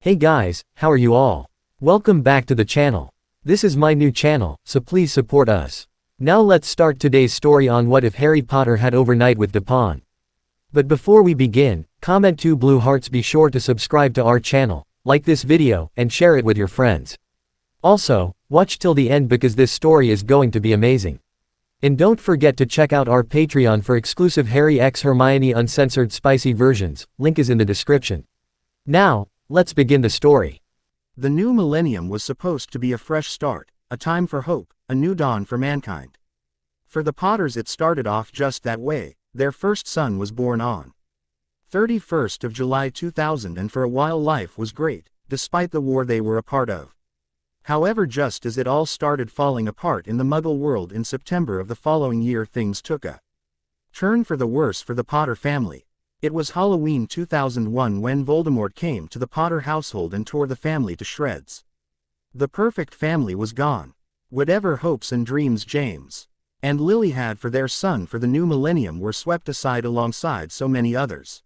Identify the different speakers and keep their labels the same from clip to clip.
Speaker 1: Hey guys, how are you all? Welcome back to the channel. This is my new channel, so please support us. Now let's start today's story on what if Harry Potter had overnight with Dapahne. But before we begin, comment 2 blue hearts, be sure to subscribe to our channel, like this video, and share it with your friends. Also, watch till the end because this story is going to be amazing. And don't forget to check out our Patreon for exclusive Harry x Hermione uncensored spicy versions, link is in the description. Now, let's begin the story.
Speaker 2: The new millennium was supposed to be a fresh start, a time for hope, a new dawn for mankind. For the Potters it started off just that way. Their first son was born on 31st of July 2000, and for a while life was great, despite the war they were a part of. However, just as it all started falling apart in the Muggle world in September of the following year, things took a turn for the worse for the Potter family. It was Halloween 2001 when Voldemort came to the Potter household and tore the family to shreds. The perfect family was gone. Whatever hopes and dreams James and Lily had for their son for the new millennium were swept aside alongside so many others.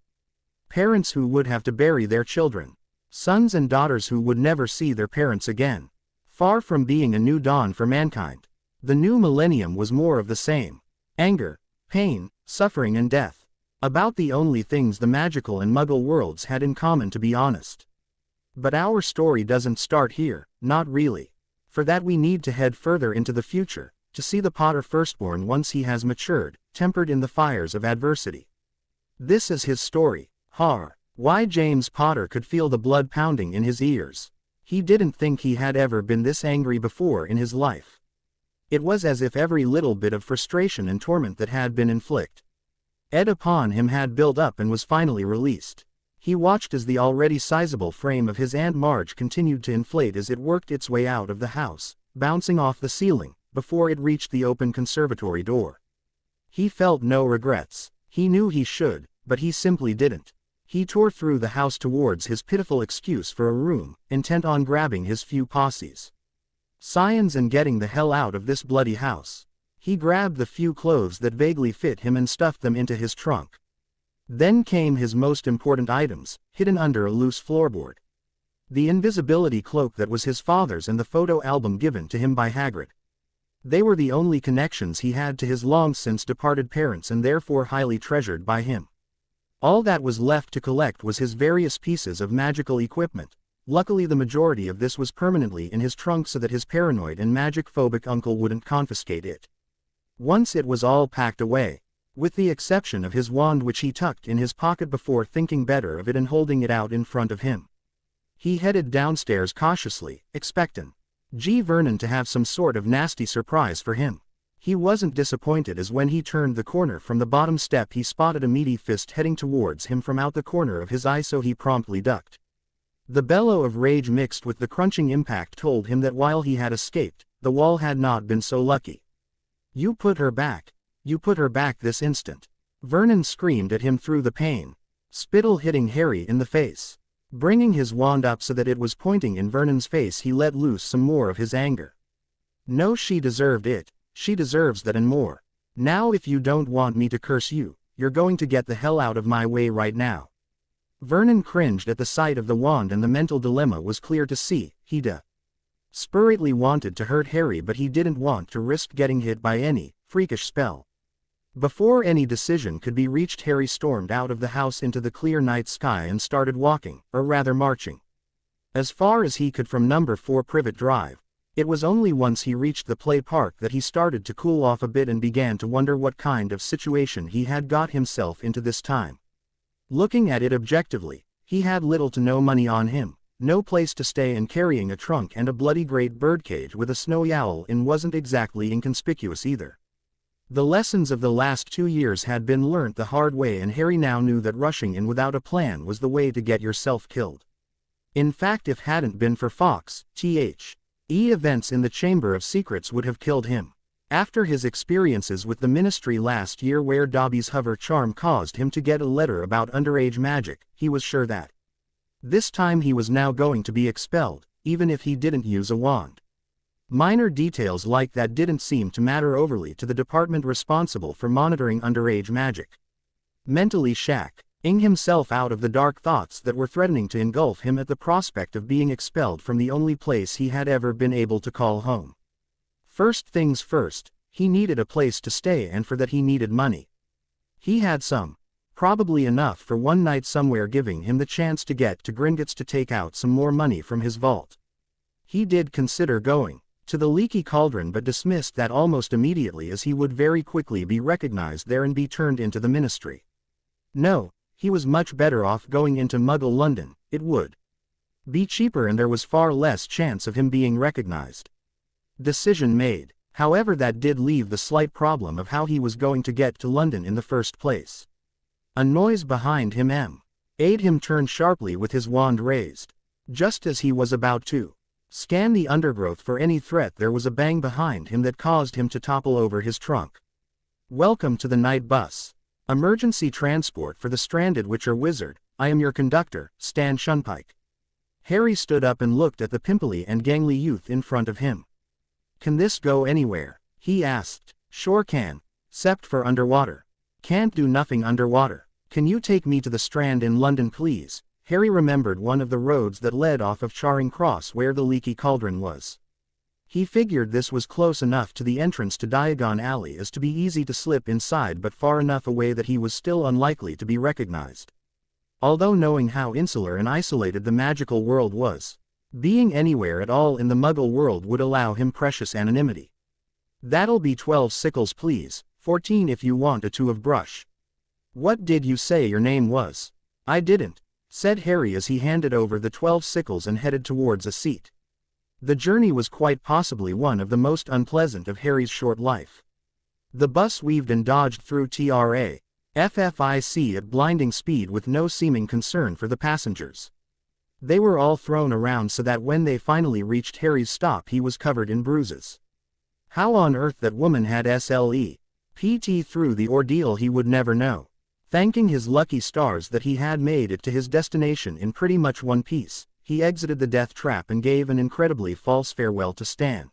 Speaker 2: Parents who would have to bury their children. Sons and daughters who would never see their parents again. Far from being a new dawn for mankind, the new millennium was more of the same. Anger, pain, suffering and death. About the only things the magical and Muggle worlds had in common, to be honest. But our story doesn't start here, not really. For that we need to head further into the future, to see the Potter firstborn once he has matured, tempered in the fires of adversity. This is his story. Why James Potter could feel the blood pounding in his ears. He didn't think he had ever been this angry before in his life. It was as if every little bit of frustration and torment that had been inflicted upon him had built up and was finally released. He watched as the already sizable frame of his Aunt Marge continued to inflate as it worked its way out of the house, bouncing off the ceiling, before it reached the open conservatory door. He felt no regrets. He knew he should, but he simply didn't. He tore through the house towards his pitiful excuse for a room, intent on grabbing his few posses. Scions and getting the hell out of this bloody house. He grabbed the few clothes that vaguely fit him and stuffed them into his trunk. Then came his most important items, hidden under a loose floorboard. The invisibility cloak that was his father's and the photo album given to him by Hagrid. They were the only connections he had to his long-since departed parents and therefore highly treasured by him. All that was left to collect was his various pieces of magical equipment. Luckily the majority of this was permanently in his trunk so that his paranoid and magic-phobic uncle wouldn't confiscate it. Once it was all packed away, with the exception of his wand which he tucked in his pocket before thinking better of it and holding it out in front of him. He headed downstairs cautiously, expectant Vernon to have some sort of nasty surprise for him. He wasn't disappointed as when he turned the corner from the bottom step he spotted a meaty fist heading towards him from out the corner of his eye, so he promptly ducked. The bellow of rage mixed with the crunching impact told him that while he had escaped, the wall had not been so lucky. "You put her back. You put her back this instant." Vernon screamed at him through the pane, spittle hitting Harry in the face. Bringing his wand up so that it was pointing in Vernon's face, he let loose some more of his anger. "No, she deserved it. She deserves that and more. Now if you don't want me to curse you, you're going to get the hell out of my way right now." Vernon cringed at the sight of the wand, and the mental dilemma was clear to see. He desperately wanted to hurt Harry, but he didn't want to risk getting hit by any freakish spell. Before any decision could be reached, Harry stormed out of the house into the clear night sky and started walking, or rather marching, as far as he could from number 4 Privet Drive. It was only once he reached the play park that he started to cool off a bit and began to wonder what kind of situation he had got himself into this time. Looking at it objectively, he had little to no money on him, no place to stay, and carrying a trunk and a bloody great birdcage with a snowy owl in wasn't exactly inconspicuous either. The lessons of the last 2 years had been learnt the hard way, and Harry now knew that rushing in without a plan was the way to get yourself killed. In fact, if hadn't been for Fox, events in the Chamber of Secrets would have killed him. After his experiences with the Ministry last year, where Dobby's hover charm caused him to get a letter about underage magic, he was sure that this time he was now going to be expelled, even if he didn't use a wand. Minor details like that didn't seem to matter overly to the department responsible for monitoring underage magic. Mentally, Shaq ing himself out of the dark thoughts that were threatening to engulf him at the prospect of being expelled from the only place he had ever been able to call home. First things first, he needed a place to stay, and for that he needed money. He had some. Probably enough for one night somewhere, giving him the chance to get to Gringotts to take out some more money from his vault. He did consider going to the Leaky Cauldron, but dismissed that almost immediately, as he would very quickly be recognized there and be turned into the ministry. No, he was much better off going into Muggle London. It would be cheaper and there was far less chance of him being recognized. Decision made. However, that did leave the slight problem of how he was going to get to London in the first place. A noise behind him made him turn sharply with his wand raised. Just as he was about to scan the undergrowth for any threat, there was a bang behind him that caused him to topple over his trunk. Welcome to the night bus. Emergency transport for the stranded Witcher Wizard. I am your conductor, Stan Shunpike. Harry stood up and looked at the pimply and gangly youth in front of him. Can this go anywhere? He asked. Sure can, except for underwater. Can't do nothing underwater. Can you take me to the Strand in London, please? Harry remembered one of the roads that led off of Charing Cross where the Leaky Cauldron was. He figured this was close enough to the entrance to Diagon Alley as to be easy to slip inside, but far enough away that he was still unlikely to be recognized. Although knowing how insular and isolated the magical world was, being anywhere at all in the Muggle world would allow him precious anonymity. That'll be 12 sickles, please. 14 if you want a 2 of brush. What did you say your name was? I didn't, said Harry as he handed over the 12 sickles and headed towards a seat. The journey was quite possibly one of the most unpleasant of Harry's short life. The bus weaved and dodged through TRAFFIC at blinding speed with no seeming concern for the passengers. They were all thrown around so that when they finally reached Harry's stop he was covered in bruises. How on earth that woman had slept through the ordeal he would never know. Thanking his lucky stars that he had made it to his destination in pretty much one piece, he exited the death trap and gave an incredibly false farewell to Stan.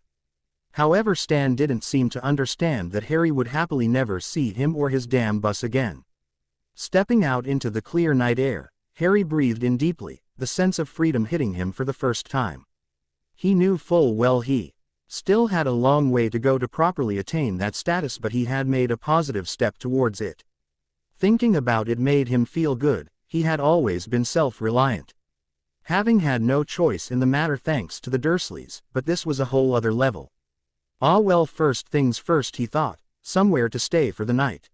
Speaker 2: However, Stan didn't seem to understand that Harry would happily never see him or his damn bus again. Stepping out into the clear night air, Harry breathed in deeply, the sense of freedom hitting him for the first time. He knew full well he still had a long way to go to properly attain that status, but he had made a positive step towards it. Thinking about it made him feel good. He had always been self-reliant, having had no choice in the matter thanks to the Dursleys, but this was a whole other level. Ah well, first things first, he thought, somewhere to stay for the night.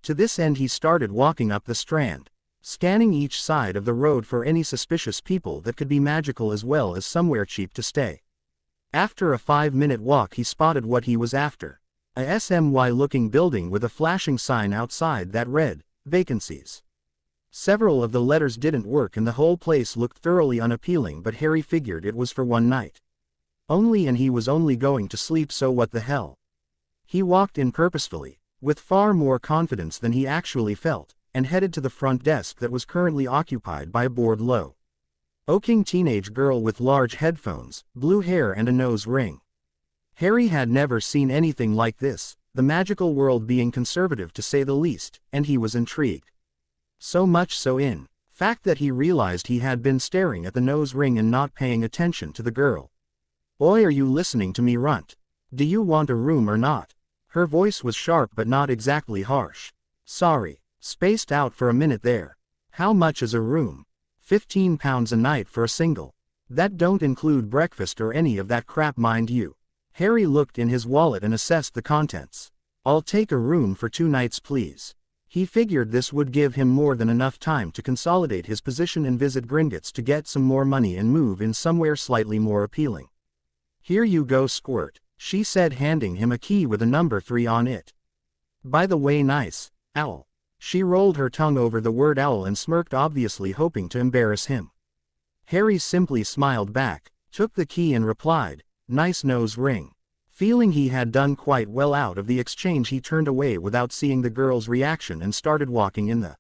Speaker 2: To this end he started walking up the Strand, scanning each side of the road for any suspicious people that could be magical as well as somewhere cheap to stay. After a 5-minute walk he spotted what he was after. A SMY-looking building with a flashing sign outside that read, "Vacancies." Several of the letters didn't work and the whole place looked thoroughly unappealing, but Harry figured it was for one night only and he was only going to sleep, so what the hell. He walked in purposefully, with far more confidence than he actually felt, and headed to the front desk that was currently occupied by a bored low-looking teenage girl with large headphones, blue hair and a nose ring. Harry had never seen anything like this, the magical world being conservative to say the least, and he was intrigued. So much so in fact that he realized he had been staring at the nose ring and not paying attention to the girl. Oi, are you listening to me, runt? Do you want a room or not? Her voice was sharp but not exactly harsh. Sorry, spaced out for a minute there. How much is a room? £15 a night for a single. That don't include breakfast or any of that crap, mind you. Harry looked in his wallet and assessed the contents. I'll take a room for 2 nights, please. He figured this would give him more than enough time to consolidate his position and visit Gringotts to get some more money and move in somewhere slightly more appealing. Here you go, Squirt, she said, handing him a key with a number 3 on it. By the way, nice, owl. She rolled her tongue over the word owl and smirked, obviously hoping to embarrass him. Harry simply smiled back, took the key and replied, nice nose ring. Feeling he had done quite well out of the exchange, he turned away without seeing the girl's reaction and started walking in the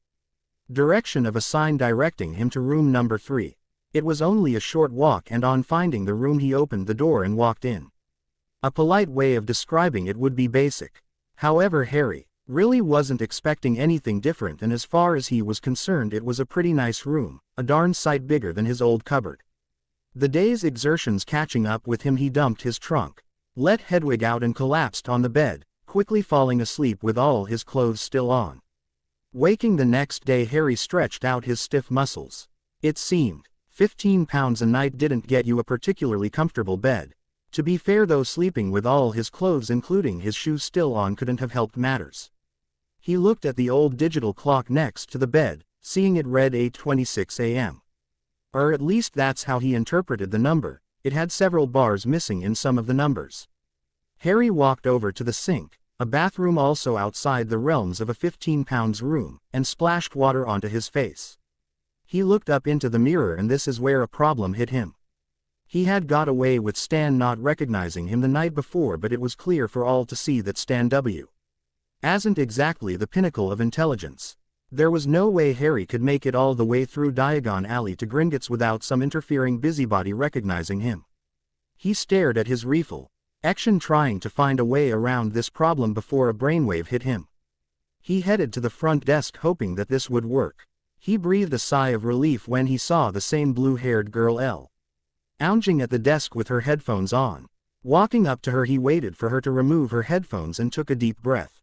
Speaker 2: direction of a sign directing him to room number 3. It was only a short walk, and on finding the room he opened the door and walked in. A polite way of describing it would be basic. However, Harry Really wasn't expecting anything different, and as far as he was concerned it was a pretty nice room, a darn sight bigger than his old cupboard. The day's exertions catching up with him, he dumped his trunk, let Hedwig out and collapsed on the bed, quickly falling asleep with all his clothes still on. Waking the next day, Harry stretched out his stiff muscles. It seemed, 15 pounds a night didn't get you a particularly comfortable bed. To be fair though, sleeping with all his clothes including his shoes still on couldn't have helped matters. He looked at the old digital clock next to the bed, seeing it read 8:26 a.m. Or at least that's how he interpreted the number. It had several bars missing in some of the numbers. Harry walked over to the sink, a bathroom also outside the realms of a 15-pound room, and splashed water onto his face. He looked up into the mirror, and this is where a problem hit him. He had got away with Stan not recognizing him the night before, but it was clear for all to see that Stan W. Asn't exactly the pinnacle of intelligence. There was no way Harry could make it all the way through Diagon Alley to Gringotts without some interfering busybody recognizing him. He stared at his rifle, action trying to find a way around this problem before a brainwave hit him. He headed to the front desk hoping that this would work. He breathed a sigh of relief when he saw the same blue-haired girl lounging at the desk with her headphones on. Walking up to her, he waited for her to remove her headphones and took a deep breath.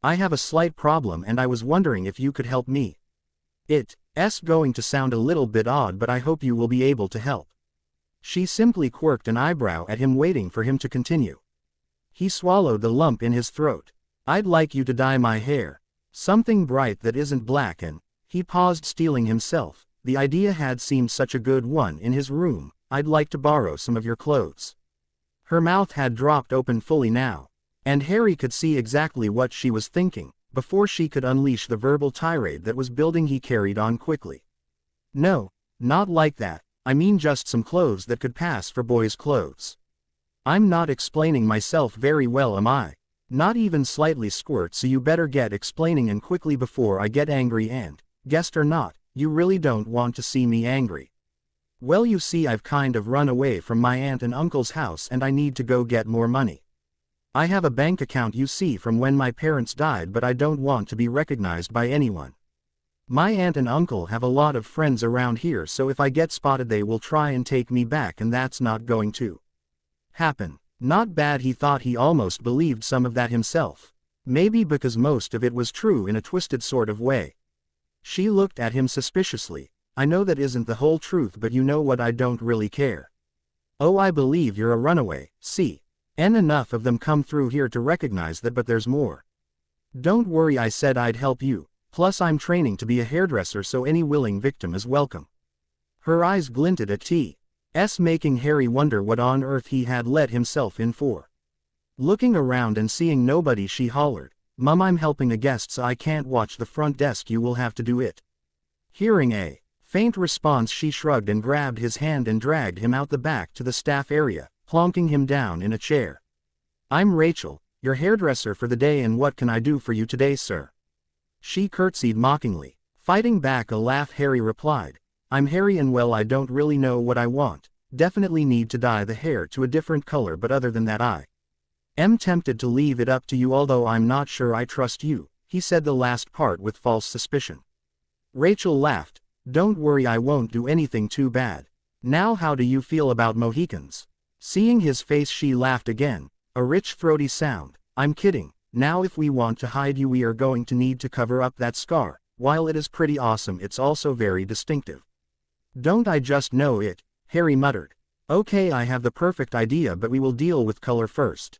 Speaker 2: "I have a slight problem and I was wondering if you could help me. It's going to sound a little bit odd, but I hope you will be able to help." She simply quirked an eyebrow at him, waiting for him to continue. He swallowed the lump in his throat. "I'd like you to dye my hair something bright that isn't black," and he paused, steeling himself. The idea had seemed such a good one in his room. "I'd like to borrow some of your clothes." Her mouth had dropped open fully now, and Harry could see exactly what she was thinking. Before she could unleash the verbal tirade that was building, he carried on quickly. "No, not like that. I mean just some clothes that could pass for boys' clothes. I'm not explaining myself very well, am I? Not even slightly, squirt, so you better get explaining and quickly before I get angry, and, guest or not, you really don't want to see me angry. Well, you see, I've kind of run away from my aunt and uncle's house and I need to go get more money. I have a bank account, you see, from when my parents died, but I don't want to be recognized by anyone. My aunt and uncle have a lot of friends around here, so if I get spotted they will try and take me back, and that's not going to happen." Not bad. He thought he almost believed some of that himself. Maybe because most of it was true in a twisted sort of way. She looked at him suspiciously. "I know that isn't the whole truth, but you know what, I don't really care." "Oh, I believe you're a runaway, see? And enough of them come through here to recognize that, but there's more." "Don't worry, I said I'd help you. Plus I'm training to be a hairdresser, so any willing victim is welcome." Her eyes glinted at T.S., making Harry wonder what on earth he had let himself in for. Looking around and seeing nobody, she hollered, "Mum, I'm helping a guest, so I can't watch the front desk, you will have to do it." Hearing a faint response, she shrugged and grabbed his hand and dragged him out the back to the staff area, plonking him down in a chair. "I'm Rachel, your hairdresser for the day, and what can I do for you today, sir?" She curtsied mockingly. Fighting back a laugh, Harry replied, "I'm Harry, and well, I don't really know what I want. Definitely need to dye the hair to a different color, but other than that I am tempted to leave it up to you, although I'm not sure I trust you." He said the last part with false suspicion. Rachel laughed. "Don't worry, I won't do anything too bad. Now, how do you feel about Mohicans?" Seeing his face, she laughed again, a rich throaty sound. "I'm kidding. Now if we want to hide you, we are going to need to cover up that scar. While it is pretty awesome, it's also very distinctive." "Don't I just know it?" Harry muttered. "Okay, I have the perfect idea, but we will deal with color first.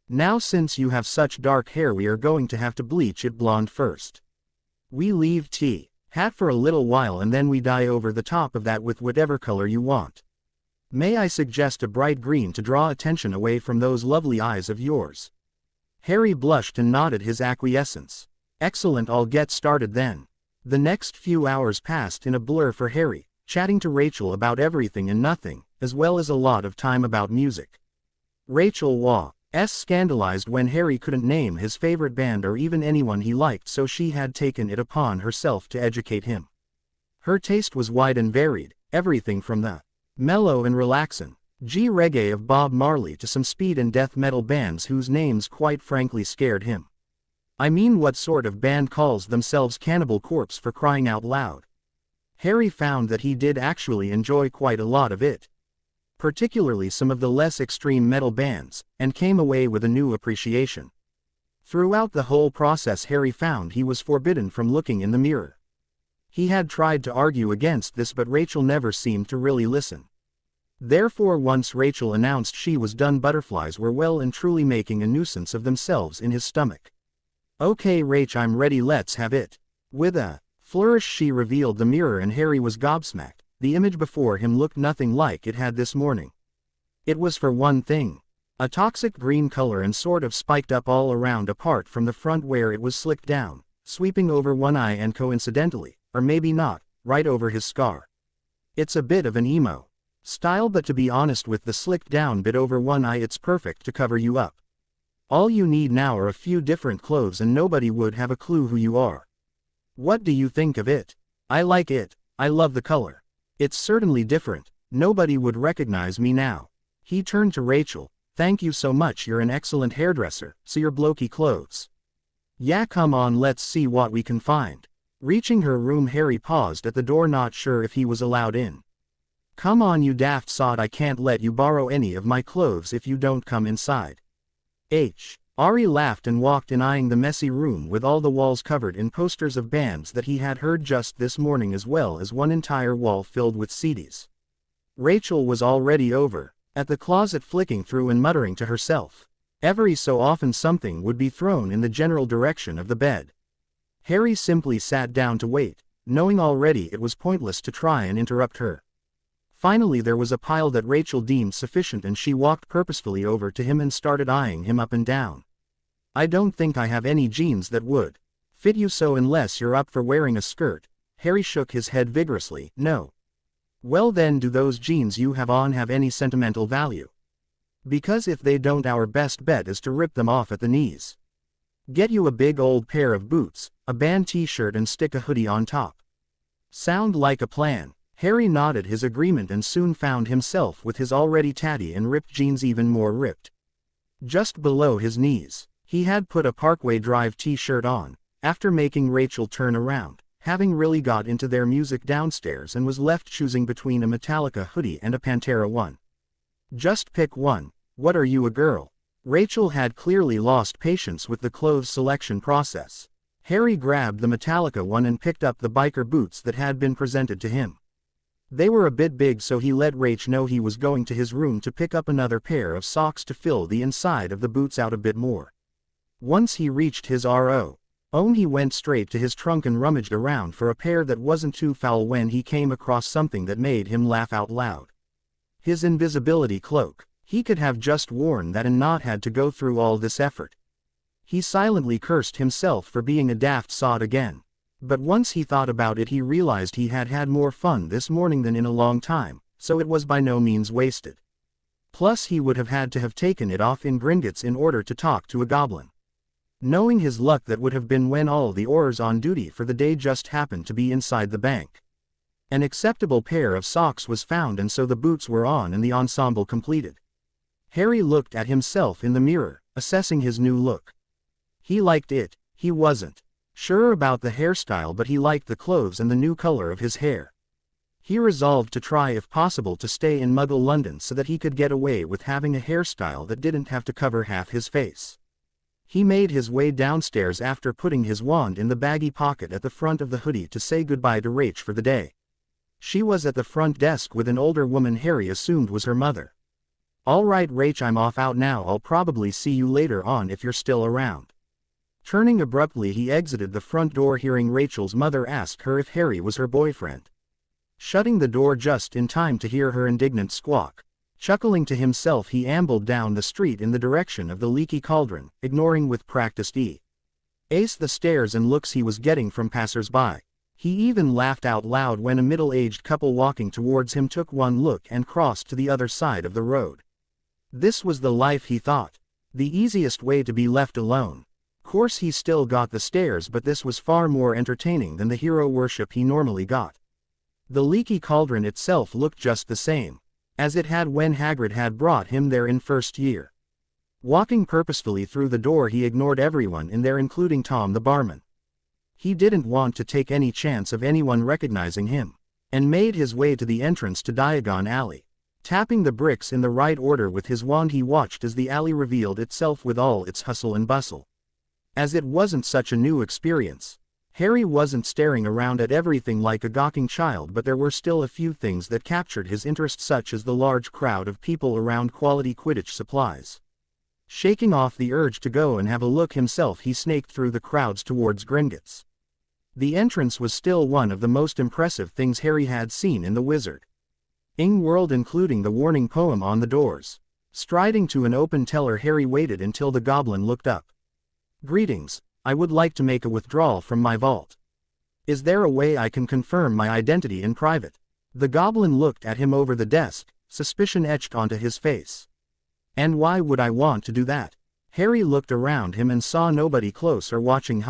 Speaker 2: Now, since you have such dark hair, we are going to have to bleach it blonde first. We leave hat for a little while and then we dye over the top of that with whatever color you want. May I suggest a bright green to draw attention away from those lovely eyes of yours?" Harry blushed and nodded his acquiescence. "Excellent, I'll get started then." The next few hours passed in a blur for Harry, chatting to Rachel about everything and nothing, as well as a lot of time about music. Rachel was scandalized when Harry couldn't name his favorite band or even anyone he liked, so she had taken it upon herself to educate him. Her taste was wide and varied, everything from the mellow and relaxin' reggae of Bob Marley to some speed and death metal bands whose names quite frankly scared him. I mean, what sort of band calls themselves Cannibal Corpse, for crying out loud? Harry found that he did actually enjoy quite a lot of it. Particularly some of the less extreme metal bands, and came away with a new appreciation. Throughout the whole process, Harry found he was forbidden from looking in the mirror. He had tried to argue against this, but Rachel never seemed to really listen. Therefore, once Rachel announced she was done, butterflies were well and truly making a nuisance of themselves in his stomach. "Okay, Rach, I'm ready, let's have it." With a flourish she revealed the mirror, and Harry was gobsmacked. The image before him looked nothing like it had this morning. It was, for one thing, a toxic green color and sort of spiked up all around, apart from the front where it was slicked down, sweeping over one eye and coincidentally, or maybe not, right over his scar. It's a bit of an emo style, but to be honest, with the slicked down bit over one eye, it's perfect to cover you up. All you need now are a few different clothes and nobody would have a clue who you are. What do you think of it? I like it. I love the color. It's certainly different. Nobody would recognize me now. He turned to Rachel. Thank you so much, you're an excellent hairdresser, so your blokey clothes. Yeah, come on, let's see what we can find. Reaching her room, Harry paused at the door, not sure if he was allowed in. Come on, you daft sod, I can't let you borrow any of my clothes if you don't come inside. Ari laughed and walked in, eyeing the messy room with all the walls covered in posters of bands that he had heard just this morning, as well as one entire wall filled with CDs. Rachel was already over at the closet, flicking through and muttering to herself. Every so often something would be thrown in the general direction of the bed. Harry simply sat down to wait, knowing already it was pointless to try and interrupt her. Finally there was a pile that Rachel deemed sufficient, and she walked purposefully over to him and started eyeing him up and down. I don't think I have any jeans that would fit you, so unless you're up for wearing a skirt. Harry shook his head vigorously. No. Well then, do those jeans you have on have any sentimental value? Because if they don't, our best bet is to rip them off at the knees. Get you a big old pair of boots, a band t-shirt, and stick a hoodie on top. Sound like a plan? Harry nodded his agreement and soon found himself with his already tatty and ripped jeans even more ripped. Just below his knees, he had put a Parkway Drive t-shirt on, after making Rachel turn around, having really got into their music downstairs, and was left choosing between a Metallica hoodie and a Pantera one. Just pick one. What are you, a girl? Rachel had clearly lost patience with the clothes selection process. Harry grabbed the Metallica one and picked up the biker boots that had been presented to him. They were a bit big, so he let Rach know he was going to his room to pick up another pair of socks to fill the inside of the boots out a bit more. Once he reached his own, he went straight to his trunk and rummaged around for a pair that wasn't too foul when he came across something that made him laugh out loud. His invisibility cloak. He could have just worn that and not had to go through all this effort. He silently cursed himself for being a daft sod again. But once he thought about it, he realized he had had more fun this morning than in a long time, so it was by no means wasted. Plus he would have had to have taken it off in Gringotts in order to talk to a goblin. Knowing his luck, that would have been when all the Aurors on duty for the day just happened to be inside the bank. An acceptable pair of socks was found, and so the boots were on and the ensemble completed. Harry looked at himself in the mirror, assessing his new look. He liked it. He wasn't sure about the hairstyle, but he liked the clothes and the new color of his hair. He resolved to try, if possible, to stay in Muggle London so that he could get away with having a hairstyle that didn't have to cover half his face. He made his way downstairs after putting his wand in the baggy pocket at the front of the hoodie to say goodbye to Rach for the day. She was at the front desk with an older woman Harry assumed was her mother. All right, Rach, I'm off out now. I'll probably see you later on if you're still around. Turning abruptly, he exited the front door, hearing Rachel's mother ask her if Harry was her boyfriend. Shutting the door just in time to hear her indignant squawk. Chuckling to himself, he ambled down the street in the direction of the leaky cauldron, ignoring with practiced ease the stares and looks he was getting from passers-by. He even laughed out loud when a middle-aged couple walking towards him took one look and crossed to the other side of the road. This was the life, he thought. The easiest way to be left alone. Course he still got the stares, but this was far more entertaining than the hero worship he normally got. The leaky cauldron itself looked just the same as it had when Hagrid had brought him there in first year. Walking purposefully through the door, he ignored everyone in there, including Tom the barman. He didn't want to take any chance of anyone recognizing him, and made his way to the entrance to Diagon Alley. Tapping the bricks in the right order with his wand, he watched as the alley revealed itself with all its hustle and bustle. As it wasn't such a new experience, Harry wasn't staring around at everything like a gawking child, but there were still a few things that captured his interest, such as the large crowd of people around quality Quidditch supplies. Shaking off the urge to go and have a look himself, he snaked through the crowds towards Gringotts. The entrance was still one of the most impressive things Harry had seen in the Wizarding World, including the warning poem on the doors. Striding to an open teller, Harry waited until the goblin looked up. "Greetings, I would like to make a withdrawal from my vault. Is there a way I can confirm my identity in private?" The goblin looked at him over the desk, suspicion etched onto his face. "And why would I want to do that?" Harry looked around him and saw nobody close or watching.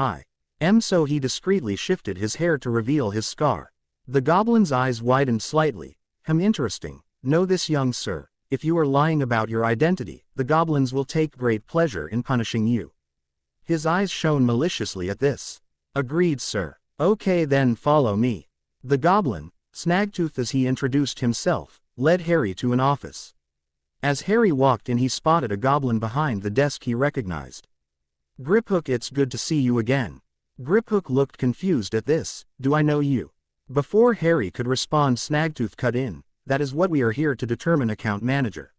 Speaker 2: So he discreetly shifted his hair to reveal his scar. The goblin's eyes widened slightly. Interesting. Know this, young sir. If you are lying about your identity, the goblins will take great pleasure in punishing you." His eyes shone maliciously at this. "Agreed, sir. Okay then, follow me." The goblin, Snagtooth as he introduced himself, led Harry to an office. As Harry walked in, he spotted a goblin behind the desk he recognized. "Griphook, it's good to see you again." Griphook looked confused at this. "Do I know you?" Before Harry could respond, Snagtooth cut in. "That is what we are here to determine, account manager.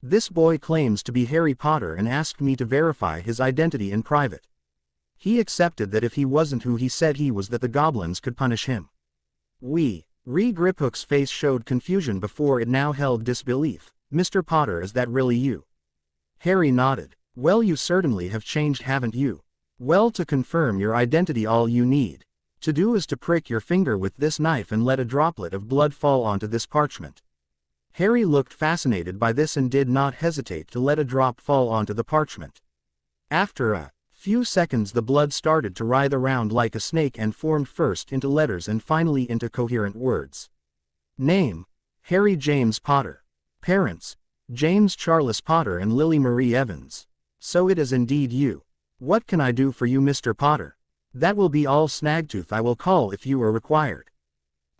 Speaker 2: This boy claims to be Harry Potter and asked me to verify his identity in private. He accepted that if he wasn't who he said he was, that the goblins could punish him." Griphook's face showed confusion before it now held disbelief. "Mr. Potter, is that really you?" Harry nodded. "Well, you certainly have changed, haven't you? Well, to confirm your identity, all you need to do is to prick your finger with this knife and let a droplet of blood fall onto this parchment." Harry looked fascinated by this and did not hesitate to let a drop fall onto the parchment. After a few seconds, the blood started to writhe around like a snake and formed first into letters and finally into coherent words. Name: Harry James Potter. Parents: James Charles Potter and Lily Marie Evans. So it is indeed you. What can I do for you, Mr. Potter? That will be all, Snagtooth. I will call if you are required.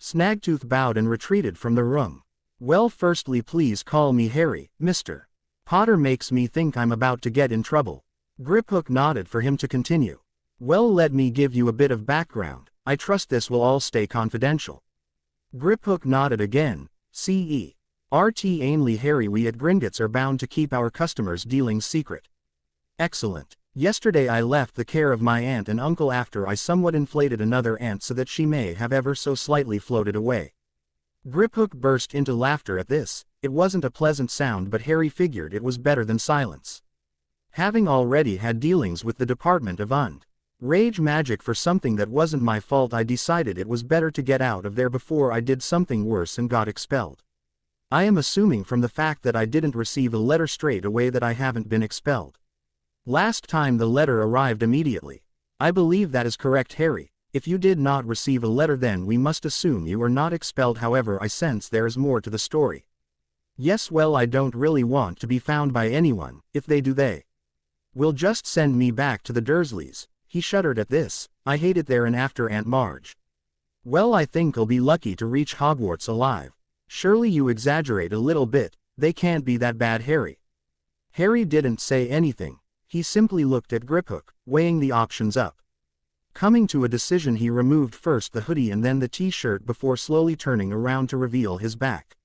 Speaker 2: Snagtooth bowed and retreated from the room. "Well, firstly, please call me Harry, Mr. Potter makes me think I'm about to get in trouble." Griphook nodded for him to continue. "Well, let me give you a bit of background. I trust this will all stay confidential." Griphook nodded again. "CERT Ainley, Harry, we at Gringotts are bound to keep our customers' dealings secret." "Excellent. Yesterday I left the care of my aunt and uncle after I somewhat inflated another aunt so that she may have ever so slightly floated away." Griphook burst into laughter at this. It wasn't a pleasant sound, but Harry figured it was better than silence. Having already had dealings with the Department of Rage Magic for something that wasn't my fault, I decided it was better to get out of there before I did something worse and got expelled. I am assuming from the fact that I didn't receive a letter straight away that I haven't been expelled. Last time the letter arrived immediately. I believe that is correct, Harry. If you did not receive a letter, then we must assume you are not expelled. However, I sense there is more to the story. Yes, well, I don't really want to be found by anyone. If they do, they will just send me back to the Dursleys." He shuddered at this. "I hate it there, and after Aunt Marge. Well, I think I'll be lucky to reach Hogwarts alive." "Surely you exaggerate a little bit. They can't be that bad, Harry." Harry didn't say anything. He simply looked at Griphook, weighing the options up. Coming to a decision, he removed first the hoodie and then the t-shirt before slowly turning around to reveal his back.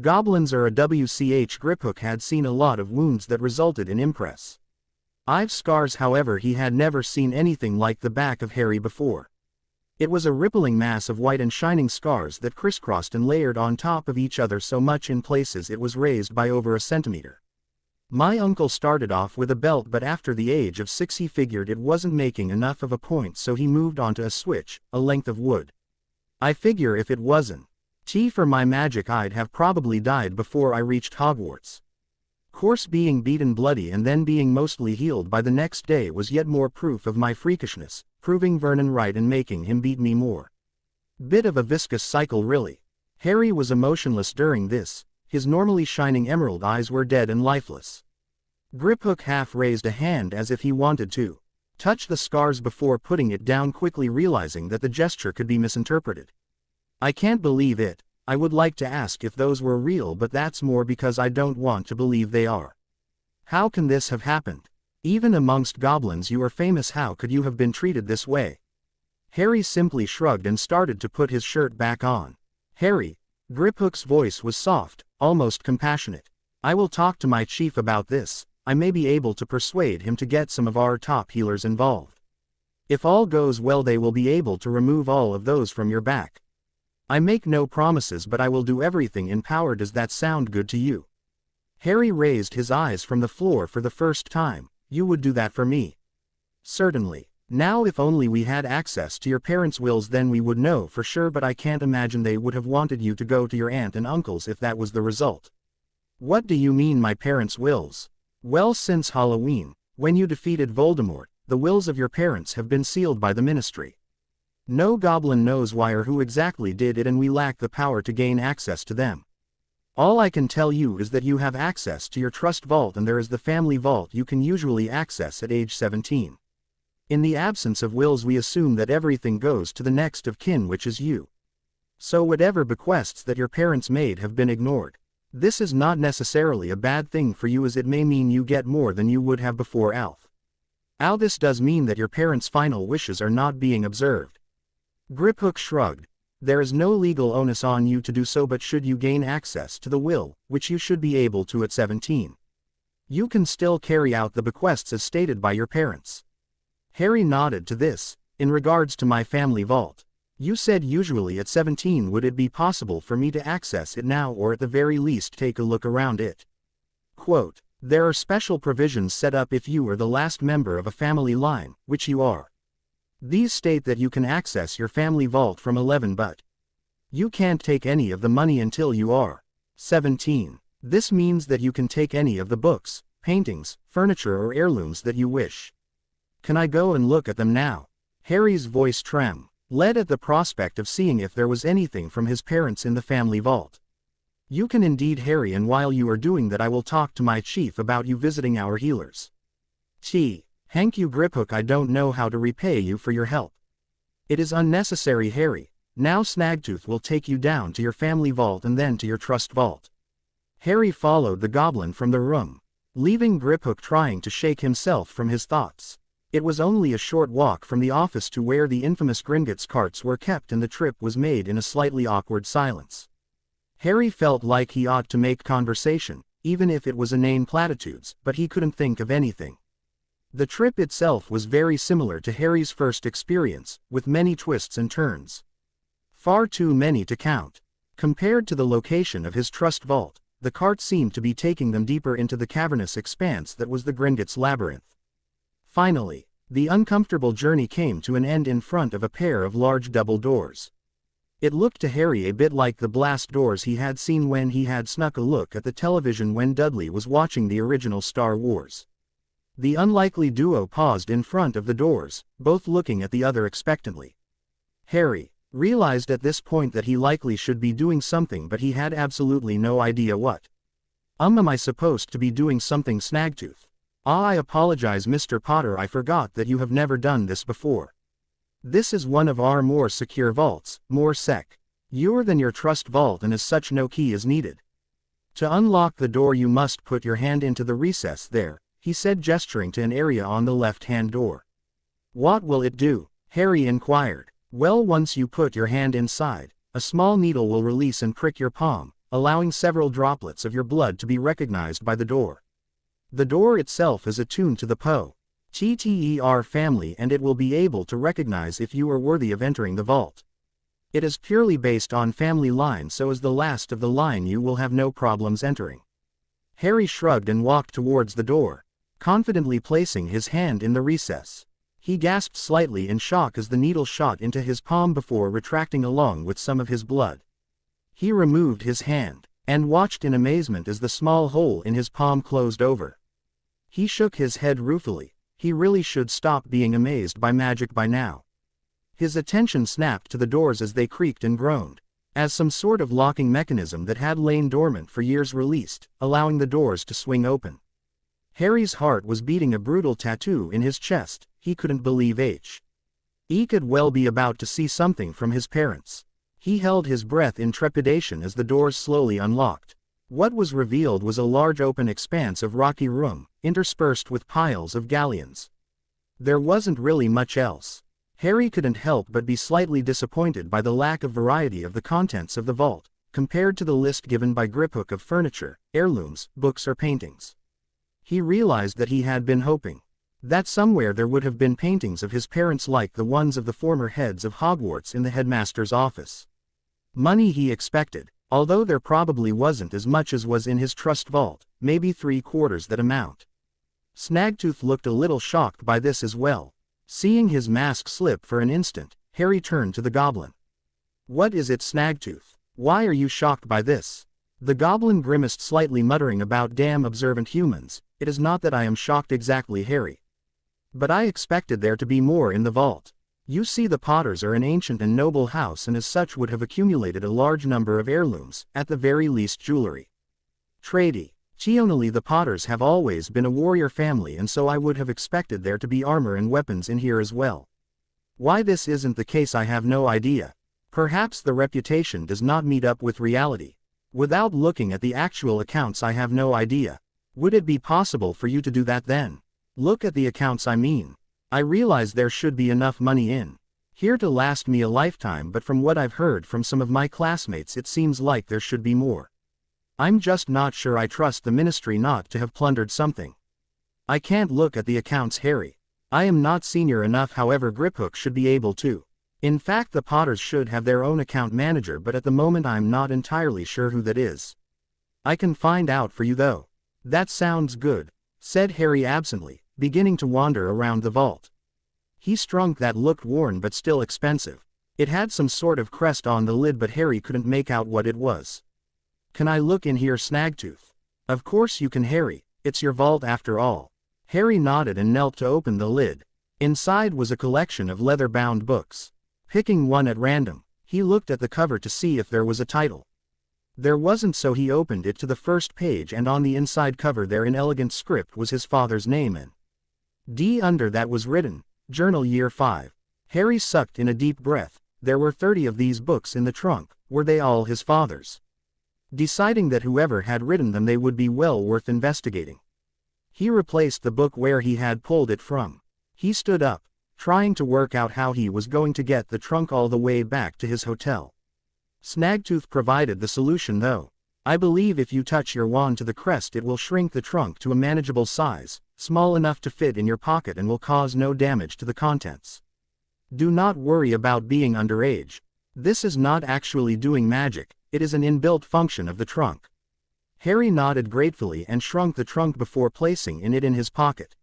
Speaker 2: Goblins are a WCH. Griphook had seen a lot of wounds that resulted in impressive scars, however he had never seen anything like the back of Harry before. It was a rippling mass of white and shining scars that crisscrossed and layered on top of each other so much in places it was raised by over a centimeter. My uncle started off with a belt, but after the age of 6 he figured it wasn't making enough of a point, so he moved on to a switch, a length of wood. I figure if it wasn't for my magic, I'd have probably died before I reached Hogwarts. Course, being beaten bloody and then being mostly healed by the next day was yet more proof of my freakishness, proving Vernon right and making him beat me more. Bit of a viscous cycle, really. Harry was emotionless during this. His normally shining emerald eyes were dead and lifeless. Griphook half raised a hand as if he wanted to touch the scars before putting it down, quickly realizing that the gesture could be misinterpreted. I can't believe it. I would like to ask if those were real, but that's more because I don't want to believe they are. How can this have happened? Even amongst goblins you are famous. How could you have been treated this way? Harry simply shrugged and started to put his shirt back on. Harry, Griphook's voice was soft, almost compassionate. I will talk to my chief about this. I may be able to persuade him to get some of our top healers involved. If all goes well, they will be able to remove all of those from your back. I make no promises, but I will do everything in power. Does that sound good to you? Harry raised his eyes from the floor for the first time. You would do that for me? Certainly. Now if only we had access to your parents' wills, then we would know for sure, but I can't imagine they would have wanted you to go to your aunt and uncles if that was the result. What do you mean, my parents' wills? Well, since Halloween, when you defeated Voldemort, the wills of your parents have been sealed by the Ministry. No goblin knows why or who exactly did it, and we lack the power to gain access to them. All I can tell you is that you have access to your trust vault, and there is the family vault you can usually access at age 17. In the absence of wills, we assume that everything goes to the next of kin, which is you. So whatever bequests that your parents made have been ignored. This is not necessarily a bad thing for you, as it may mean you get more than you would have before. This does mean that your parents' final wishes are not being observed. Griphook shrugged. There is no legal onus on you to do so, but should you gain access to the will, which you should be able to at 17, you can still carry out the bequests as stated by your parents. Harry nodded to this. In regards to my family vault, you said usually at 17. Would it be possible for me to access it now, or at the very least take a look around it? Quote, there are special provisions set up if you are the last member of a family line, which you are. These state that you can access your family vault from 11, but you can't take any of the money until you are 17. This means that you can take any of the books, paintings, furniture or heirlooms that you wish. Can I go and look at them now? Harry's voice trembled at the prospect of seeing if there was anything from his parents in the family vault. You can indeed, Harry, and while you are doing that I will talk to my chief about you visiting our healers. Thank you, Griphook. I don't know how to repay you for your help. It is unnecessary, Harry. Now Snagtooth will take you down to your family vault and then to your trust vault. Harry followed the goblin from the room, leaving Griphook trying to shake himself from his thoughts. It was only a short walk from the office to where the infamous Gringotts carts were kept, and the trip was made in a slightly awkward silence. Harry felt like he ought to make conversation, even if it was inane platitudes, but he couldn't think of anything. The trip itself was very similar to Harry's first experience, with many twists and turns. Far too many to count. Compared to the location of his trust vault, the cart seemed to be taking them deeper into the cavernous expanse that was the Gringotts labyrinth. Finally, the uncomfortable journey came to an end in front of a pair of large double doors. It looked to Harry a bit like the blast doors he had seen when he had snuck a look at the television when Dudley was watching the original Star Wars. The unlikely duo paused in front of the doors, both looking at the other expectantly. Harry realized at this point that he likely should be doing something, but he had absolutely no idea what. Am I supposed to be doing something, Snagtooth? I apologize, Mr. Potter, I forgot that you have never done this before. This is one of our more secure vaults, more secure than your trust vault, and as such no key is needed. To unlock the door you must put your hand into the recess there, he said, gesturing to an area on the left-hand door. What will it do? Harry inquired. Well, once you put your hand inside, a small needle will release and prick your palm, allowing several droplets of your blood to be recognized by the door. The door itself is attuned to the POTTER family, and it will be able to recognize if you are worthy of entering the vault. It is purely based on family line, so as the last of the line you will have no problems entering. Harry shrugged and walked towards the door, confidently placing his hand in the recess. He gasped slightly in shock as the needle shot into his palm before retracting along with some of his blood. He removed his hand, and watched in amazement as the small hole in his palm closed over. He shook his head ruefully. He really should stop being amazed by magic by now. His attention snapped to the doors as they creaked and groaned, as some sort of locking mechanism that had lain dormant for years released, allowing the doors to swing open. Harry's heart was beating a brutal tattoo in his chest. He couldn't believe he could well be about to see something from his parents. He held his breath in trepidation as the doors slowly unlocked. What was revealed was a large open expanse of rocky room, interspersed with piles of galleons. There wasn't really much else. Harry couldn't help but be slightly disappointed by the lack of variety of the contents of the vault, compared to the list given by Griphook of furniture, heirlooms, books or paintings. He realized that he had been hoping that somewhere there would have been paintings of his parents like the ones of the former heads of Hogwarts in the headmaster's office. Money he expected, although there probably wasn't as much as was in his trust vault, maybe 3/4 that amount. Snagtooth looked a little shocked by this as well. Seeing his mask slip for an instant, Harry turned to the goblin. "What is it, Snagtooth? Why are you shocked by this?" The goblin grimaced slightly, muttering about damn observant humans. "It is not that I am shocked exactly, Harry. But I expected there to be more in the vault. You see, the Potters are an ancient and noble house and as such would have accumulated a large number of heirlooms, at the very least jewelry. Traditionally the Potters have always been a warrior family, and so I would have expected there to be armor and weapons in here as well. Why this isn't the case I have no idea. Perhaps the reputation does not meet up with reality. Without looking at the actual accounts I have no idea. Would it be possible for you to do that then? Look at the accounts, I mean. I realize there should be enough money in here to last me a lifetime, but from what I've heard from some of my classmates it seems like there should be more. I'm just not sure I trust the ministry not to have plundered something. I can't look at the accounts, Harry. I am not senior enough, however Griphook should be able to. In fact, the Potters should have their own account manager, but at the moment I'm not entirely sure who that is. I can find out for you though." "That sounds good," said Harry absently, beginning to wander around the vault. He strung that looked worn but still expensive. It had some sort of crest on the lid, but Harry couldn't make out what it was. "Can I look in here, Snagtooth?" "Of course you can, Harry. It's your vault after all." Harry nodded and knelt to open the lid. Inside was a collection of leather-bound books. Picking one at random, he looked at the cover to see if there was a title. There wasn't, so he opened it to the first page, and on the inside cover there in elegant script was his father's name, and under that was written, "Journal Year 5. Harry sucked in a deep breath. There were 30 of these books in the trunk. Were they all his father's? Deciding that whoever had written them, they would be well worth investigating. He replaced the book where he had pulled it from. He stood up, trying to work out how he was going to get the trunk all the way back to his hotel. Snagtooth provided the solution though. "I believe if you touch your wand to the crest it will shrink the trunk to a manageable size, small enough to fit in your pocket, and will cause no damage to the contents. Do not worry about being underage. This is not actually doing magic, it is an inbuilt function of the trunk." Harry nodded gratefully and shrunk the trunk before placing it in his pocket.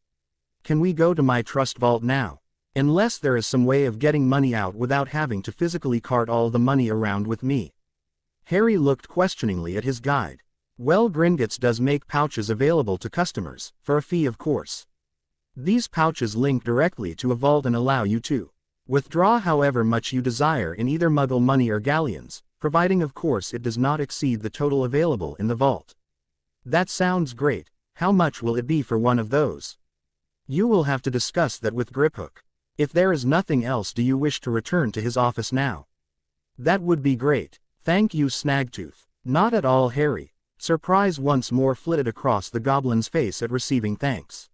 Speaker 2: "Can we go to my trust vault now? Unless there is some way of getting money out without having to physically cart all the money around with me." Harry looked questioningly at his guide. "Well, Gringotts does make pouches available to customers, for a fee of course. These pouches link directly to a vault and allow you to withdraw however much you desire in either Muggle money or galleons, providing of course it does not exceed the total available in the vault." "That sounds great. How much will it be for one of those?" "You will have to discuss that with Griphook. If there is nothing else, do you wish to return to his office now?" "That would be great. Thank you, Snagtooth." "Not at all, Harry." Surprise once more flitted across the goblin's face at receiving thanks.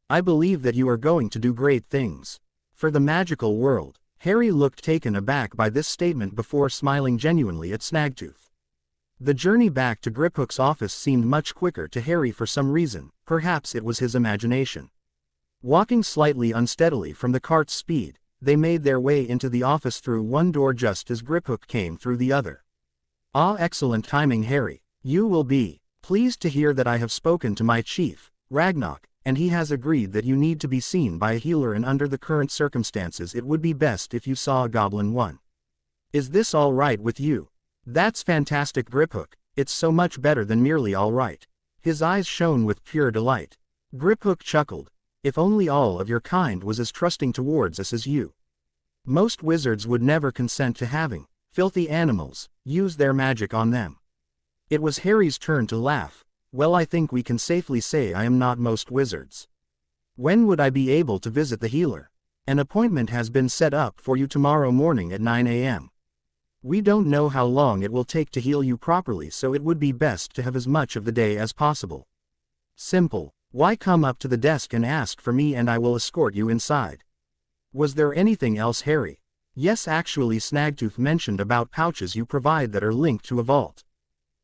Speaker 2: "I believe that you are going to do great things for the magical world." Harry looked taken aback by this statement before smiling genuinely at Snagtooth. The journey back to Griphook's office seemed much quicker to Harry for some reason. Perhaps it was his imagination. Walking slightly unsteadily from the cart's speed, they made their way into the office through one door just as Griphook came through the other. "Ah, excellent timing, Harry. You will be pleased to hear that I have spoken to my chief, Ragnarok, and he has agreed that you need to be seen by a healer, and under the current circumstances it would be best if you saw a goblin one. Is this all right with you?" "That's fantastic, Griphook. It's so much better than merely all right." His eyes shone with pure delight. Griphook chuckled. "If only all of your kind was as trusting towards us as you. Most wizards would never consent to having filthy animals use their magic on them." It was Harry's turn to laugh. Well, I think we can safely say I am not most wizards. When would I be able to visit the healer? An appointment has been set up for you tomorrow morning at 9 a.m. We don't know how long it will take to heal you properly, so it would be best to have as much of the day as possible. Simple. Why come up to the desk and ask for me and I will escort you inside? Was there anything else, Harry? Yes, actually, Snagtooth mentioned about pouches you provide that are linked to a vault.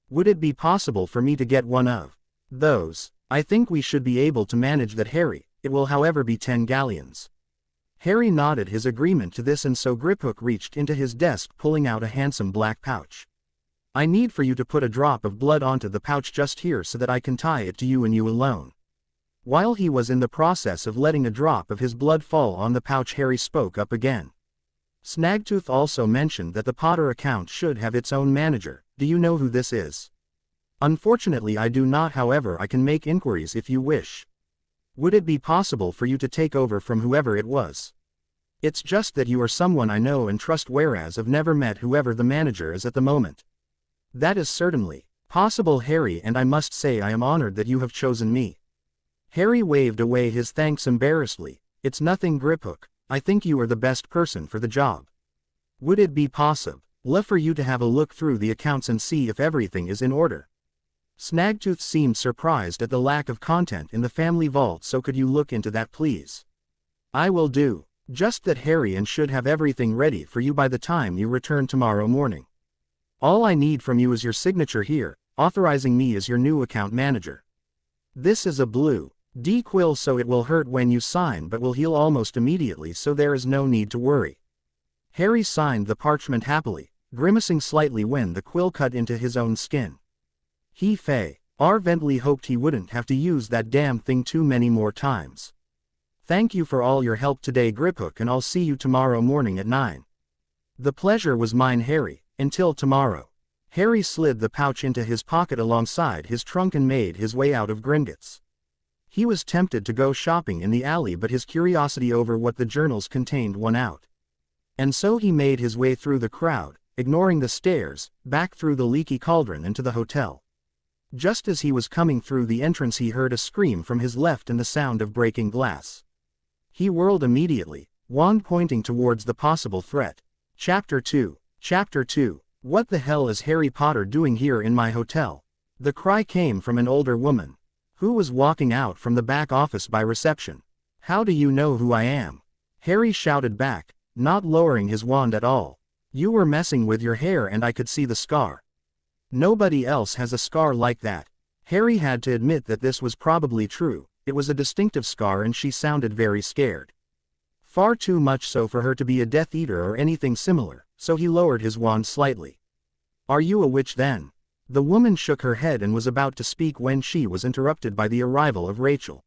Speaker 2: Would it be possible for me to get one of those? I think we should be able to manage that, Harry. It will however be 10 galleons. Harry nodded his agreement to this, and so Griphook reached into his desk, pulling out a handsome black pouch. I need for you to put a drop of blood onto the pouch just here so that I can tie it to you and you alone. While he was in the process of letting a drop of his blood fall on the pouch, Harry spoke up again. Snagtooth also mentioned that the Potter account should have its own manager. Do you know who this is? Unfortunately I do not, however I can make inquiries if you wish. Would it be possible for you to take over from whoever it was? It's just that you are someone I know and trust, whereas I've never met whoever the manager is at the moment. That is certainly possible, Harry, and I must say I am honored that you have chosen me. Harry waved away his thanks embarrassedly. It's nothing, Griphook. I think you are the best person for the job. Would it be possible for you to have a look through the accounts and see if everything is in order? Snagtooth seemed surprised at the lack of content in the family vault, so could you look into that, please? I will do. Just that, Harry, and should have everything ready for you by the time you return tomorrow morning. All I need from you is your signature here, authorizing me as your new account manager. This is a blue D quill, so it will hurt when you sign but will heal almost immediately, so there is no need to worry. Harry signed the parchment happily, grimacing slightly when the quill cut into his own skin. He fervently hoped he wouldn't have to use that damn thing too many more times. Thank you for all your help today, Griphook, and I'll see you tomorrow morning at 9. The pleasure was mine, Harry. Until tomorrow. Harry slid the pouch into his pocket alongside his trunk and made his way out of Gringotts. He was tempted to go shopping in the alley, but his curiosity over what the journals contained won out. And so he made his way through the crowd, ignoring the stairs, back through the leaky cauldron and to the hotel. Just as he was coming through the entrance, he heard a scream from his left and the sound of breaking glass. He whirled immediately, wand pointing towards the possible threat. Chapter 2. What the hell is Harry Potter doing here in my hotel? The cry came from an older woman, who was walking out from the back office by reception. How do you know who I am? Harry shouted back, not lowering his wand at all. You were messing with your hair and I could see the scar. Nobody else has a scar like that. Harry had to admit that this was probably true. It was a distinctive scar and she sounded very scared. Far too much so for her to be a Death Eater or anything similar, so he lowered his wand slightly. Are you a witch then? The woman shook her head and was about to speak when she was interrupted by the arrival of Rachel.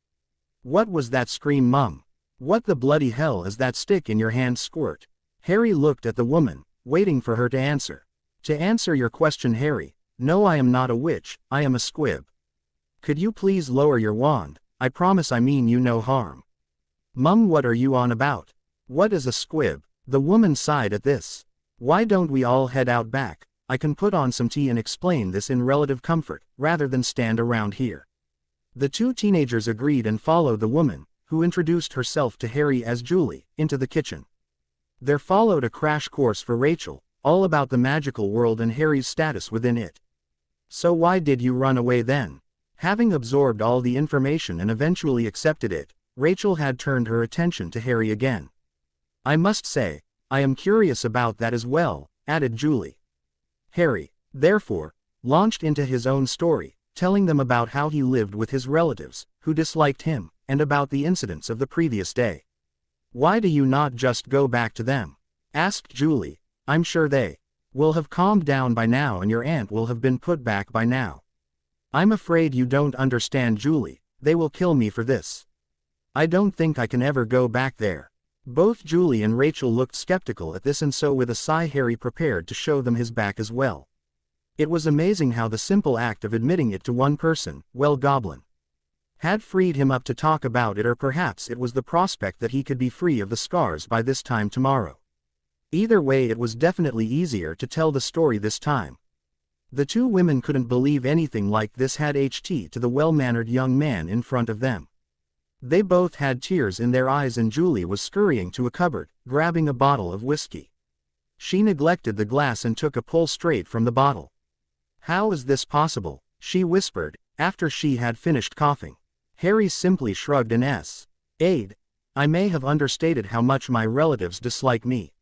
Speaker 2: What was that scream, Mum? What the bloody hell is that stick in your hand, Squirt? Harry looked at the woman, waiting for her to answer. To answer your question, Harry, no, I am not a witch, I am a squib. Could you please lower your wand? I promise I mean you no harm. Mum, what are you on about? What is a squib? The woman sighed at this. Why don't we all head out back? I can put on some tea and explain this in relative comfort, rather than stand around here. The two teenagers agreed and followed the woman, who introduced herself to Harry as Julie, into the kitchen. There followed a crash course for Rachel, all about the magical world and Harry's status within it. So why did you run away then? Having absorbed all the information and eventually accepted it, Rachel had turned her attention to Harry again. I must say, I am curious about that as well, added Julie. Harry, therefore, launched into his own story, telling them about how he lived with his relatives, who disliked him, and about the incidents of the previous day. Why do you not just go back to them? Asked Julie. I'm sure they will have calmed down by now and your aunt will have been put back by now. I'm afraid you don't understand, Julie, they will kill me for this. I don't think I can ever go back there. Both Julie and Rachel looked skeptical at this, and so with a sigh Harry prepared to show them his back as well. It was amazing how the simple act of admitting it to one person, well, Goblin, had freed him up to talk about it, or perhaps it was the prospect that he could be free of the scars by this time tomorrow. Either way, it was definitely easier to tell the story this time. The two women couldn't believe anything like this had HT to the well-mannered young man in front of them. They both had tears in their eyes and Julie was scurrying to a cupboard, grabbing a bottle of whiskey. She neglected the glass and took a pull straight from the bottle. "How is this possible?" she whispered, after she had finished coughing. Harry simply shrugged an aside. "I may have understated how much my relatives dislike me."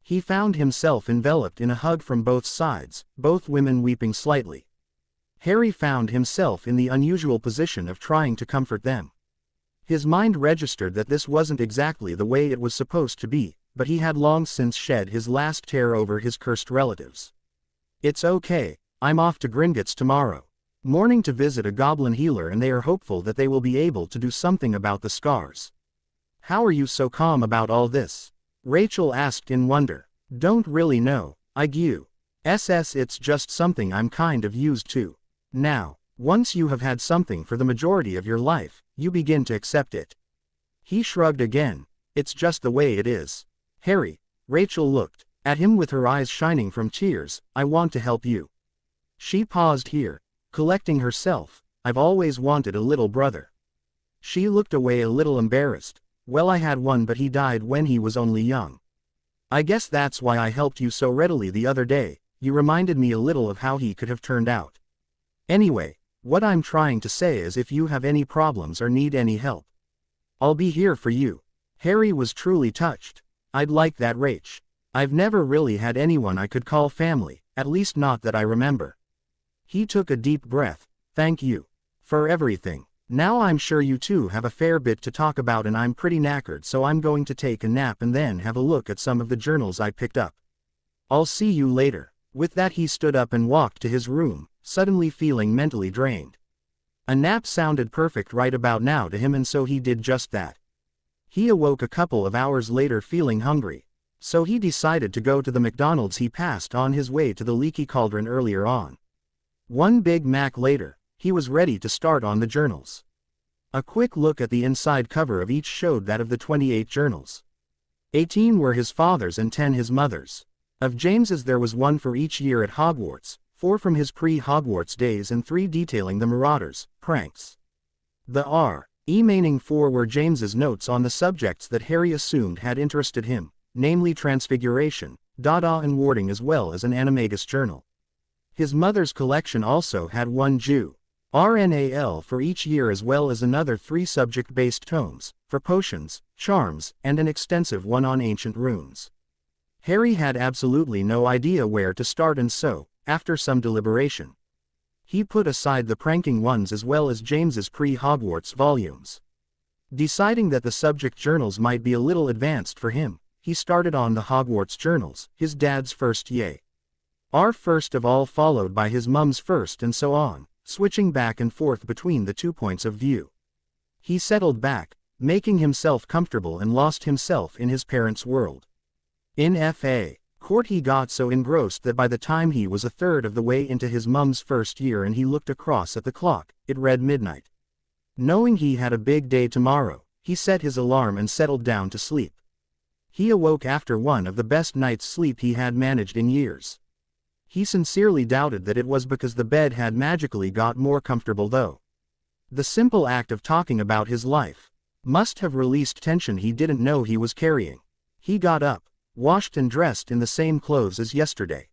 Speaker 2: He found himself enveloped in a hug from both sides, both women weeping slightly. Harry found himself in the unusual position of trying to comfort them. His mind registered that this wasn't exactly the way it was supposed to be, but he had long since shed his last tear over his cursed relatives. "It's okay, I'm off to Gringotts tomorrow morning to visit a goblin healer and they are hopeful that they will be able to do something about the scars." "How are you so calm about all this?" Rachel asked in wonder. "Don't really know, I guess it's just something I'm kind of used to. Now, once you have had something for the majority of your life, you begin to accept it." He shrugged again. "It's just the way it is." "Harry," Rachel looked at him with her eyes shining from tears, "I want to help you." She paused here, collecting herself. "I've always wanted a little brother." She looked away a little embarrassed. "Well, I had one but he died when he was only young. I guess that's why I helped you so readily the other day, you reminded me a little of how he could have turned out. Anyway, what I'm trying to say is if you have any problems or need any help, I'll be here for you." Harry was truly touched. "I'd like that, Rach. I've never really had anyone I could call family, at least not that I remember." He took a deep breath. "Thank you for everything. Now I'm sure you two have a fair bit to talk about and I'm pretty knackered, so I'm going to take a nap and then have a look at some of the journals I picked up. I'll see you later." With that he stood up and walked to his room, suddenly feeling mentally drained. A nap sounded perfect right about now to him and so he did just that. He awoke a couple of hours later feeling hungry. So he decided to go to the McDonald's he passed on his way to the Leaky Cauldron earlier on. One Big Mac later, he was ready to start on the journals. A quick look at the inside cover of each showed that of the 28 journals, 18 were his father's and 10 his mother's. Of James's there was one for each year at Hogwarts, 4 from his pre-Hogwarts days and 3 detailing the Marauders' pranks. The remaining 4 were James's notes on the subjects that Harry assumed had interested him, namely Transfiguration, Dada and Warding as well as an Animagus journal. His mother's collection also had one RNAL for each year as well as another 3 subject-based tomes, for potions, charms, and an extensive one on ancient runes. Harry had absolutely no idea where to start and so, after some deliberation, he put aside the pranking ones as well as James's pre-Hogwarts volumes. Deciding that the subject journals might be a little advanced for him, he started on the Hogwarts journals, his dad's first first of all followed by his mum's first and so on, switching back and forth between the 2 points of view. He settled back, making himself comfortable and lost himself in his parents' world. In F.A. Court he got so engrossed that by the time he was a third of the way into his mum's first year and he looked across at the clock, it read midnight. Knowing he had a big day tomorrow, he set his alarm and settled down to sleep. He awoke after one of the best night's sleep he had managed in years. He sincerely doubted that it was because the bed had magically got more comfortable though. The simple act of talking about his life must have released tension he didn't know he was carrying. He got up, washed and dressed in the same clothes as yesterday,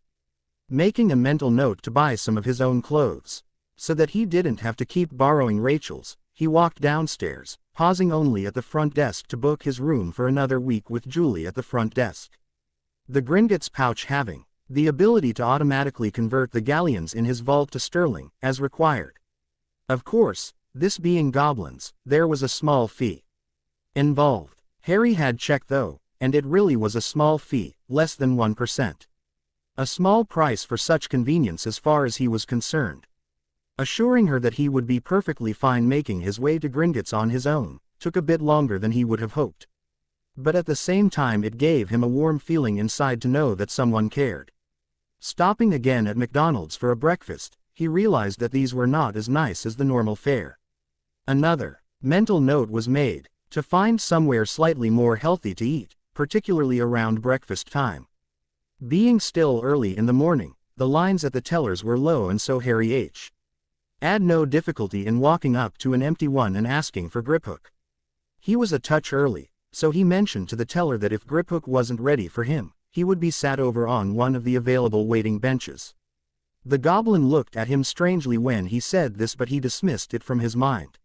Speaker 2: making a mental note to buy some of his own clothes, so that he didn't have to keep borrowing Rachel's. He walked downstairs, pausing only at the front desk to book his room for another week with Julie at the front desk. The Gringotts pouch having the ability to automatically convert the galleons in his vault to sterling, as required. Of course, this being goblins, there was a small fee involved. Harry had checked though, and it really was a small fee, less than 1%. A small price for such convenience as far as he was concerned. Assuring her that he would be perfectly fine making his way to Gringotts on his own, took a bit longer than he would have hoped. But at the same time it gave him a warm feeling inside to know that someone cared. Stopping again at McDonald's for a breakfast, he realized that these were not as nice as the normal fare. Another mental note was made, to find somewhere slightly more healthy to eat, particularly around breakfast time. Being still early in the morning, The lines at the tellers were low and so Harry had no difficulty in walking up to an empty one and asking for Griphook. He was a touch early, so he mentioned to the teller that if Griphook wasn't ready for him, he would be sat over on one of the available waiting benches. The goblin looked at him strangely when he said this, but he dismissed it from his mind.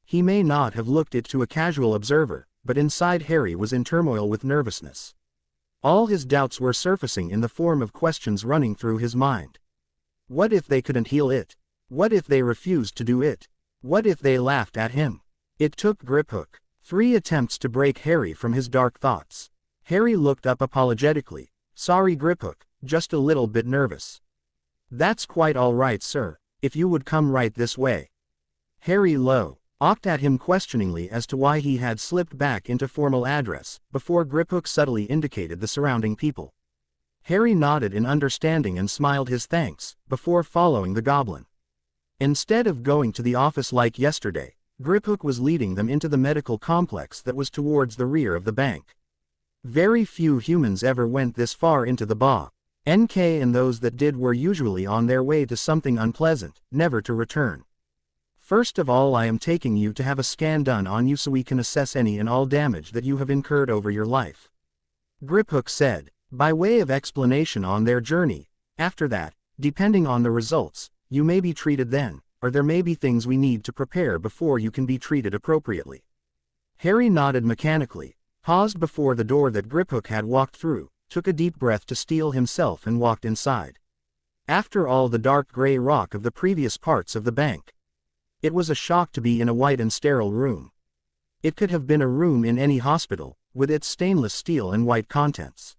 Speaker 2: He may not have looked it to a casual observer, but inside Harry was in turmoil with nervousness. All his doubts were surfacing in the form of questions running through his mind. What if they couldn't heal it? What if they refused to do it? What if they laughed at him? It took Griphook 3 attempts to break Harry from his dark thoughts. Harry looked up apologetically. Sorry Griphook, just a little bit nervous. That's quite all right sir, if you would come right this way. Harry looked at him questioningly as to why he had slipped back into formal address, before Griphook subtly indicated the surrounding people. Harry nodded in understanding and smiled his thanks, before following the goblin. Instead of going to the office like yesterday, Griphook was leading them into the medical complex that was towards the rear of the bank. Very few humans ever went this far into the Dapahne, and those that did were usually on their way to something unpleasant, never to return. First of all, I am taking you to have a scan done on you so we can assess any and all damage that you have incurred over your life, Griphook said, by way of explanation on their journey. After that, depending on the results, you may be treated then, or there may be things we need to prepare before you can be treated appropriately. Harry nodded mechanically, paused before the door that Griphook had walked through, took a deep breath to steel himself and walked inside. After all the dark gray rock of the previous parts of the bank, it was a shock to be in a white and sterile room. It could have been a room in any hospital, with its stainless steel and white contents.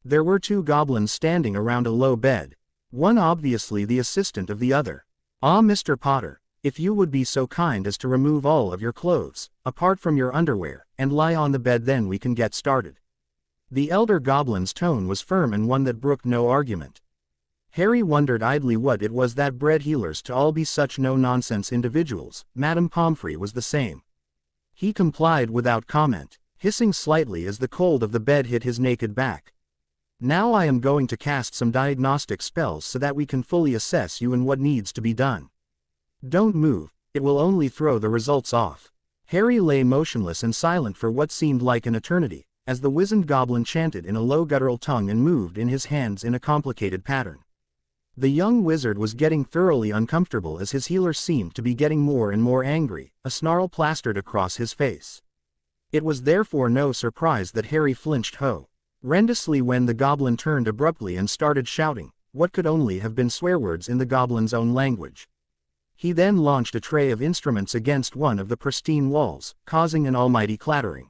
Speaker 2: There were 2 goblins standing around a low bed, one obviously the assistant of the other. Ah, Mr. Potter, if you would be so kind as to remove all of your clothes, apart from your underwear, and lie on the bed, then we can get started. The elder goblin's tone was firm and one that brooked no argument. Harry wondered idly what it was that bred healers to all be such no-nonsense individuals. Madame Pomfrey was the same. He complied without comment, hissing slightly as the cold of the bed hit his naked back. Now I am going to cast some diagnostic spells so that we can fully assess you and what needs to be done. Don't move, it will only throw the results off. Harry lay motionless and silent for what seemed like an eternity, as the wizened goblin chanted in a low guttural tongue and moved in his hands in a complicated pattern. The young wizard was getting thoroughly uncomfortable as his healer seemed to be getting more and more angry, a snarl plastered across his face. It was therefore no surprise that Harry flinched horrendously when the goblin turned abruptly and started shouting what could only have been swear words in the goblin's own language. He then launched a tray of instruments against one of the pristine walls, causing an almighty clattering.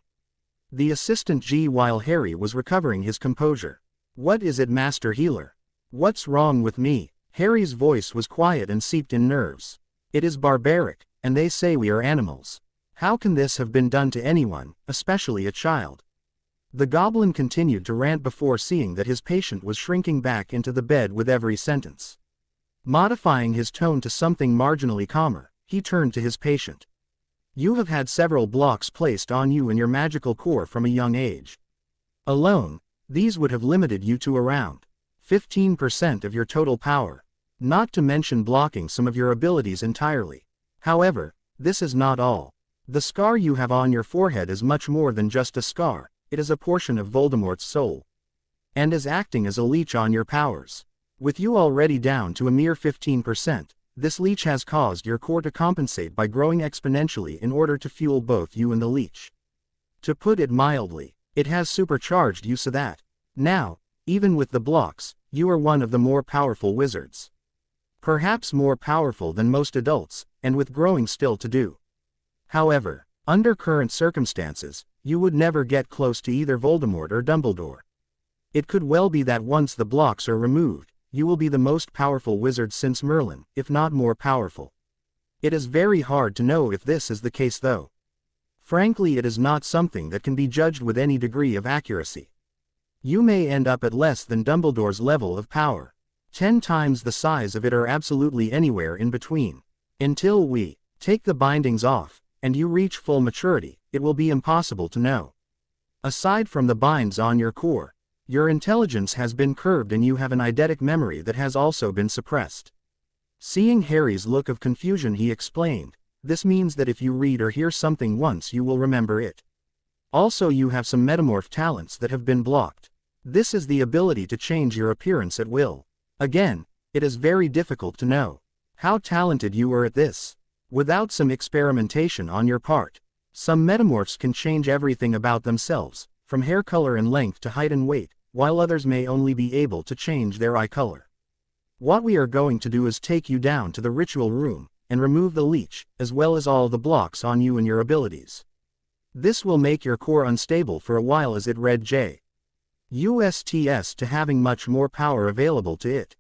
Speaker 2: The assistant while Harry was recovering his composure. What is it, Master Healer? What's wrong with me? Harry's voice was quiet and seeped in nerves. It is barbaric, and they say we are animals. How can this have been done to anyone, especially a child? The goblin continued to rant before seeing that his patient was shrinking back into the bed with every sentence. Modifying his tone to something marginally calmer, he turned to his patient. You have had several blocks placed on you in your magical core from a young age. Alone, these would have limited you to around 15% of your total power, not to mention blocking some of your abilities entirely. However, this is not all. The scar you have on your forehead is much more than just a scar, it is a portion of Voldemort's soul, and is acting as a leech on your powers. With you already down to a mere 15%, this leech has caused your core to compensate by growing exponentially in order to fuel both you and the leech. To put it mildly, it has supercharged you so that, now, even with the blocks, you are one of the more powerful wizards. Perhaps more powerful than most adults, and with growing still to do. However, under current circumstances, you would never get close to either Voldemort or Dumbledore. It could well be that once the blocks are removed, you will be the most powerful wizard since Merlin, if not more powerful. It is very hard to know if this is the case though. Frankly, it is not something that can be judged with any degree of accuracy. You may end up at less than Dumbledore's level of power, 10 times the size of it, or absolutely anywhere in between. Until we take the bindings off, and you reach full maturity, it will be impossible to know. Aside from the binds on your core, Your intelligence has been curbed and you have an eidetic memory that has also been suppressed. Seeing Harry's look of confusion, he explained, "This means that if you read or hear something once you will remember it. Also you have some metamorph talents that have been blocked. This is the ability to change your appearance at will. Again, it is very difficult to know how talented you are at this. Without some experimentation on your part, some metamorphs can change everything about themselves, from hair color and length to height and weight, while others may only be able to change their eye color. What we are going to do is take you down to the ritual room, and remove the leech, as well as all the blocks on you and your abilities. This will make your core unstable for a while as it read JUSTS to having much more power available to it.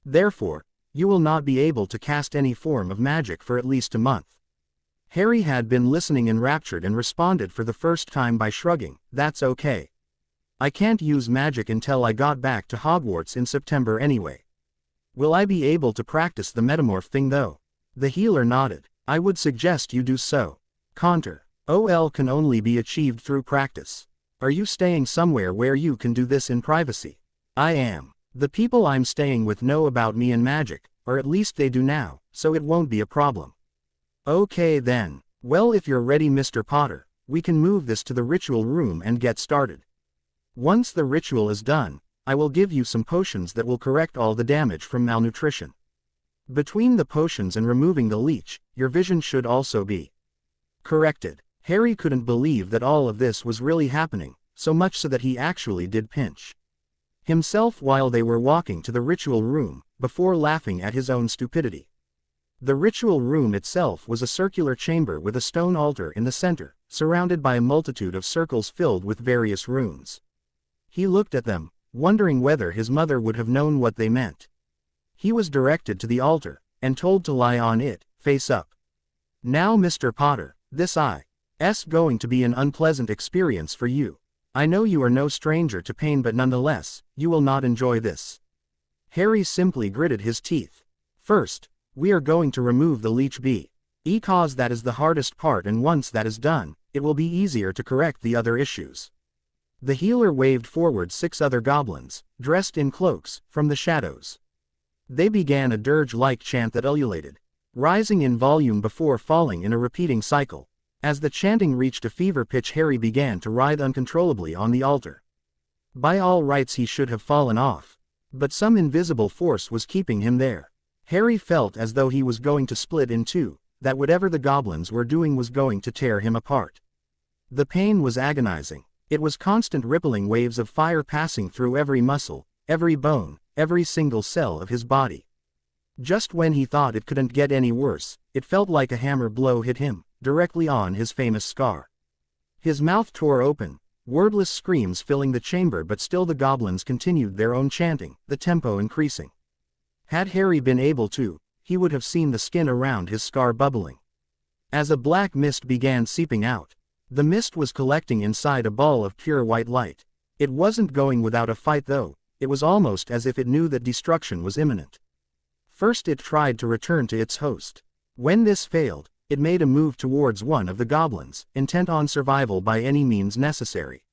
Speaker 2: Therefore, you will not be able to cast any form of magic for at least a month." Harry had been listening enraptured and responded for the first time by shrugging, "That's okay. I can't use magic until I got back to Hogwarts in September anyway. Will I be able to practice the metamorph thing though?" The healer nodded. "I would suggest you do so. Counter. OL can only be achieved through practice. Are you staying somewhere where you can do this in privacy?" "I am. The people I'm staying with know about me and magic, or at least they do now, so it won't be a problem." "Okay then. Well, if you're ready, Mr. Potter, we can move this to the ritual room and get started. Once the ritual is done, I will give you some potions that will correct all the damage from malnutrition. Between the potions and removing the leech, your vision should also be corrected." Harry couldn't believe that all of this was really happening, so much so that he actually did pinch himself while they were walking to the ritual room, before laughing at his own stupidity. The ritual room itself was a circular chamber with a stone altar in the center, surrounded by a multitude of circles filled with various runes. He looked at them, wondering whether his mother would have known what they meant. He was directed to the altar, and told to lie on it, face up. "Now, Mr. Potter, this is going to be an unpleasant experience for you. I know you are no stranger to pain, but nonetheless, you will not enjoy this." Harry simply gritted his teeth. "First, we are going to remove the leech because that is the hardest part, and once that is done, it will be easier to correct the other issues." The healer waved forward 6 other goblins, dressed in cloaks, from the shadows. They began a dirge-like chant that ululated, rising in volume before falling in a repeating cycle. As the chanting reached a fever pitch, Harry began to writhe uncontrollably on the altar. By all rights he should have fallen off, but some invisible force was keeping him there. Harry felt as though he was going to split in two, that whatever the goblins were doing was going to tear him apart. The pain was agonizing. It was constant rippling waves of fire passing through every muscle, every bone, every single cell of his body. Just when he thought it couldn't get any worse, it felt like a hammer blow hit him, directly on his famous scar. His mouth tore open, wordless screams filling the chamber, but still the goblins continued their own chanting, the tempo increasing. Had Harry been able to, he would have seen the skin around his scar bubbling. As a black mist began seeping out, the mist was collecting inside a ball of pure white light. It wasn't going without a fight though, it was almost as if it knew that destruction was imminent. First it tried to return to its host. When this failed, it made a move towards one of the goblins, intent on survival by any means necessary.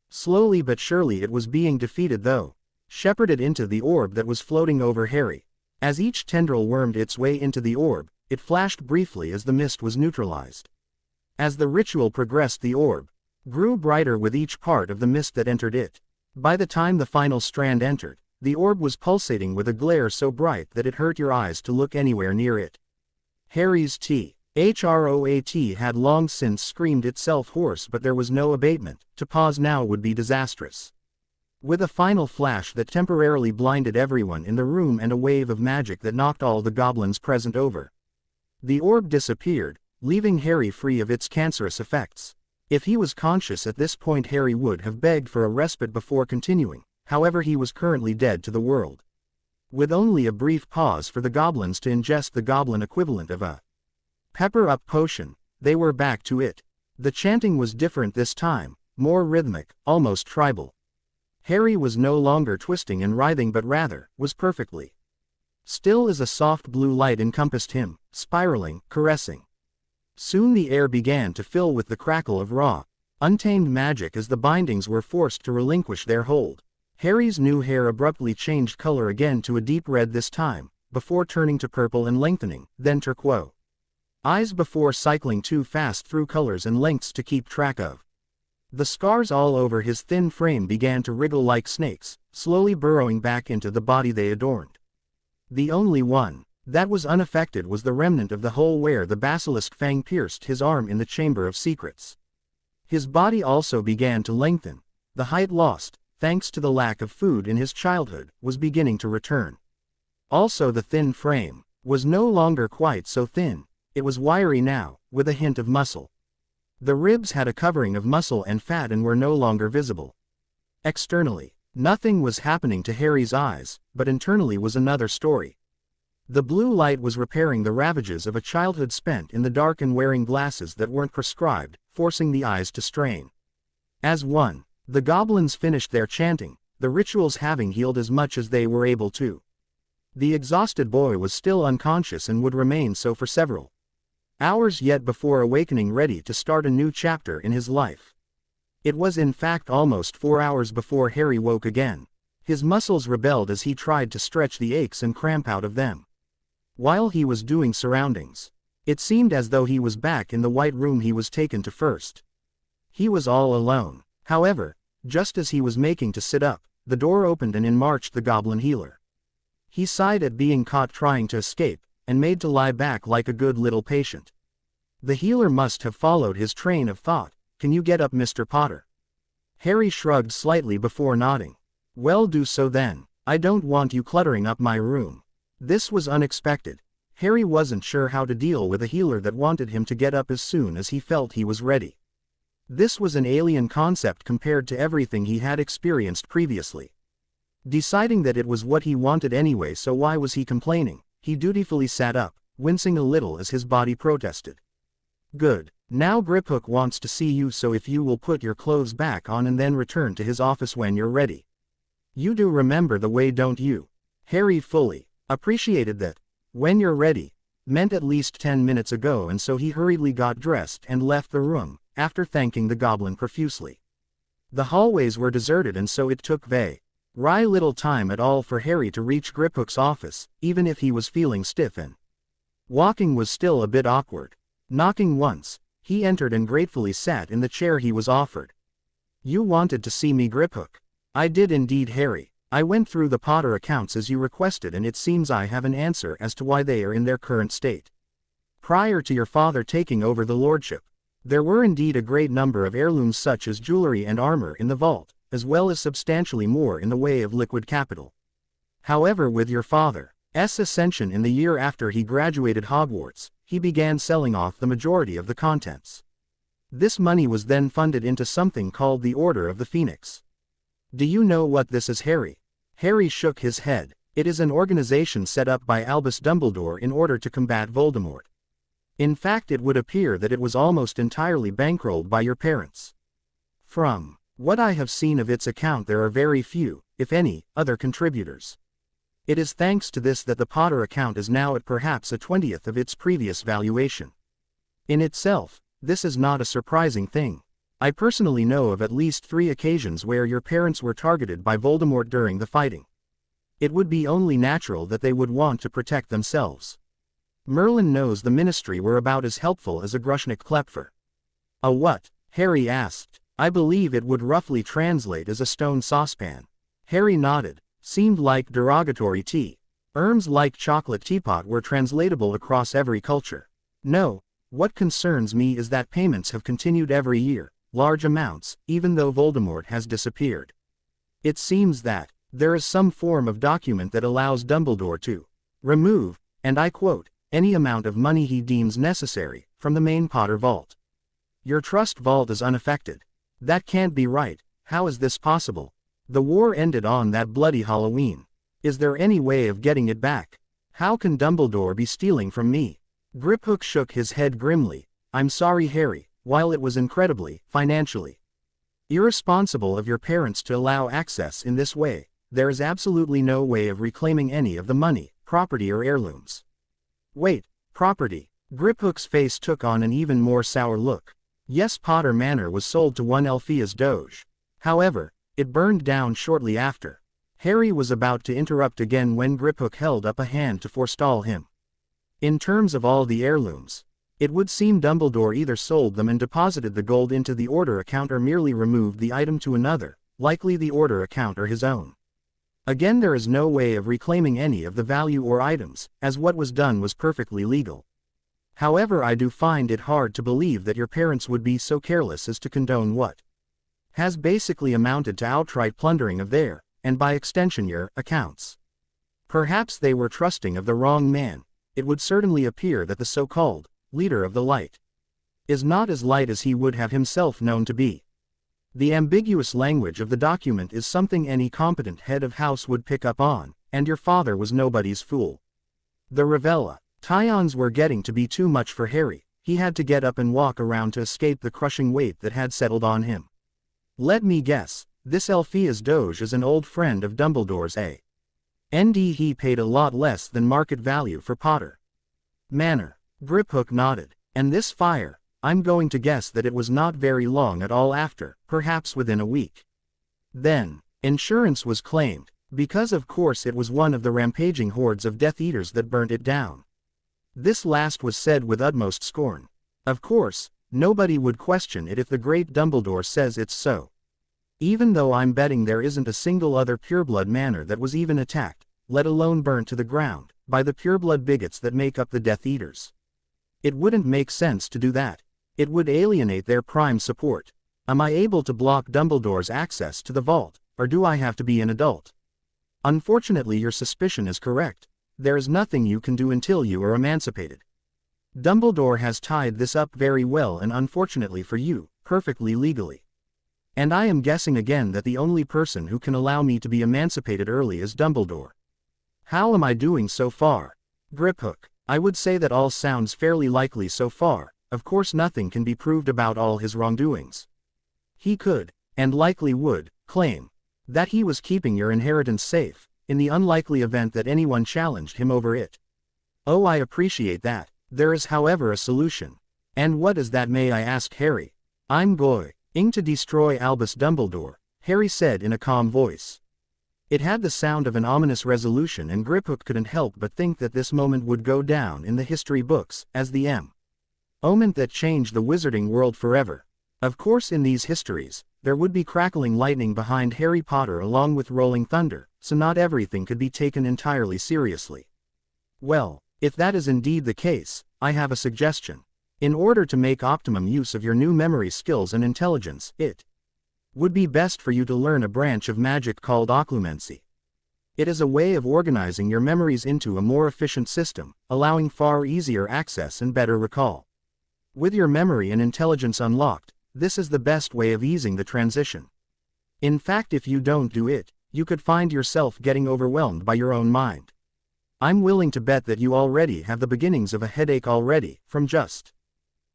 Speaker 2: Slowly but surely it was being defeated though, shepherded into the orb that was floating over Harry. As each tendril wormed its way into the orb, it flashed briefly as the mist was neutralized. As the ritual progressed, the orb grew brighter with each part of the mist that entered it. By the time the final strand entered, the orb was pulsating with a glare so bright that it hurt your eyes to look anywhere near it. Harry's throat had long since screamed itself hoarse, but there was no abatement. To pause now would be disastrous. With a final flash that temporarily blinded everyone in the room and a wave of magic that knocked all the goblins present over, the orb disappeared, leaving Harry free of its cancerous effects. If he was conscious at this point, Harry would have begged for a respite before continuing, however he was currently dead to the world. With only a brief pause for the goblins to ingest the goblin equivalent of a pepper-up potion, they were back to it. The chanting was different this time, more rhythmic, almost tribal. Harry was no longer twisting and writhing, but rather, was perfectly still as a soft blue light encompassed him, spiraling, caressing. Soon the air began to fill with the crackle of raw, untamed magic as the bindings were forced to relinquish their hold. Harry's new hair abruptly changed color again to a deep red this time, before turning to purple and lengthening, then turquoise. Eyes before cycling too fast through colors and lengths to keep track of. The scars all over his thin frame began to wriggle like snakes, slowly burrowing back into the body they adorned. The only one that was unaffected was the remnant of the hole where the basilisk fang pierced his arm in the Chamber of Secrets. His body also began to lengthen. The height lost, thanks to the lack of food in his childhood, was beginning to return. Also the thin frame was no longer quite so thin. It was wiry now, with a hint of muscle. The ribs had a covering of muscle and fat and were no longer visible. Externally, nothing was happening to Harry's eyes, but internally was another story. The blue light was repairing the ravages of a childhood spent in the dark and wearing glasses that weren't prescribed, forcing the eyes to strain. As one, the goblins finished their chanting, the rituals having healed as much as they were able to. The exhausted boy was still unconscious and would remain so for several hours yet before awakening, ready to start a new chapter in his life. It was in fact almost 4 hours before Harry woke again. His muscles rebelled as he tried to stretch the aches and cramp out of them. While he was doing surroundings, it seemed as though he was back in the white room he was taken to first. He was all alone. However, just as he was making to sit up, the door opened and in marched the goblin healer. He sighed at being caught trying to escape, and made to lie back like a good little patient. The healer must have followed his train of thought. "Can you get up, Mr. Potter?" Harry shrugged slightly before nodding. "Well, do so then. I don't want you cluttering up my room." This was unexpected. Harry wasn't sure how to deal with a healer that wanted him to get up as soon as he felt he was ready. This was an alien concept compared to everything he had experienced previously. Deciding that it was what he wanted anyway, so why was he complaining? He dutifully sat up, wincing a little as his body protested. "Good. Now Griphook wants to see you, so if you will put your clothes back on and then return to his office when you're ready. You do remember the way, don't you?" Harry fully appreciated that "when you're ready" meant at least 10 minutes ago, and so he hurriedly got dressed and left the room, after thanking the goblin profusely. The hallways were deserted, and so it took very little time at all for Harry to reach Griphook's office, even if he was feeling stiff and walking was still a bit awkward. Knocking once, he entered and gratefully sat in the chair he was offered. "You wanted to see me, Griphook?" "I did indeed, Harry. I went through the Potter accounts as you requested, and it seems I have an answer as to why they are in their current state. Prior to your father taking over the lordship, there were indeed a great number of heirlooms such as jewelry and armor in the vault, as well as substantially more in the way of liquid capital. However, with your father's ascension in the year after he graduated Hogwarts, he began selling off the majority of the contents. This money was then funded into something called the Order of the Phoenix. Do you know what this is, Harry?" Harry shook his head. "It is an organization set up by Albus Dumbledore in order to combat Voldemort. In fact, it would appear that it was almost entirely bankrolled by your parents. From what I have seen of its account, there are very few, if any, other contributors. It is thanks to this that the Potter account is now at perhaps a 20th of its previous valuation. In itself, this is not a surprising thing. I personally know of at least 3 occasions where your parents were targeted by Voldemort during the fighting. It would be only natural that they would want to protect themselves. Merlin knows the Ministry were about as helpful as a Grushnik Klepfer." "A what?" Harry asked. "I believe it would roughly translate as a stone saucepan." Harry nodded. Seemed like derogatory terms like chocolate teapot were translatable across every culture. "No, what concerns me is that payments have continued every year, large amounts, even though Voldemort has disappeared. It seems that there is some form of document that allows Dumbledore to remove, and I quote, any amount of money he deems necessary, from the main Potter vault. Your trust vault is unaffected. That can't be right. How is this possible? The war ended on that bloody Halloween. Is there any way of getting it back? How can Dumbledore be stealing from me?" Griphook shook his head grimly. "I'm sorry, Harry, while it was incredibly, financially irresponsible of your parents to allow access in this way, there is absolutely no way of reclaiming any of the money, property or heirlooms." "Wait, property?" Griphook's face took on an even more sour look. Yes, Potter Manor was sold to one Alpheus Doge. However, It burned down shortly after. Harry was about to interrupt again when Griphook held up a hand to forestall him. In terms of all the heirlooms, it would seem Dumbledore either sold them and deposited the gold into the Order account or merely removed the item to another, likely the Order account or his own. Again, there is no way of reclaiming any of the value or items, as what was done was perfectly legal. However, I do find it hard to believe that your parents would be so careless as to condone what has basically amounted to outright plundering of their, and by extension your, accounts. Perhaps they were trusting of the wrong man. It would certainly appear that the so-called leader of the light is not as light as he would have himself known to be. The ambiguous language of the document is something any competent head of house would pick up on, and your father was nobody's fool. The Revelations were getting to be too much for Harry. He had to get up and walk around to escape the crushing weight that had settled on him. Let me guess, this Alpheus Doge is an old friend of Dumbledore's, eh? And he paid a lot less than market value for Potter Manor. Griphook nodded. And this fire, I'm going to guess that it was not very long at all after, perhaps within a week. Then, insurance was claimed, because of course it was one of the rampaging hordes of Death Eaters that burnt it down. This last was said with utmost scorn. Of course, nobody would question it if the great Dumbledore says it's so. Even though I'm betting there isn't a single other pureblood manor that was even attacked, let alone burnt to the ground, by the pureblood bigots that make up the Death Eaters. It wouldn't make sense to do that. It would alienate their prime support. Am I able to block Dumbledore's access to the vault, or do I have to be an adult? Unfortunately, your suspicion is correct. There is nothing you can do until you are emancipated. Dumbledore has tied this up very well and unfortunately for you, perfectly legally. And I am guessing again that the only person who can allow me to be emancipated early is Dumbledore. How am I doing so far? Griphook. I would say that all sounds fairly likely so far. Of course nothing can be proved about all his wrongdoings. He could, and likely would, claim that he was keeping your inheritance safe, in the unlikely event that anyone challenged him over it. Oh, I appreciate that. There is however a solution. And what is that, may I ask, Harry? I'm going to destroy Albus Dumbledore, Harry said in a calm voice. It had the sound of an ominous resolution, and Griphook couldn't help but think that this moment would go down in the history books as the moment that changed the wizarding world forever. Of course, in these histories, there would be crackling lightning behind Harry Potter along with rolling thunder, so not everything could be taken entirely seriously. Well, if that is indeed the case, I have a suggestion. In order to make optimum use of your new memory skills and intelligence, it would be best for you to learn a branch of magic called occlumency. It is a way of organizing your memories into a more efficient system, allowing far easier access and better recall. With your memory and intelligence unlocked, this is the best way of easing the transition. In fact, if you don't do it, you could find yourself getting overwhelmed by your own mind. I'm willing to bet that you already have the beginnings of a headache already, from just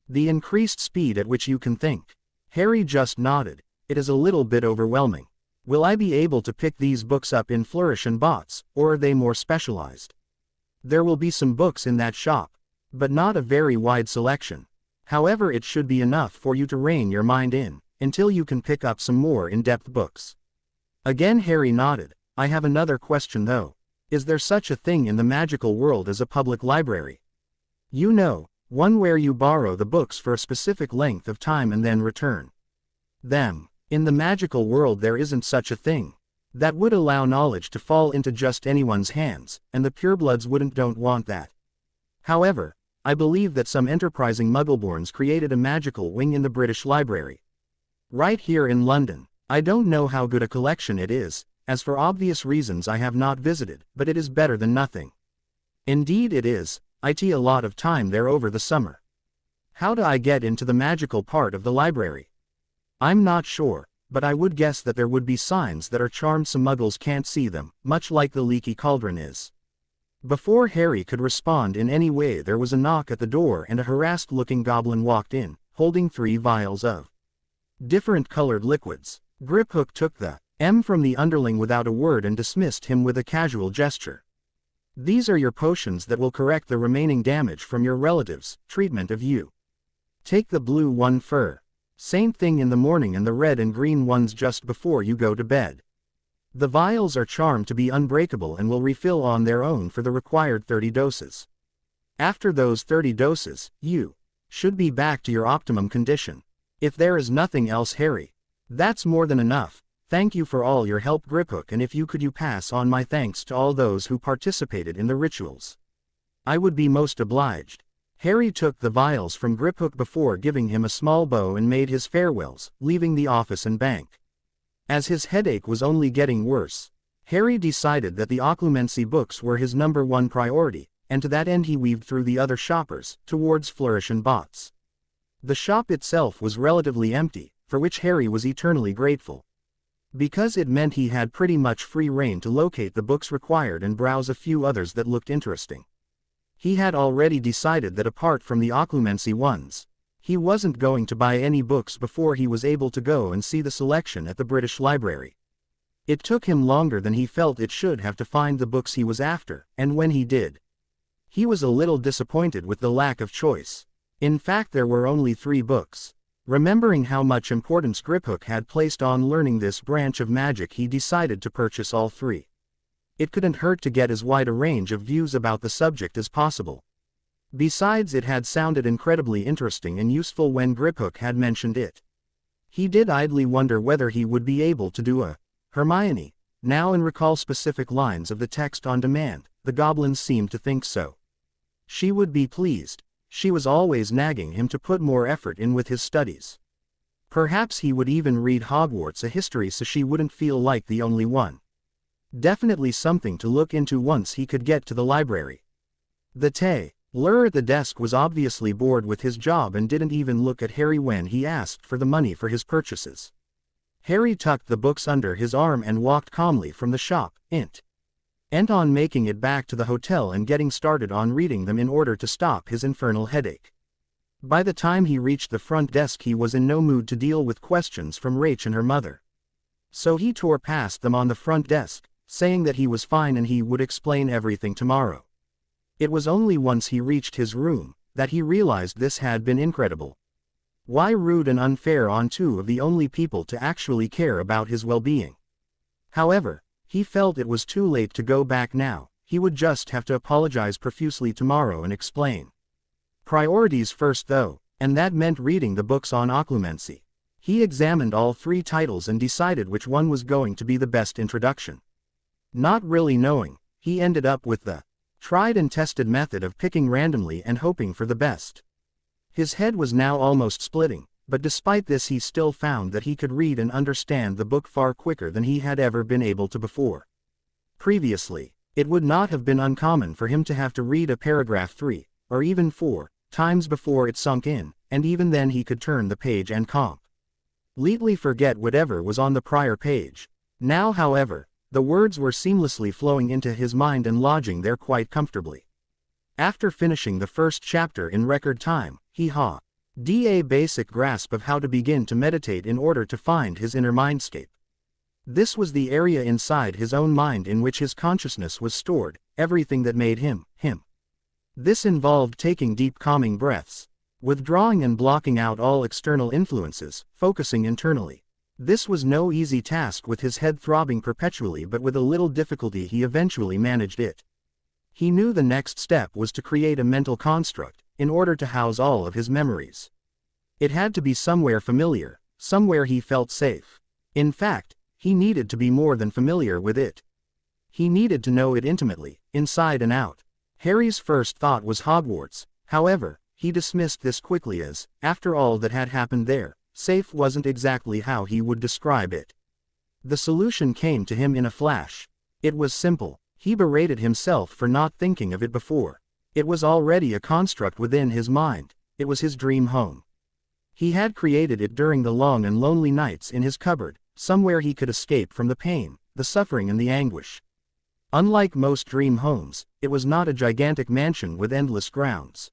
Speaker 2: the increased speed at which you can think. Harry just nodded. It is a little bit overwhelming. Will I be able to pick these books up in Flourish and Bots, or are they more specialized? There will be some books in that shop, but not a very wide selection. However, it should be enough for you to rein your mind in, until you can pick up some more in-depth books. Again Harry nodded. I have another question though. Is there such a thing in the magical world as a public library? You know, one where you borrow the books for a specific length of time and then return them. In the magical world there isn't such a thing. That would allow knowledge to fall into just anyone's hands, and the purebloods don't want that. However, I believe that some enterprising Muggleborns created a magical wing in the British Library. Right here in London. I don't know how good a collection it is, as for obvious reasons I have not visited, but it is better than nothing. Indeed it is. I tea a lot of time there over the summer. How do I get into the magical part of the library? I'm not sure, but I would guess that there would be signs that are charmed so Muggles can't see them, much like the leaky cauldron is. Before Harry could respond in any way, there was a knock at the door and a harassed-looking goblin walked in, holding 3 vials of different colored liquids. Griphook took the from the underling without a word and dismissed him with a casual gesture. These are your potions that will correct the remaining damage from your relatives' treatment of you. Take the blue one fur. Same thing in the morning, and the red and green ones just before you go to bed. The vials are charmed to be unbreakable and will refill on their own for the required 30 doses. After those 30 doses, you should be back to your optimum condition. If there is nothing else, Harry, that's more than enough. Thank you for all your help, Griphook, and if you could pass on my thanks to all those who participated in the rituals. I would be most obliged. Harry took the vials from Griphook before giving him a small bow and made his farewells, leaving the office and bank. As his headache was only getting worse, Harry decided that the occlumency books were his #1 priority, and to that end he weaved through the other shoppers, towards Flourish and Bots. The shop itself was relatively empty, for which Harry was eternally grateful. Because it meant he had pretty much free rein to locate the books required and browse a few others that looked interesting. He had already decided that apart from the occlumency ones, he wasn't going to buy any books before he was able to go and see the selection at the British Library. It took him longer than he felt it should have to find the books he was after, and when he did, he was a little disappointed with the lack of choice. In fact, there were only 3 books. Remembering how much importance Griphook had placed on learning this branch of magic, he decided to purchase all 3. It couldn't hurt to get as wide a range of views about the subject as possible. Besides, it had sounded incredibly interesting and useful when Griphook had mentioned it. He did idly wonder whether he would be able to do a Hermione now and recall specific lines of the text on demand. The goblins seemed to think so. She would be pleased. She was always nagging him to put more effort in with his studies. Perhaps he would even read Hogwarts a history so she wouldn't feel like the only one. Definitely something to look into once he could get to the library. The tailor at the desk was obviously bored with his job and didn't even look at Harry when he asked for the money for his purchases. Harry tucked the books under his arm and walked calmly from the shop, intent on making it back to the hotel and getting started on reading them in order to stop his infernal headache. By the time he reached the front desk, he was in no mood to deal with questions from Rach and her mother. So he tore past them on the front desk, saying that he was fine and he would explain everything tomorrow. It was only once he reached his room that he realized this had been incredible. Why rude and unfair on 2 of the only people to actually care about his well-being. However, he felt it was too late to go back now. He would just have to apologize profusely tomorrow and explain. Priorities first though, and that meant reading the books on occlumency. He examined all 3 titles and decided which one was going to be the best introduction. Not really knowing, he ended up with the tried and tested method of picking randomly and hoping for the best. His head was now almost splitting, but despite this he still found that he could read and understand the book far quicker than he had ever been able to before. Previously, it would not have been uncommon for him to have to read a paragraph 3, or even 4, times before it sunk in, and even then he could turn the page and completely forget whatever was on the prior page. Now, however, the words were seamlessly flowing into his mind and lodging there quite comfortably. After finishing the first chapter in record time, he had a basic grasp of how to begin to meditate in order to find his inner mindscape. This was the area inside his own mind in which his consciousness was stored, everything that made him, him. This involved taking deep calming breaths, withdrawing and blocking out all external influences, focusing internally. This was no easy task with his head throbbing perpetually, but with a little difficulty he eventually managed it. He knew the next step was to create a mental construct, in order to house all of his memories. It had to be somewhere familiar, somewhere he felt safe. In fact, he needed to be more than familiar with it. He needed to know it intimately, inside and out. Harry's first thought was Hogwarts. However, he dismissed this quickly as, after all that had happened there, safe wasn't exactly how he would describe it. The solution came to him in a flash. It was simple. He berated himself for not thinking of it before. It was already a construct within his mind. It was his dream home. He had created it during the long and lonely nights in his cupboard, somewhere he could escape from the pain, the suffering and the anguish. Unlike most dream homes, it was not a gigantic mansion with endless grounds.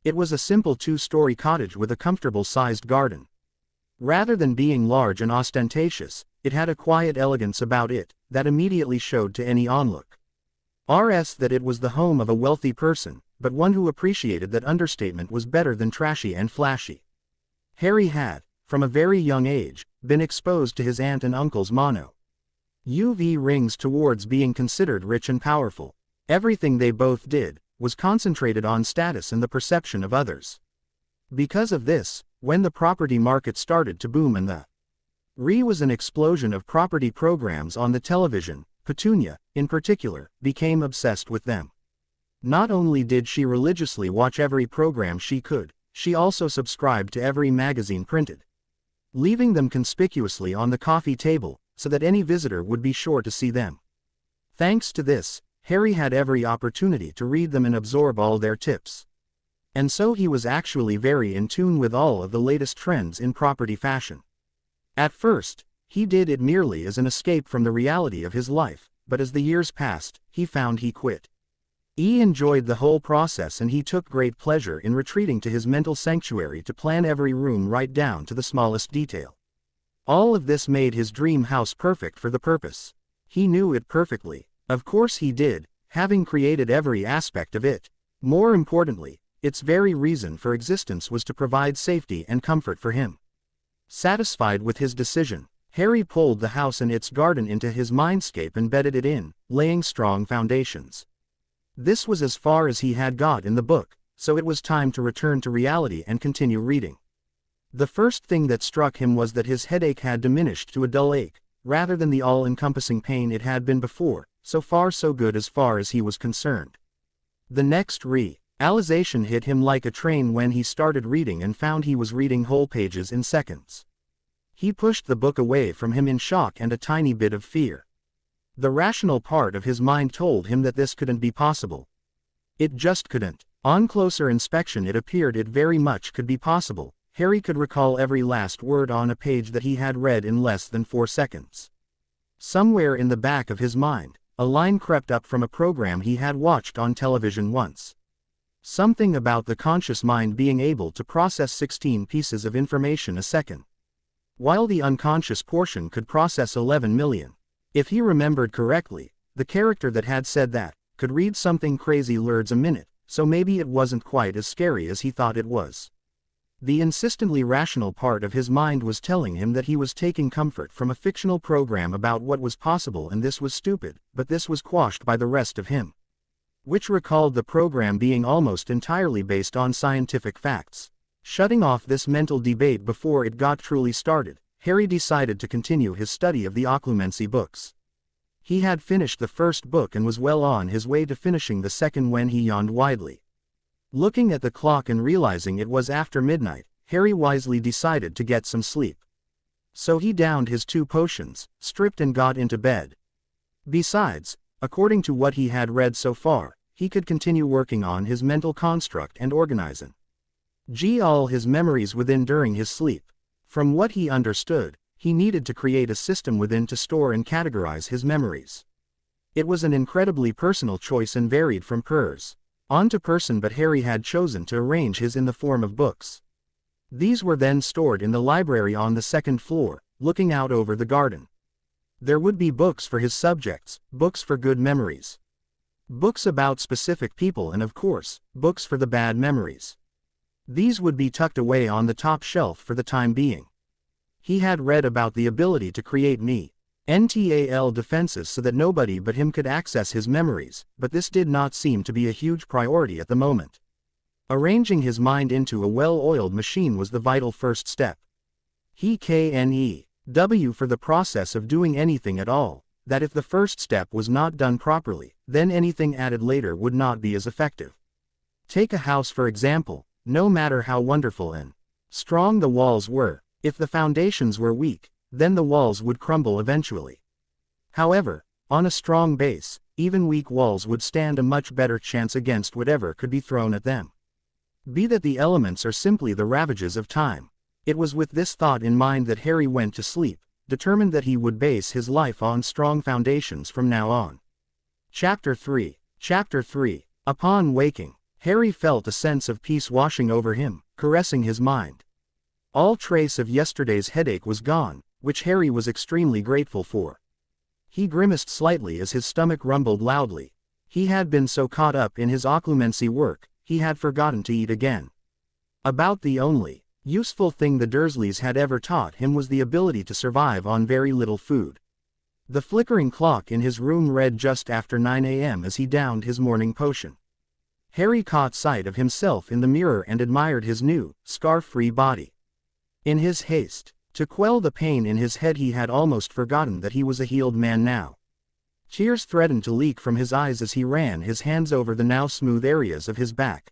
Speaker 2: It was a simple 2-story cottage with a comfortable-sized garden. Rather than being large and ostentatious, it had a quiet elegance about it that immediately showed to any onlook. That it was the home of a wealthy person, but one who appreciated that understatement was better than trashy and flashy. Harry had from a very young age, been exposed to his aunt and uncle's mono UV rings towards being considered rich and powerful. Everything they both did was concentrated on status and the perception of others. Because of this, when the property market started to boom and the was an explosion of property programs on the television, Petunia, in particular, became obsessed with them. Not only did she religiously watch every program she could, she also subscribed to every magazine printed, leaving them conspicuously on the coffee table, so that any visitor would be sure to see them. Thanks to this, Harry had every opportunity to read them and absorb all their tips. And so he was actually very in tune with all of the latest trends in property fashion. At first, he did it merely as an escape from the reality of his life, but as the years passed, he found he quit. He enjoyed the whole process and he took great pleasure in retreating to his mental sanctuary to plan every room right down to the smallest detail. All of this made his dream house perfect for the purpose. He knew it perfectly. Of course he did, having created every aspect of it. More importantly, its very reason for existence was to provide safety and comfort for him. Satisfied with his decision, Harry pulled the house and its garden into his mindscape and bedded it in, laying strong foundations. This was as far as he had got in the book, so it was time to return to reality and continue reading. The first thing that struck him was that his headache had diminished to a dull ache, rather than the all-encompassing pain it had been before. So far so good as far as he was concerned. The next realization hit him like a train when he started reading and found he was reading whole pages in seconds. He pushed the book away from him in shock and a tiny bit of fear. The rational part of his mind told him that this couldn't be possible. It just couldn't. On closer inspection it appeared it very much could be possible. Harry could recall every last word on a page that he had read in less than 4 seconds. Somewhere in the back of his mind, a line crept up from a program he had watched on television once. Something about the conscious mind being able to process 16 pieces of information a second, while the unconscious portion could process 11 million. If he remembered correctly, the character that had said that could read something crazy words a minute, so maybe it wasn't quite as scary as he thought it was. The insistently rational part of his mind was telling him that he was taking comfort from a fictional program about what was possible and this was stupid, but this was quashed by the rest of him, which recalled the program being almost entirely based on scientific facts. Shutting off this mental debate before it got truly started, Harry decided to continue his study of the occlumency books. He had finished the first book and was well on his way to finishing the second when he yawned widely. Looking at the clock and realizing it was after midnight, Harry wisely decided to get some sleep. So he downed his 2 potions, stripped and got into bed. Besides, according to what he had read so far, he could continue working on his mental construct and organizing all his memories within during his sleep. From what he understood, he needed to create a system within to store and categorize his memories. It was an incredibly personal choice and varied from on to person, but Harry had chosen to arrange his in the form of books. These were then stored in the library on the 2nd floor, looking out over the garden. There would be books for his subjects, books for good memories, books about specific people, and of course, books for the bad memories. These would be tucked away on the top shelf for the time being. He had read about the ability to create mental defenses so that nobody but him could access his memories, but this did not seem to be a huge priority at the moment. Arranging his mind into a well-oiled machine was the vital first step. He knew for the process of doing anything at all, that if the first step was not done properly, then anything added later would not be as effective. Take a house for example. No matter how wonderful and strong the walls were, if the foundations were weak, then the walls would crumble eventually. However, on a strong base, even weak walls would stand a much better chance against whatever could be thrown at them. Be that the elements or simply the ravages of time. It was with this thought in mind that Harry went to sleep, determined that he would base his life on strong foundations from now on. Chapter 3. Upon waking, Harry felt a sense of peace washing over him, caressing his mind. All trace of yesterday's headache was gone, which Harry was extremely grateful for. He grimaced slightly as his stomach rumbled loudly. He had been so caught up in his occlumency work, he had forgotten to eat again. About the only useful thing the Dursleys had ever taught him was the ability to survive on very little food. The flickering clock in his room read just after 9 a.m. as he downed his morning potion. Harry caught sight of himself in the mirror and admired his new, scar-free body. In his haste to quell the pain in his head, he had almost forgotten that he was a healed man now. Tears threatened to leak from his eyes as he ran his hands over the now smooth areas of his back.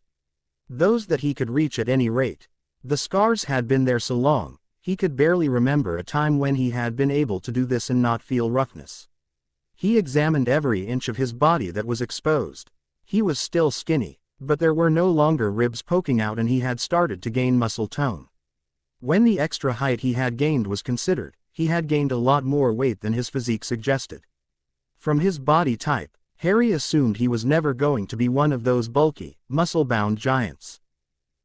Speaker 2: Those that he could reach at any rate. The scars had been there so long, he could barely remember a time when he had been able to do this and not feel roughness. He examined every inch of his body that was exposed. He was still skinny, but there were no longer ribs poking out and he had started to gain muscle tone. When the extra height he had gained was considered, he had gained a lot more weight than his physique suggested. From his body type, Harry assumed he was never going to be one of those bulky, muscle-bound giants.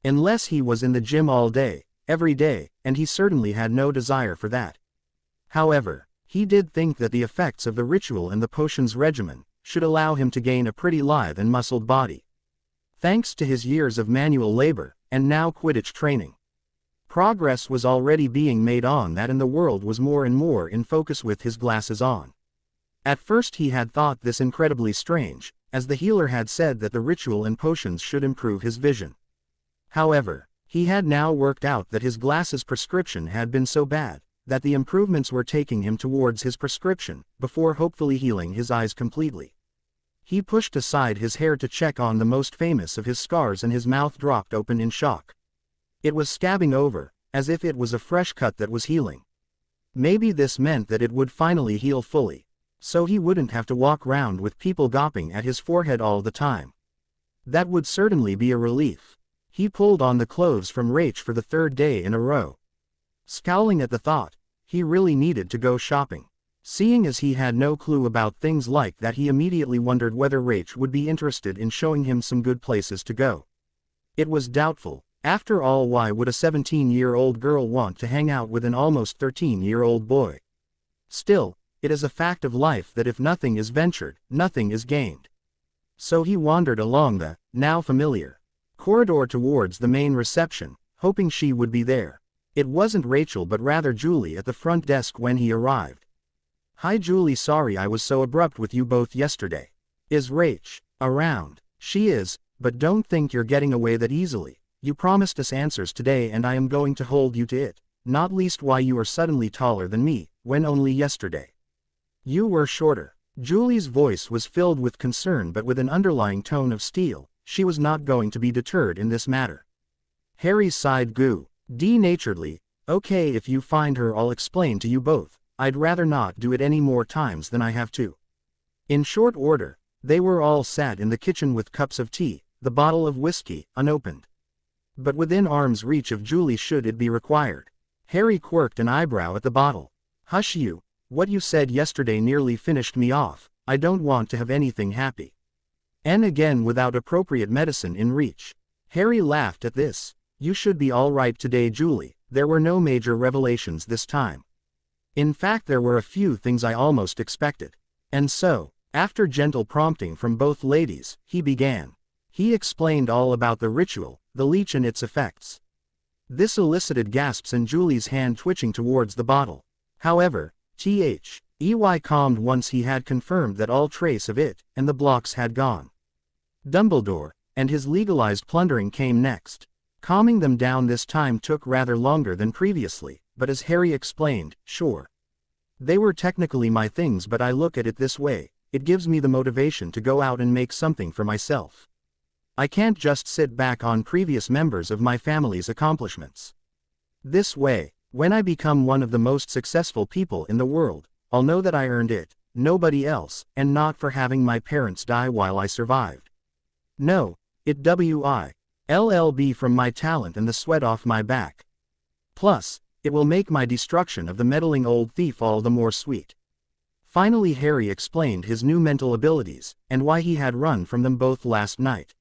Speaker 2: Unless he was in the gym all day, every day, and he certainly had no desire for that. However, he did think that the effects of the ritual and the potions regimen should allow him to gain a pretty lithe and muscled body. Thanks to his years of manual labor, and now Quidditch training, progress was already being made on that, and the world was more and more in focus with his glasses on. At first he had thought this incredibly strange, as the healer had said that the ritual and potions should improve his vision. However, he had now worked out that his glasses prescription had been so bad, that the improvements were taking him towards his prescription, before hopefully healing his eyes completely. He pushed aside his hair to check on the most famous of his scars and his mouth dropped open in shock. It was scabbing over, as if it was a fresh cut that was healing. Maybe this meant that it would finally heal fully, so he wouldn't have to walk round with people gawping at his forehead all the time. That would certainly be a relief. He pulled on the clothes from Rach for the third day in a row. Scowling at the thought, he really needed to go shopping. Seeing as he had no clue about things like that, he immediately wondered whether Rach would be interested in showing him some good places to go. It was doubtful. After all, why would a 17-year-old girl want to hang out with an almost 13-year-old boy? Still, it is a fact of life that if nothing is ventured, nothing is gained. So he wandered along the, now familiar, corridor towards the main reception, hoping she would be there. It wasn't Rachel but rather Julie at the front desk when he arrived. "Hi Julie, sorry I was so abrupt with you both yesterday. Is Rach around?" "She is, but don't think you're getting away that easily. You promised us answers today and I am going to hold you to it, not least why you are suddenly taller than me, when only yesterday you were shorter." Julie's voice was filled with concern but with an underlying tone of steel. She was not going to be deterred in this matter. Harry sighed good-naturedly. "Okay, if you find her I'll explain to you both. I'd rather not do it any more times than I have to." In short order, they were all sat in the kitchen with cups of tea, the bottle of whiskey, unopened, but within arm's reach of Julie should it be required. Harry quirked an eyebrow at the bottle. "Hush you, what you said yesterday nearly finished me off. I don't want to have anything happy. And again without appropriate medicine in reach." Harry laughed at this. "You should be all right today, Julie. There were no major revelations this time. In fact, there were a few things I almost expected." And so, after gentle prompting from both ladies, he began. He explained all about the ritual, the leech and its effects. This elicited gasps and Julie's hand twitching towards the bottle. However, T.H.E.Y. calmed once he had confirmed that all trace of it and the blocks had gone. Dumbledore and his legalized plundering came next. Calming them down this time took rather longer than previously, but as Harry explained, "Sure. They were technically my things, but I look at it this way, it gives me the motivation to go out and make something for myself. I can't just sit back on previous members of my family's accomplishments. This way, when I become one of the most successful people in the world, I'll know that I earned it, nobody else, and not for having my parents die while I survived. No, it will from my talent and the sweat off my back. Plus, it will make my destruction of the meddling old thief all the more sweet." Finally Harry explained his new mental abilities, and why he had run from them both last night.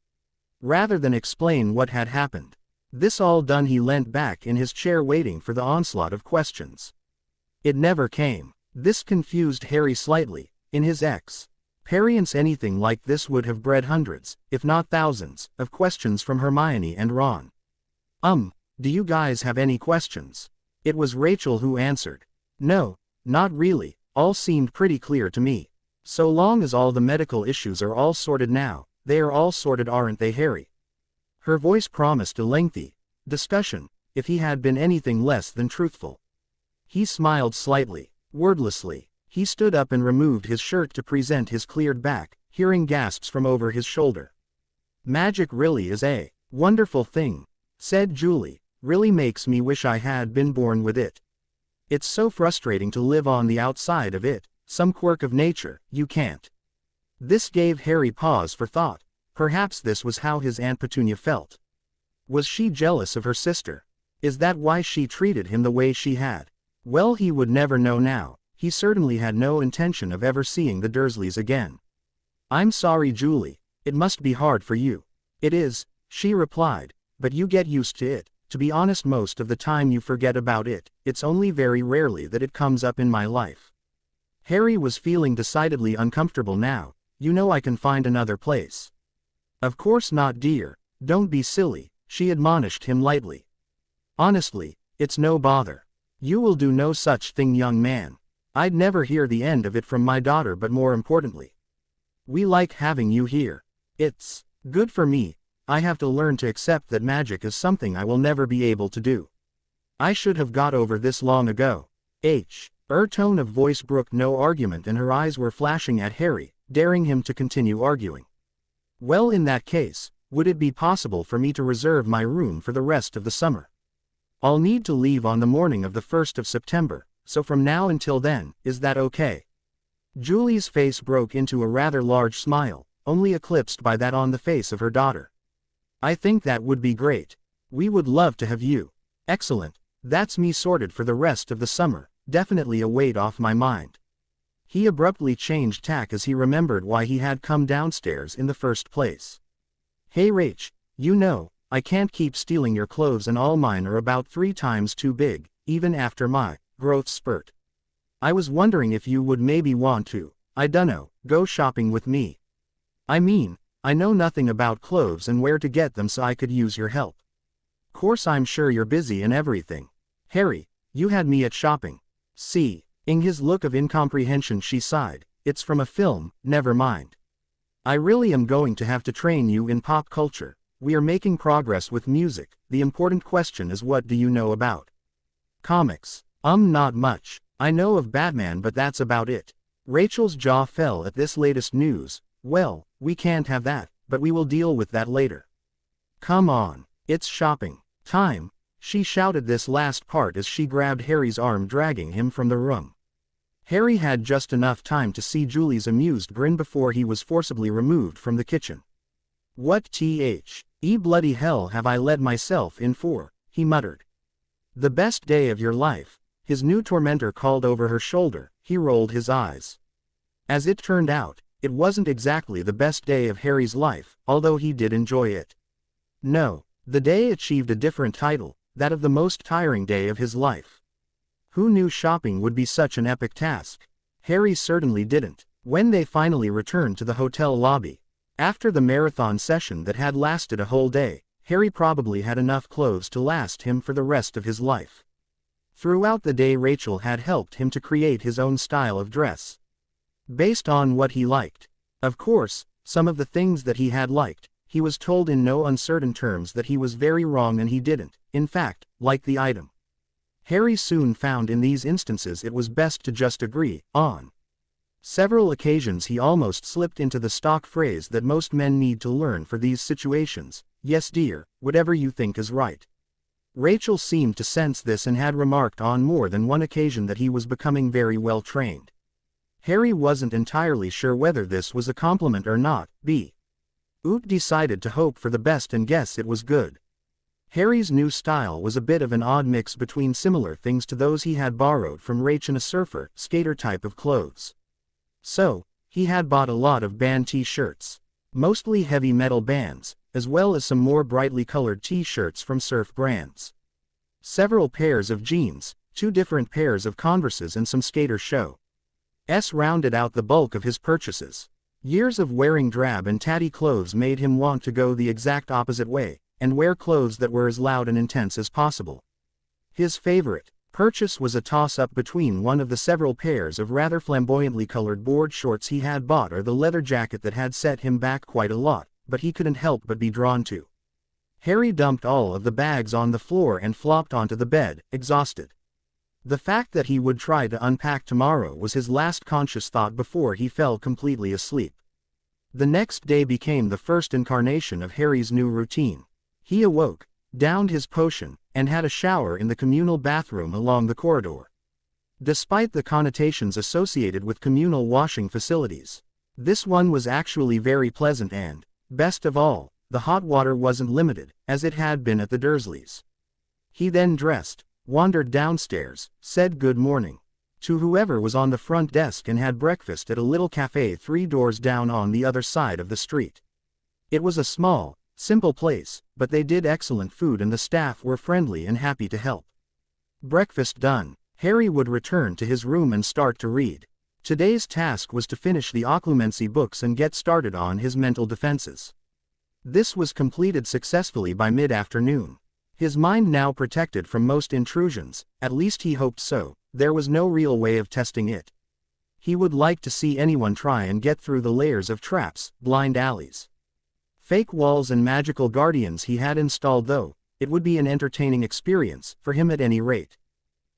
Speaker 2: Rather than explain what had happened. This all done, he leant back in his chair waiting for the onslaught of questions. It never came. This confused Harry slightly. In his experience, anything like this would have bred hundreds, if not thousands, of questions from Hermione and Ron. Do you guys have any questions? It was Rachel who answered. No, not really, all seemed pretty clear to me. So long as all the medical issues are all sorted now, they are all sorted, aren't they, Harry? Her voice promised a lengthy discussion, if he had been anything less than truthful. He smiled slightly. Wordlessly, he stood up and removed his shirt to present his cleared back, hearing gasps from over his shoulder. Magic really is a wonderful thing, said Julie. Really makes me wish I had been born with it. It's so frustrating to live on the outside of it, some quirk of nature, you can't. This gave Harry pause for thought. Perhaps this was how his Aunt Petunia felt. Was she jealous of her sister? Is that why she treated him the way she had? Well, he would never know now. He certainly had no intention of ever seeing the Dursleys again. I'm sorry, Julie. It must be hard for you. It is, she replied, but you get used to it. To be honest, most of the time you forget about it. It's only very rarely that it comes up in my life. Harry was feeling decidedly uncomfortable now. You know I can find another place. Of course not, dear. Don't be silly, she admonished him lightly. Honestly, it's no bother. You will do no such thing, young man. I'd never hear the end of it from my daughter, but more importantly, we like having you here. It's good for me. I have to learn to accept that magic is something I will never be able to do. I should have got over this long ago. Her tone of voice brooked no argument and her eyes were flashing at Harry, daring him to continue arguing. Well, in that case, would it be possible for me to reserve my room for the rest of the summer? I'll need to leave on the morning of the 1st of September, so from now until then, is that okay? Julie's face broke into a rather large smile, only eclipsed by that on the face of her daughter. I think that would be great. We would love to have you. Excellent. That's me sorted for the rest of the summer, definitely a weight off my mind. He abruptly changed tack as he remembered why he had come downstairs in the first place. Hey Rach, you know, I can't keep stealing your clothes and all mine are about 3 times too big, even after my growth spurt. I was wondering if you would maybe want to, I dunno, go shopping with me. I mean, I know nothing about clothes and where to get them, so I could use your help. Course I'm sure you're busy and everything. Harry, you had me at shopping. See, in his look of incomprehension she sighed, it's from a film, never mind. I really am going to have to train you in pop culture. We are making progress with music, the important question is what do you know about comics? Not much. I know of Batman, but that's about it. Rachel's jaw fell at this latest news. Well, we can't have that, but we will deal with that later. Come on, it's shopping time. She shouted this last part as she grabbed Harry's arm, dragging him from the room. Harry had just enough time to see Julie's amused grin before he was forcibly removed from the kitchen. What bloody hell have I let myself in for? He muttered. The best day of your life, his new tormentor called over her shoulder. He rolled his eyes. As it turned out, it wasn't exactly the best day of Harry's life, although he did enjoy it. No, the day achieved a different title, that of the most tiring day of his life. Who knew shopping would be such an epic task? Harry certainly didn't. When they finally returned to the hotel lobby, after the marathon session that had lasted a whole day, Harry probably had enough clothes to last him for the rest of his life. Throughout the day Rachel had helped him to create his own style of dress, based on what he liked. Of course, some of the things that he had liked, he was told in no uncertain terms that he was very wrong and he didn't, in fact, like the item. Harry soon found in these instances it was best to just agree. On several occasions he almost slipped into the stock phrase that most men need to learn for these situations, yes dear, whatever you think is right. Rachel seemed to sense this and had remarked on more than one occasion that he was becoming very well trained. Harry wasn't entirely sure whether this was a compliment or not. Oot decided to hope for the best and guess it was good. Harry's new style was a bit of an odd mix between similar things to those he had borrowed from Rach and a surfer, skater type of clothes. So, he had bought a lot of band t-shirts, mostly heavy metal bands, as well as some more brightly colored t-shirts from surf brands. Several pairs of jeans, 2 different pairs of Converses and some skater shows rounded out the bulk of his purchases. Years of wearing drab and tatty clothes made him want to go the exact opposite way. and wear clothes that were as loud and intense as possible. His favorite purchase was a toss-up between one of the several pairs of rather flamboyantly colored board shorts he had bought or the leather jacket that had set him back quite a lot, but he couldn't help but be drawn to. Harry dumped all of the bags on the floor and flopped onto the bed, exhausted. The fact that he would try to unpack tomorrow was his last conscious thought before he fell completely asleep. The next day became the first incarnation of Harry's new routine. He awoke, downed his potion, and had a shower in the communal bathroom along the corridor. Despite the connotations associated with communal washing facilities, this one was actually very pleasant and, best of all, the hot water wasn't limited, as it had been at the Dursleys. He then dressed, wandered downstairs, said good morning to whoever was on the front desk and had breakfast at a little cafe 3 doors down on the other side of the street. It was a small, simple place, but they did excellent food and the staff were friendly and happy to help. Breakfast done, Harry would return to his room and start to read. Today's task was to finish the occlumency books and get started on his mental defenses. This was completed successfully by mid-afternoon. His mind now protected from most intrusions, at least he hoped so. There was no real way of testing it. He would like to see anyone try and get through the layers of traps, blind alleys, fake walls and magical guardians he had installed though. It would be an entertaining experience, for him at any rate.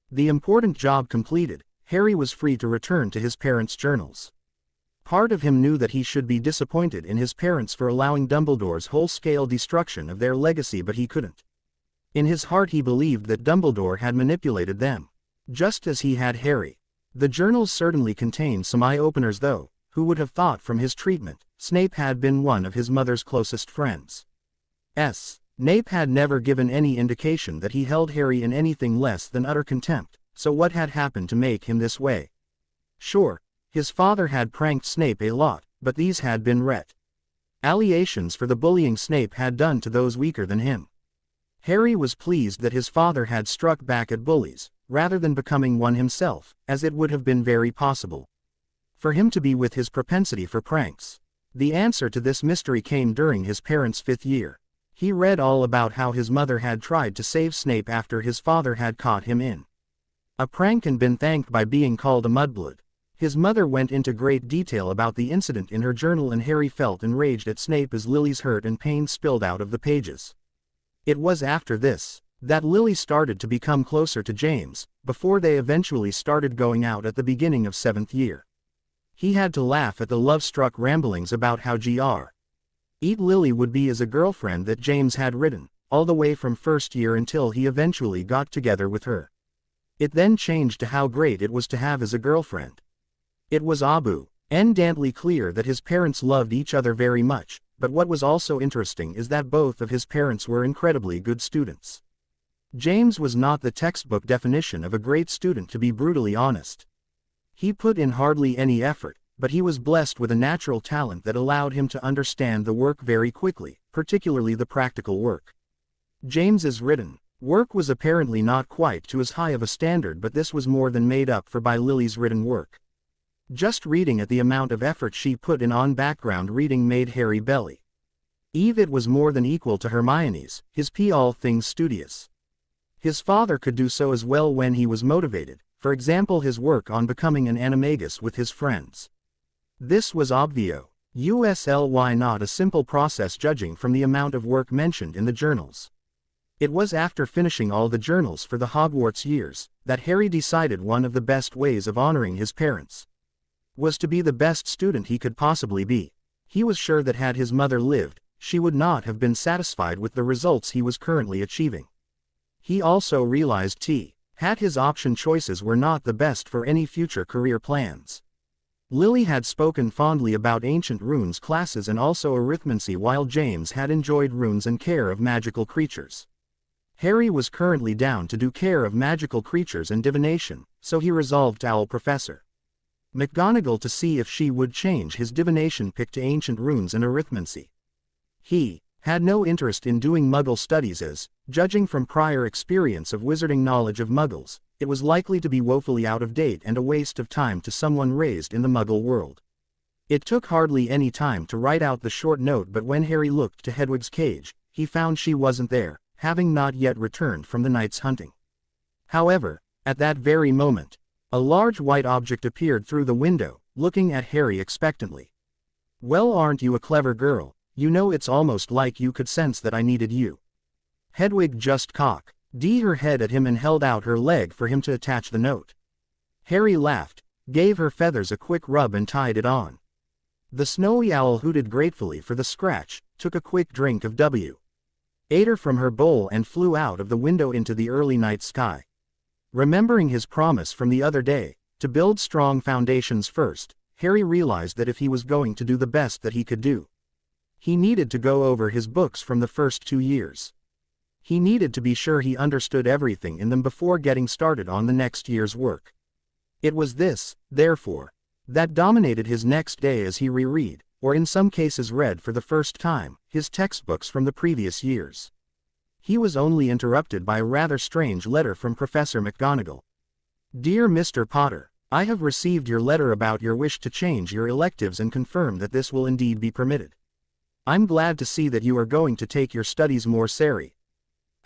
Speaker 2: The important job completed, Harry was free to return to his parents' journals. Part of him knew that he should be disappointed in his parents for allowing Dumbledore's whole-scale destruction of their legacy, but he couldn't. In his heart he believed that Dumbledore had manipulated them, just as he had Harry. The journals certainly contained some eye-openers though. Who would have thought from his treatment, Snape had been one of his mother's closest friends. Snape had never given any indication that he held Harry in anything less than utter contempt, so what had happened to make him this way? Sure, his father had pranked Snape a lot, but these had been retaliations for the bullying Snape had done to those weaker than him. Harry was pleased that his father had struck back at bullies, rather than becoming one himself, as it would have been very possible for him to be with his propensity for pranks. The answer to this mystery came during his parents' 5th year. He read all about how his mother had tried to save Snape after his father had caught him in a prank and been thanked by being called a mudblood. His mother went into great detail about the incident in her journal and Harry felt enraged at Snape as Lily's hurt and pain spilled out of the pages. It was after this that Lily started to become closer to James, before they eventually started going out at the beginning of 7th year. He had to laugh at the love-struck ramblings about how Eat Lily would be as a girlfriend that James had written, all the way from 1st year until he eventually got together with her. It then changed to how great it was to have as a girlfriend. It was abundantly clear that his parents loved each other very much, but what was also interesting is that both of his parents were incredibly good students. James was not the textbook definition of a great student, to be brutally honest. He put in hardly any effort, but he was blessed with a natural talent that allowed him to understand the work very quickly, particularly the practical work. James's written work was apparently not quite to as high of a standard, but this was more than made up for by Lily's written work. Just reading at the amount of effort she put in on background reading made Harry belly. It was more than equal to Hermione's, his all things studious. His father could do so as well when he was motivated, for example his work on becoming an animagus with his friends. This was obviously not a simple process judging from the amount of work mentioned in the journals. It was after finishing all the journals for the Hogwarts years, that Harry decided one of the best ways of honoring his parents was to be the best student he could possibly be. He was sure that had his mother lived, she would not have been satisfied with the results he was currently achieving. He also realized his option choices were not the best for any future career plans. Lily had spoken fondly about ancient runes classes and also arithmancy, while James had enjoyed runes and care of magical creatures. Harry was currently down to do care of magical creatures and divination, so he resolved to owl Professor McGonagall to see if she would change his divination pick to ancient runes and arithmancy. He had no interest in doing Muggle studies as, judging from prior experience of wizarding knowledge of Muggles, it was likely to be woefully out of date and a waste of time to someone raised in the Muggle world. It took hardly any time to write out the short note, but when Harry looked to Hedwig's cage, he he found she wasn't there, having not yet returned from the night's hunting. However, at that very moment, a large white object appeared through the window, looking at Harry expectantly. "Well, aren't you a clever girl? You know, it's almost like you could sense that I needed you." Hedwig just cocked her head at him and held out her leg for him to attach the note. Harry laughed, gave her feathers a quick rub and tied it on. The snowy owl hooted gratefully for the scratch, took a quick drink of water from her bowl and flew out of the window into the early night sky. Remembering his promise from the other day, to build strong foundations first, Harry realized that if he was going to do the best that he could do, he needed to go over his books from the first 2 years. He needed to be sure he understood everything in them before getting started on the next year's work. It was this, therefore, that dominated his next day as he reread, or in some cases read for the first time, his textbooks from the previous years. He was only interrupted by a rather strange letter from Professor McGonagall. "Dear Mr. Potter, I have received your letter about your wish to change your electives and confirm that this will indeed be permitted. I'm glad to see that you are going to take your studies more seriously.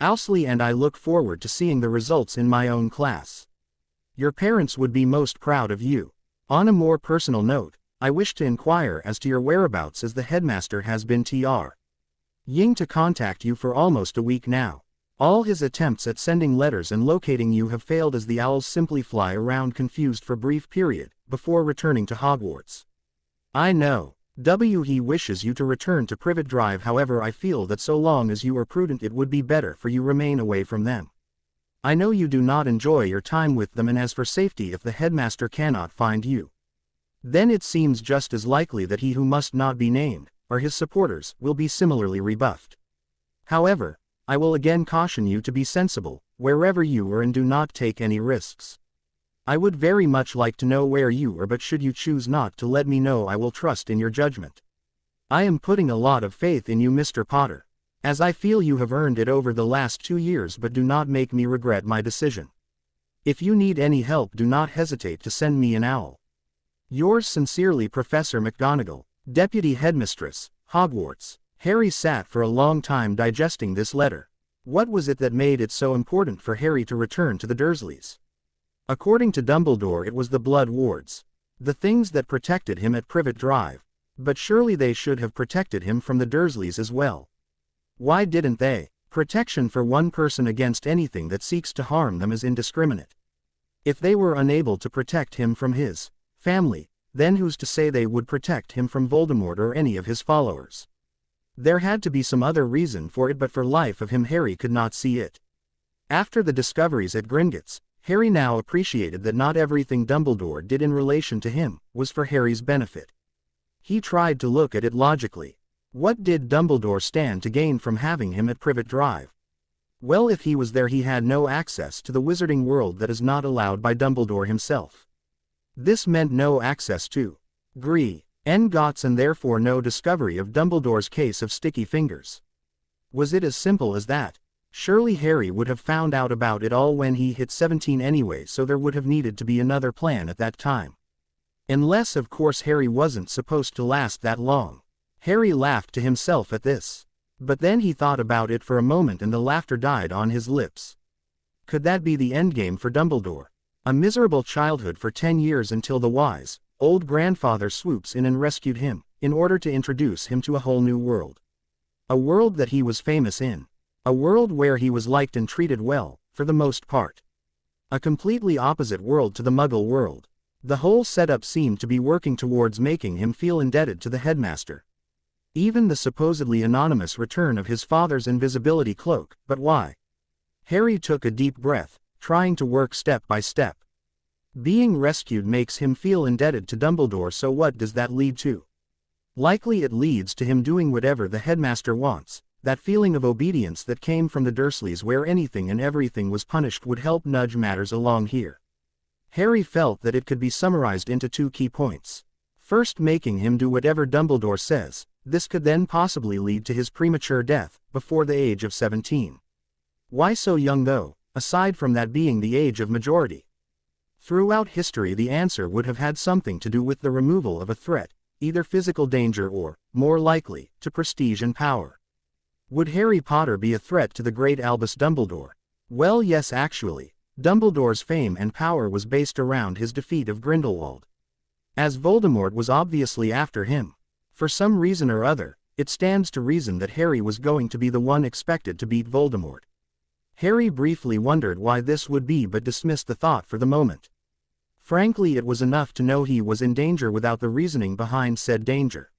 Speaker 2: And I look forward to seeing the results in my own class. Your parents would be most proud of you. On a more personal note, I wish to inquire as to your whereabouts, as the headmaster has been trying to contact you for almost a week now. All his attempts at sending letters and locating you have failed, as the owls simply fly around confused for a brief period, before returning to Hogwarts. I know. He wishes you to return to Privet Drive, however I feel that so long as you are prudent it would be better for you remain away from them. I know you do not enjoy your time with them, and as for safety, if the headmaster cannot find you, then it seems just as likely that he who must not be named, or his supporters, will be similarly rebuffed. However, I will again caution you to be sensible, wherever you are, and do not take any risks. I would very much like to know where you are, but should you choose not to let me know, I will trust in your judgment. I am putting a lot of faith in you, Mr. Potter, as I feel you have earned it over the last 2 years, but do not make me regret my decision. If you need any help, do not hesitate to send me an owl. Yours sincerely, Professor McGonagall, Deputy Headmistress, Hogwarts. Harry sat for a long time digesting this letter. What was it that made it so important for Harry to return to the Dursleys? According to Dumbledore, it was the blood wards, the things that protected him at Privet Drive, but surely they should have protected him from the Dursleys as well. Why didn't they? Protection for one person against anything that seeks to harm them is indiscriminate. If they were unable to protect him from his family, then who's to say they would protect him from Voldemort or any of his followers? There had to be some other reason for it, but for life of him Harry could not see it. After the discoveries at Gringotts, Harry now appreciated that not everything Dumbledore did in relation to him was for Harry's benefit. He tried to look at it logically. What did Dumbledore stand to gain from having him at Privet Drive? Well, if he was there, he had no access to the wizarding world that is not allowed by Dumbledore himself. This meant no access to Gringotts, and therefore no discovery of Dumbledore's case of sticky fingers. Was it as simple as that? Surely Harry would have found out about it all when he hit 17 anyway, so there would have needed to be another plan at that time. Unless, of course, Harry wasn't supposed to last that long. Harry laughed to himself at this. But then he thought about it for a moment and the laughter died on his lips. Could that be the endgame for Dumbledore? A miserable childhood for 10 years until the wise, old grandfather swoops in and rescued him, in order to introduce him to a whole new world. A world that he was famous in. A world where he was liked and treated well, for the most part. A completely opposite world to the Muggle world. The whole setup seemed to be working towards making him feel indebted to the headmaster. Even the supposedly anonymous return of his father's invisibility cloak, but why? Harry took a deep breath, trying to work step by step. Being rescued makes him feel indebted to Dumbledore, so what does that lead to? Likely it leads to him doing whatever the headmaster wants. That feeling of obedience that came from the Dursleys, where anything and everything was punished, would help nudge matters along here. Harry felt that it could be summarized into 2 key points. First, making him do whatever Dumbledore says. This could then possibly lead to his premature death, before the age of 17. Why so young though, aside from that being the age of majority? Throughout history the answer would have had something to do with the removal of a threat, either physical danger or, more likely, to prestige and power. Would Harry Potter be a threat to the great Albus Dumbledore? Well, yes, actually. Dumbledore's fame and power was based around his defeat of Grindelwald. As Voldemort was obviously after him. For some reason or other, it stands to reason that Harry was going to be the one expected to beat Voldemort. Harry briefly wondered why this would be but dismissed the thought for the moment. Frankly, it was enough to know he was in danger without the reasoning behind said danger.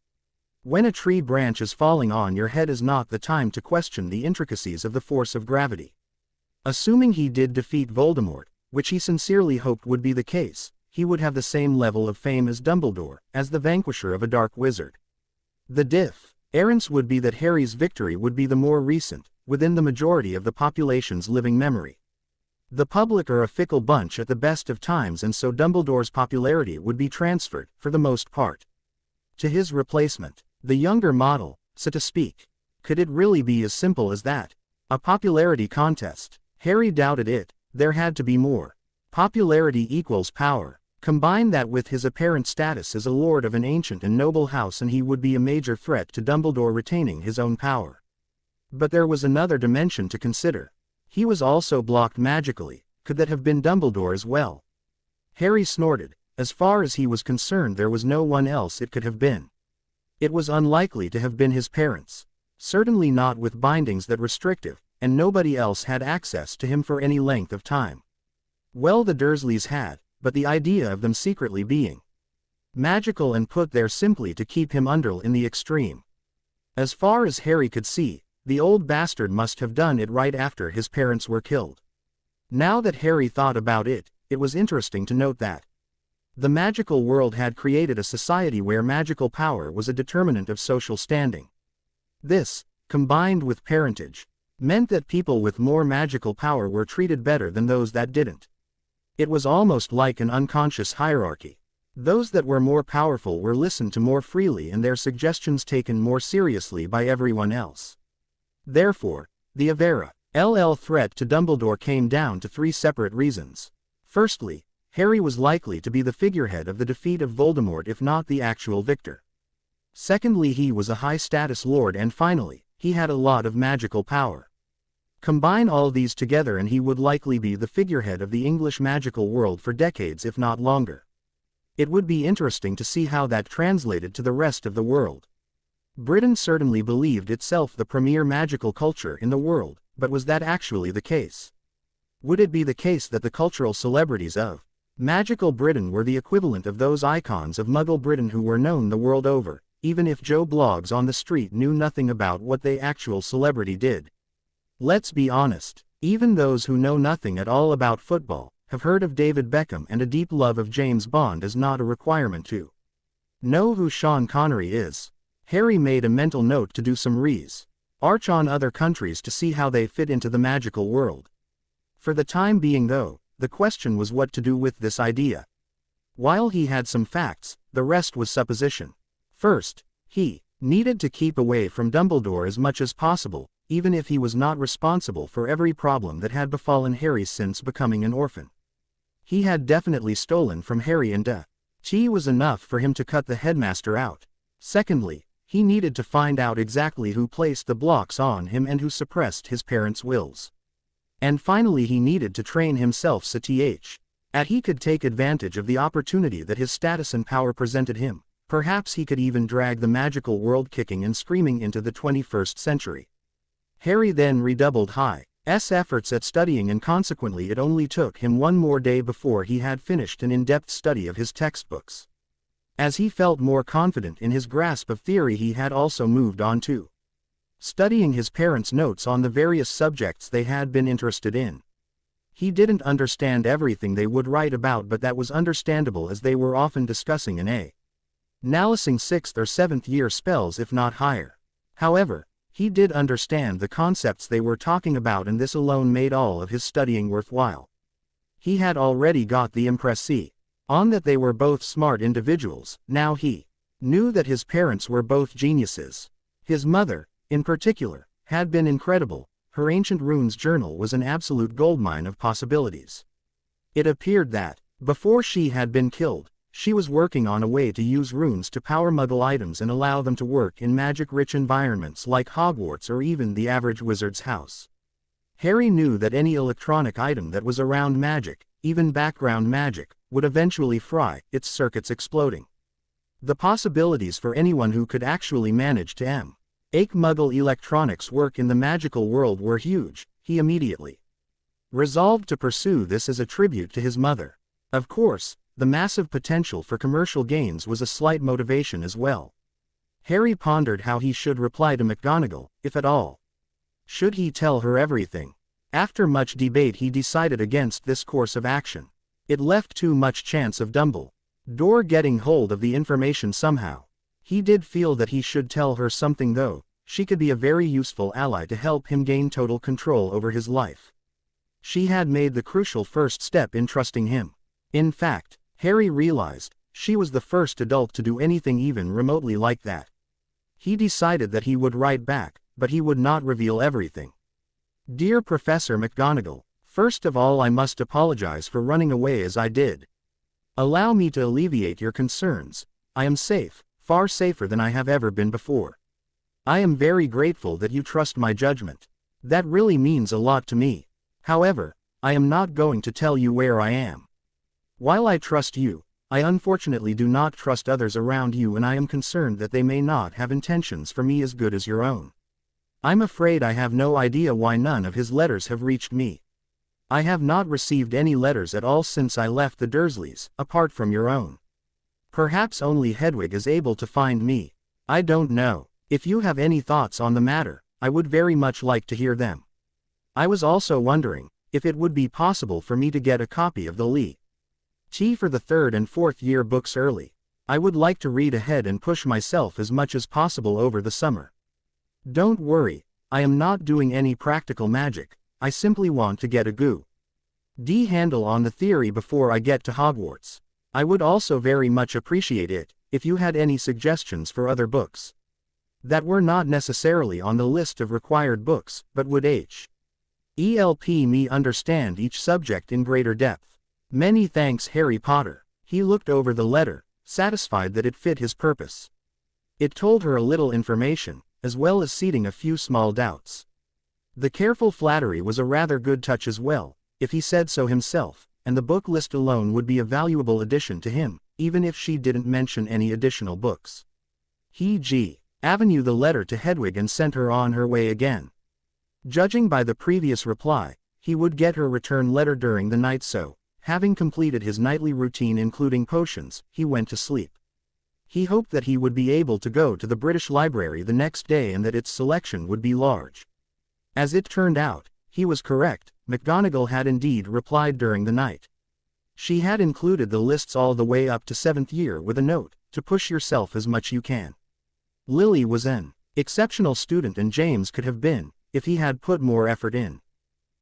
Speaker 2: When a tree branch is falling on your head is not the time to question the intricacies of the force of gravity. Assuming he did defeat Voldemort, which he sincerely hoped would be the case, he would have the same level of fame as Dumbledore, as the vanquisher of a dark wizard. The difference would be that Harry's victory would be the more recent, within the majority of the population's living memory. The public are a fickle bunch at the best of times, and so Dumbledore's popularity would be transferred, for the most part, to his replacement, the younger model, so to speak. Could it really be as simple as that? A popularity contest? Harry doubted it. There had to be more. Popularity equals power. Combine that with his apparent status as a lord of an ancient and noble house and he would be a major threat to Dumbledore retaining his own power. But there was another dimension to consider. He was also blocked magically. Could that have been Dumbledore as well? Harry snorted. As far as he was concerned, there was no one else it could have been. It was unlikely to have been his parents. Certainly not with bindings that restrictive, and nobody else had access to him for any length of time. Well, the Dursleys had, but the idea of them secretly being magical and put there simply to keep him under in the extreme. As far as Harry could see, the old bastard must have done it right after his parents were killed. Now that Harry thought about it, it was interesting to note that the magical world had created a society where magical power was a determinant of social standing. This, combined with parentage, meant that people with more magical power were treated better than those that didn't. It was almost like an unconscious hierarchy. Those that were more powerful were listened to more freely and their suggestions taken more seriously by everyone else. Therefore, the Avera threat to Dumbledore came down to three separate reasons. Firstly, Harry was likely to be the figurehead of the defeat of Voldemort if not the actual victor. Secondly, he was a high-status lord, and finally, he had a lot of magical power. Combine all these together and he would likely be the figurehead of the English magical world for decades if not longer. It would be interesting to see how that translated to the rest of the world. Britain certainly believed itself the premier magical culture in the world, but was that actually the case? Would it be the case that the cultural celebrities of magical Britain were the equivalent of those icons of Muggle Britain who were known the world over, even if Joe Bloggs on the street knew nothing about what the actual celebrity did? Let's be honest, even those who know nothing at all about football have heard of David Beckham, and a deep love of James Bond is not a requirement to know who Sean Connery is. Harry made a mental note to do some research on other countries to see how they fit into the magical world. For the time being, though, the question was what to do with this idea. While he had some facts, the rest was supposition. First, he needed to keep away from Dumbledore as much as possible, even if he was not responsible for every problem that had befallen Harry since becoming an orphan. He had definitely stolen from Harry, and Dapahne was enough for him to cut the headmaster out. Secondly, he needed to find out exactly who placed the blocks on him and who suppressed his parents' wills. And finally, he needed to train himself so that he could take advantage of the opportunity that his status and power presented him. Perhaps he could even drag the magical world kicking and screaming into the 21st century. Harry then redoubled his efforts at studying, and consequently it only took him one more day before he had finished an in-depth study of his textbooks. As he felt more confident in his grasp of theory, he had also moved on to studying his parents' notes on the various subjects they had been interested in. He didn't understand everything they would write about, but that was understandable as they were often discussing an analyzing 6th or 7th year spells if not higher. However, he did understand the concepts they were talking about, and this alone made all of his studying worthwhile. He had already got the impression on that they were both smart individuals. Now he knew that his parents were both geniuses. His mother, in particular, had been incredible. Her Ancient Runes journal was an absolute goldmine of possibilities. It appeared that, before she had been killed, She was working on a way to use runes to power Muggle items and allow them to work in magic-rich environments like Hogwarts or even the average wizard's house. Harry knew that any electronic item that was around magic, even background magic, would eventually fry, its circuits exploding. The possibilities for anyone who could actually manage to make Muggle electronics work in the magical world were huge. He immediately resolved to pursue this as a tribute to his mother. Of course, the massive potential for commercial gains was a slight motivation as well. Harry pondered how he should reply to McGonagall, if at all. Should he tell her everything? After much debate he decided against this course of action. It left too much chance of Dumbledore getting hold of the information somehow. He did feel that he should tell her something though. She could be a very useful ally to help him gain total control over his life. She had made the crucial first step in trusting him. In fact, Harry realized, she was the first adult to do anything even remotely like that. He decided that he would write back, but he would not reveal everything. Dear Professor McGonagall, first of all I must apologize for running away as I did. Allow me to alleviate your concerns. I am safe, far safer than I have ever been before. I am very grateful that you trust my judgment. That really means a lot to me. However, I am not going to tell you where I am. While I trust you, I unfortunately do not trust others around you, and I am concerned that they may not have intentions for me as good as your own. I'm afraid I have no idea why none of his letters have reached me. I have not received any letters at all since I left the Dursleys, apart from your own. Perhaps only Hedwig is able to find me. I don't know. If you have any thoughts on the matter, I would very much like to hear them. I was also wondering if it would be possible for me to get a copy of the Lee T for the 3rd and 4th year books early. I would like to read ahead and push myself as much as possible over the summer. Don't worry, I am not doing any practical magic, I simply want to get a good handle on the theory before I get to Hogwarts. I would also very much appreciate it if you had any suggestions for other books that were not necessarily on the list of required books, but would help me understand each subject in greater depth. Many thanks, Harry Potter. He looked over the letter, satisfied that it fit his purpose. It told her a little information, as well as seeding a few small doubts. The careful flattery was a rather good touch as well, if he said so himself, and the book list alone would be a valuable addition to him, even if she didn't mention any additional books. He Avenue the letter to Hedwig and sent her on her way again. Judging by the previous reply, he would get her return letter during the night, so, having completed his nightly routine including potions, he went to sleep. He hoped that he would be able to go to the British Library the next day and that its selection would be large. As it turned out, he was correct. McGonagall had indeed replied during the night. She had included the lists all the way up to 7th year with a note, to push yourself as much you can. Lily was an exceptional student and James could have been, if he had put more effort in.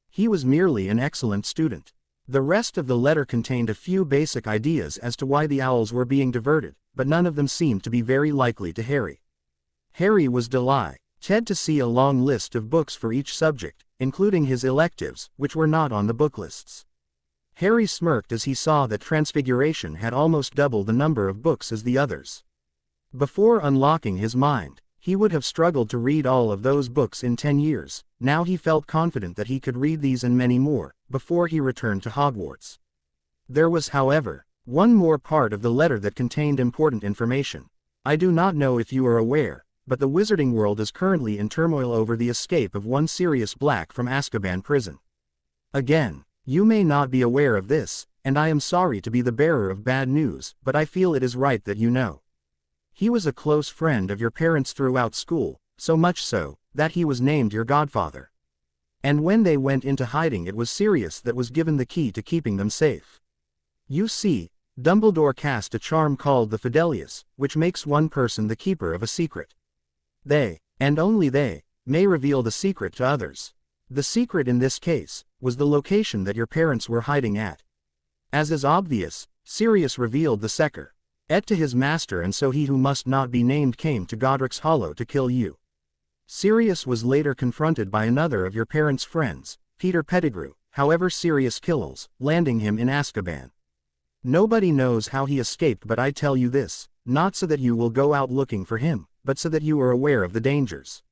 Speaker 2: He was merely an excellent student. The rest of the letter contained a few basic ideas as to why the owls were being diverted, but none of them seemed to be very likely to Harry. Harry was delighted to see a long list of books for each subject, including his electives, which were not on the book lists. Harry smirked as he saw that Transfiguration had almost double the number of books as the others. Before unlocking his mind, he would have struggled to read all of those books in 10 years, now he felt confident that he could read these and many more, before he returned to Hogwarts. There was, however, one more part of the letter that contained important information. I do not know if you are aware, but the wizarding world is currently in turmoil over the escape of one Sirius Black from Azkaban prison. Again, you may not be aware of this, and I am sorry to be the bearer of bad news, but I feel it is right that you know. He was a close friend of your parents throughout school, so much so, that he was named your godfather. And when they went into hiding it was Sirius that was given the key to keeping them safe. You see, Dumbledore cast a charm called the Fidelius, which makes one person the keeper of a secret. They, and only they, may reveal the secret to others. The secret in this case, was the location that your parents were hiding at. As is obvious, Sirius revealed the secret to his master, and so he who must not be named came to Godric's Hollow to kill you. Sirius was later confronted by another of your parents' friends, Peter Pettigrew, however Sirius kills, landing him in Azkaban. Nobody knows how he escaped, but I tell you this, not so that you will go out looking for him, but so that you are aware of the dangers.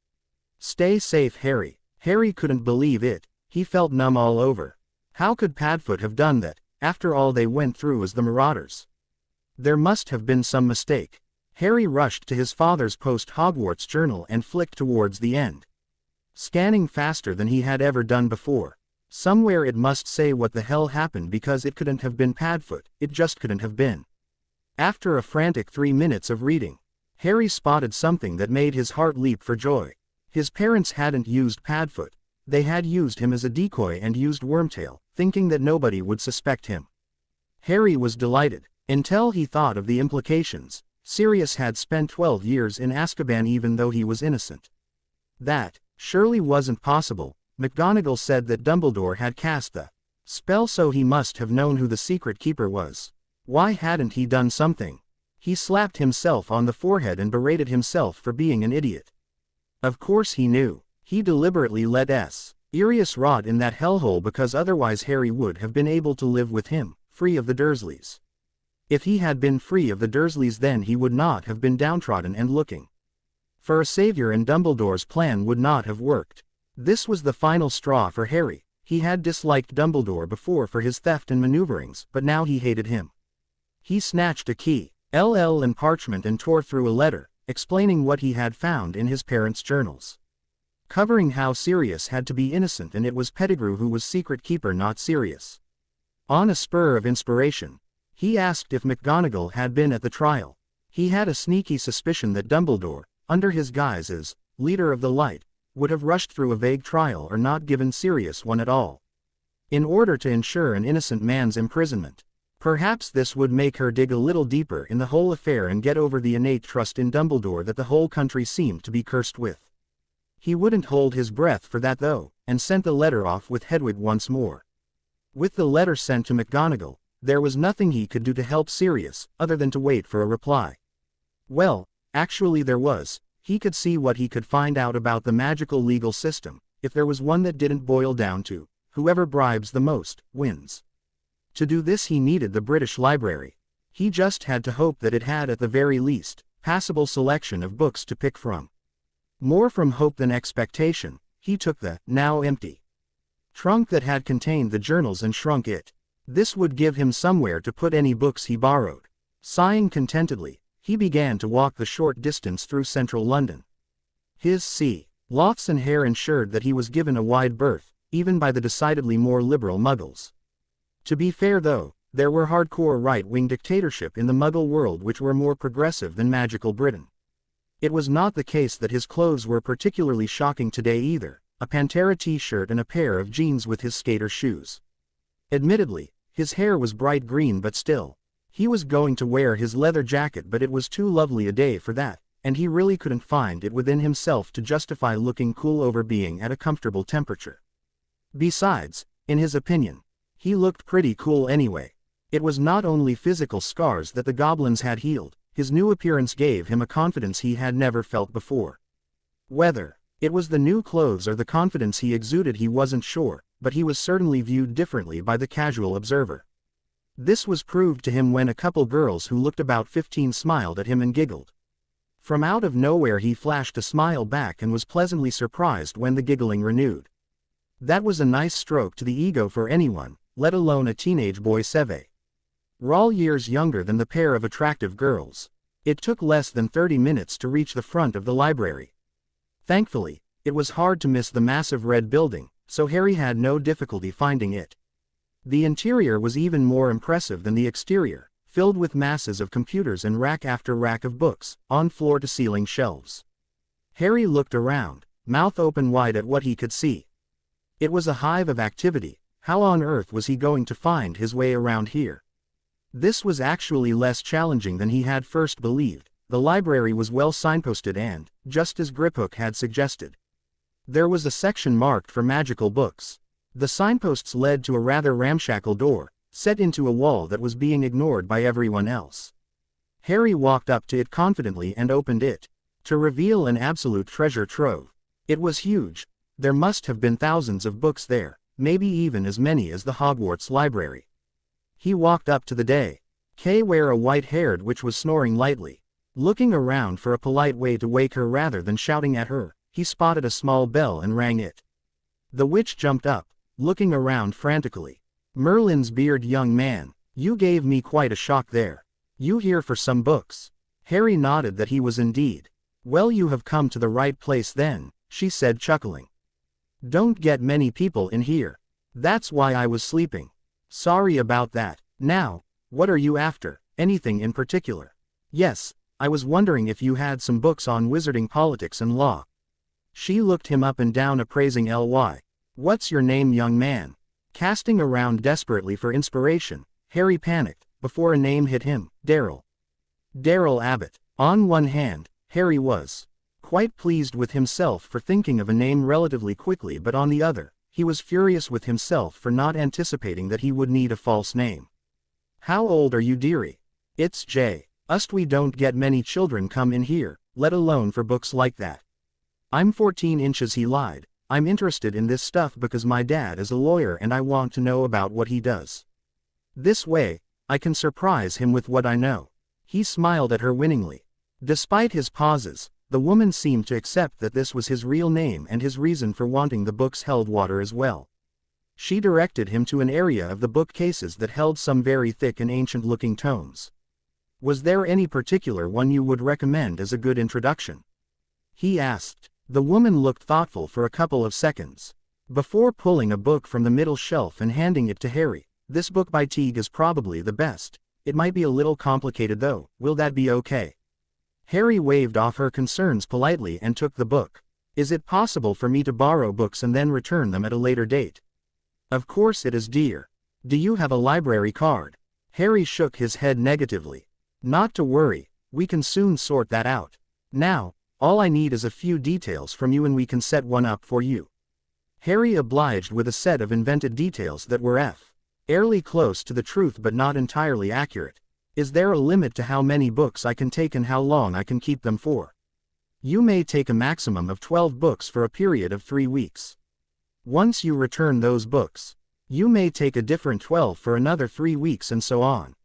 Speaker 2: Stay safe, Harry. Harry couldn't believe it. He felt numb all over. How could Padfoot have done that, after all they went through as the Marauders? There must have been some mistake. Harry rushed to his father's post-Hogwarts journal and flicked towards the end. Scanning faster than he had ever done before. Somewhere it must say what the hell happened, because it couldn't have been Padfoot, it just couldn't have been. After a frantic 3 minutes of reading, Harry spotted something that made his heart leap for joy. His parents hadn't used Padfoot. They had used him as a decoy and used Wormtail, thinking that nobody would suspect him. Harry was delighted, until he thought of the implications. Sirius had spent 12 years in Azkaban even though he was innocent. That surely wasn't possible. McGonagall said that Dumbledore had cast the spell, so he must have known who the secret keeper was. Why hadn't he done something? He slapped himself on the forehead and berated himself for being an idiot. Of course he knew. He deliberately let Sirius rot in that hellhole because otherwise Harry would have been able to live with him, free of the Dursleys. If he had been free of the Dursleys, then he would not have been downtrodden and looking for a savior, and Dumbledore's plan would not have worked. This was the final straw for Harry. He had disliked Dumbledore before for his theft and maneuverings, but now he hated him. He snatched a key, LL and parchment, and tore through a letter, explaining what he had found in his parents' journals. Covering how Sirius had to be innocent and it was Pettigrew who was secret keeper, not Sirius. On a spur of inspiration, he asked if McGonagall had been at the trial. He had a sneaky suspicion that Dumbledore, under his guise as leader of the Light, would have rushed through a vague trial or not given Sirius one at all, in order to ensure an innocent man's imprisonment. Perhaps this would make her dig a little deeper in the whole affair and get over the innate trust in Dumbledore that the whole country seemed to be cursed with. He wouldn't hold his breath for that though, and sent the letter off with Hedwig once more. With the letter sent to McGonagall, there was nothing he could do to help Sirius, other than to wait for a reply. Well, actually there was. He could see what he could find out about the magical legal system, if there was one that didn't boil down to, whoever bribes the most, wins. To do this he needed the British Library. He just had to hope that it had at the very least, passable selection of books to pick from. More from hope than expectation, he took the, now empty, trunk that had contained the journals and shrunk it. This would give him somewhere to put any books he borrowed. Sighing contentedly, he began to walk the short distance through central London. His lofts and hair ensured that he was given a wide berth, even by the decidedly more liberal Muggles. To be fair though, there were hardcore right-wing dictatorship in the Muggle world which were more progressive than magical Britain. It was not the case that his clothes were particularly shocking today either, a Pantera t-shirt and a pair of jeans with his skater shoes. Admittedly, his hair was bright green, but still, he was going to wear his leather jacket, but it was too lovely a day for that, and he really couldn't find it within himself to justify looking cool over being at a comfortable temperature. Besides, in his opinion, he looked pretty cool anyway. It was not only physical scars that the goblins had healed, his new appearance gave him a confidence he had never felt before. Whether it was the new clothes or the confidence he exuded he wasn't sure, but he was certainly viewed differently by the casual observer. This was proved to him when a couple girls who looked about 15 smiled at him and giggled. From out of nowhere he flashed a smile back and was pleasantly surprised when the giggling renewed. That was a nice stroke to the ego for anyone, let alone a teenage boy Seve. Rawl years younger than the pair of attractive girls. It took less than 30 minutes to reach the front of the library. Thankfully, it was hard to miss the massive red building, so Harry had no difficulty finding it. The interior was even more impressive than the exterior, filled with masses of computers and rack after rack of books, on floor-to-ceiling shelves. Harry looked around, mouth open wide at what he could see. It was a hive of activity. How on earth was he going to find his way around here? This was actually less challenging than he had first believed. The library was well signposted and, just as Griphook had suggested, there was a section marked for magical books. The signposts led to a rather ramshackle door, set into a wall that was being ignored by everyone else. Harry walked up to it confidently and opened it, to reveal an absolute treasure trove. It was huge. There must have been thousands of books there, maybe even as many as the Hogwarts library. He walked up to the Kay were a white-haired witch was snoring lightly. Looking around for a polite way to wake her rather than shouting at her, he spotted a small bell and rang it. The witch jumped up, looking around frantically. Merlin's beard, young man, you gave me quite a shock there. You here for some books? Harry nodded that he was indeed. Well, you have come to the right place then, she said, chuckling. Don't get many people in here. That's why I was sleeping. Sorry about that. Now, what are you after? Anything in particular? Yes, I was wondering if you had some books on wizarding, politics and law. She looked him up and down, appraising Ly. What's your name, young man? Casting around desperately for inspiration, Harry panicked, before a name hit him. Darryl. Darryl Abbott. On one hand, Harry was quite pleased with himself for thinking of a name relatively quickly, but on the other, he was furious with himself for not anticipating that he would need a false name. How old are you, dearie? It's J. We don't get many children come in here, let alone for books like that. I'm 14 inches, he lied. I'm interested in this stuff because my dad is a lawyer and I want to know about what he does. This way, I can surprise him with what I know. He smiled at her winningly. Despite his pauses, the woman seemed to accept that this was his real name and his reason for wanting the books held water as well. She directed him to an area of the bookcases that held some very thick and ancient-looking tomes. Was there any particular one you would recommend as a good introduction? He asked. The woman looked thoughtful for a couple of seconds. Before pulling a book from the middle shelf and handing it to Harry, this book by Teague is probably the best. It might be a little complicated though, will that be okay? Harry waved off her concerns politely and took the book. Is it possible for me to borrow books and then return them at a later date? Of course it is, dear. Do you have a library card? Harry shook his head negatively. Not to worry, we can soon sort that out. Now, all I need is a few details from you and we can set one up for you. Harry obliged with a set of invented details that were fairly close to the truth but not entirely accurate. Is there a limit to how many books I can take and how long I can keep them for? You may take a maximum of 12 books for a period of 3 weeks. Once you return those books, you may take a different 12 for another 3 weeks and so on.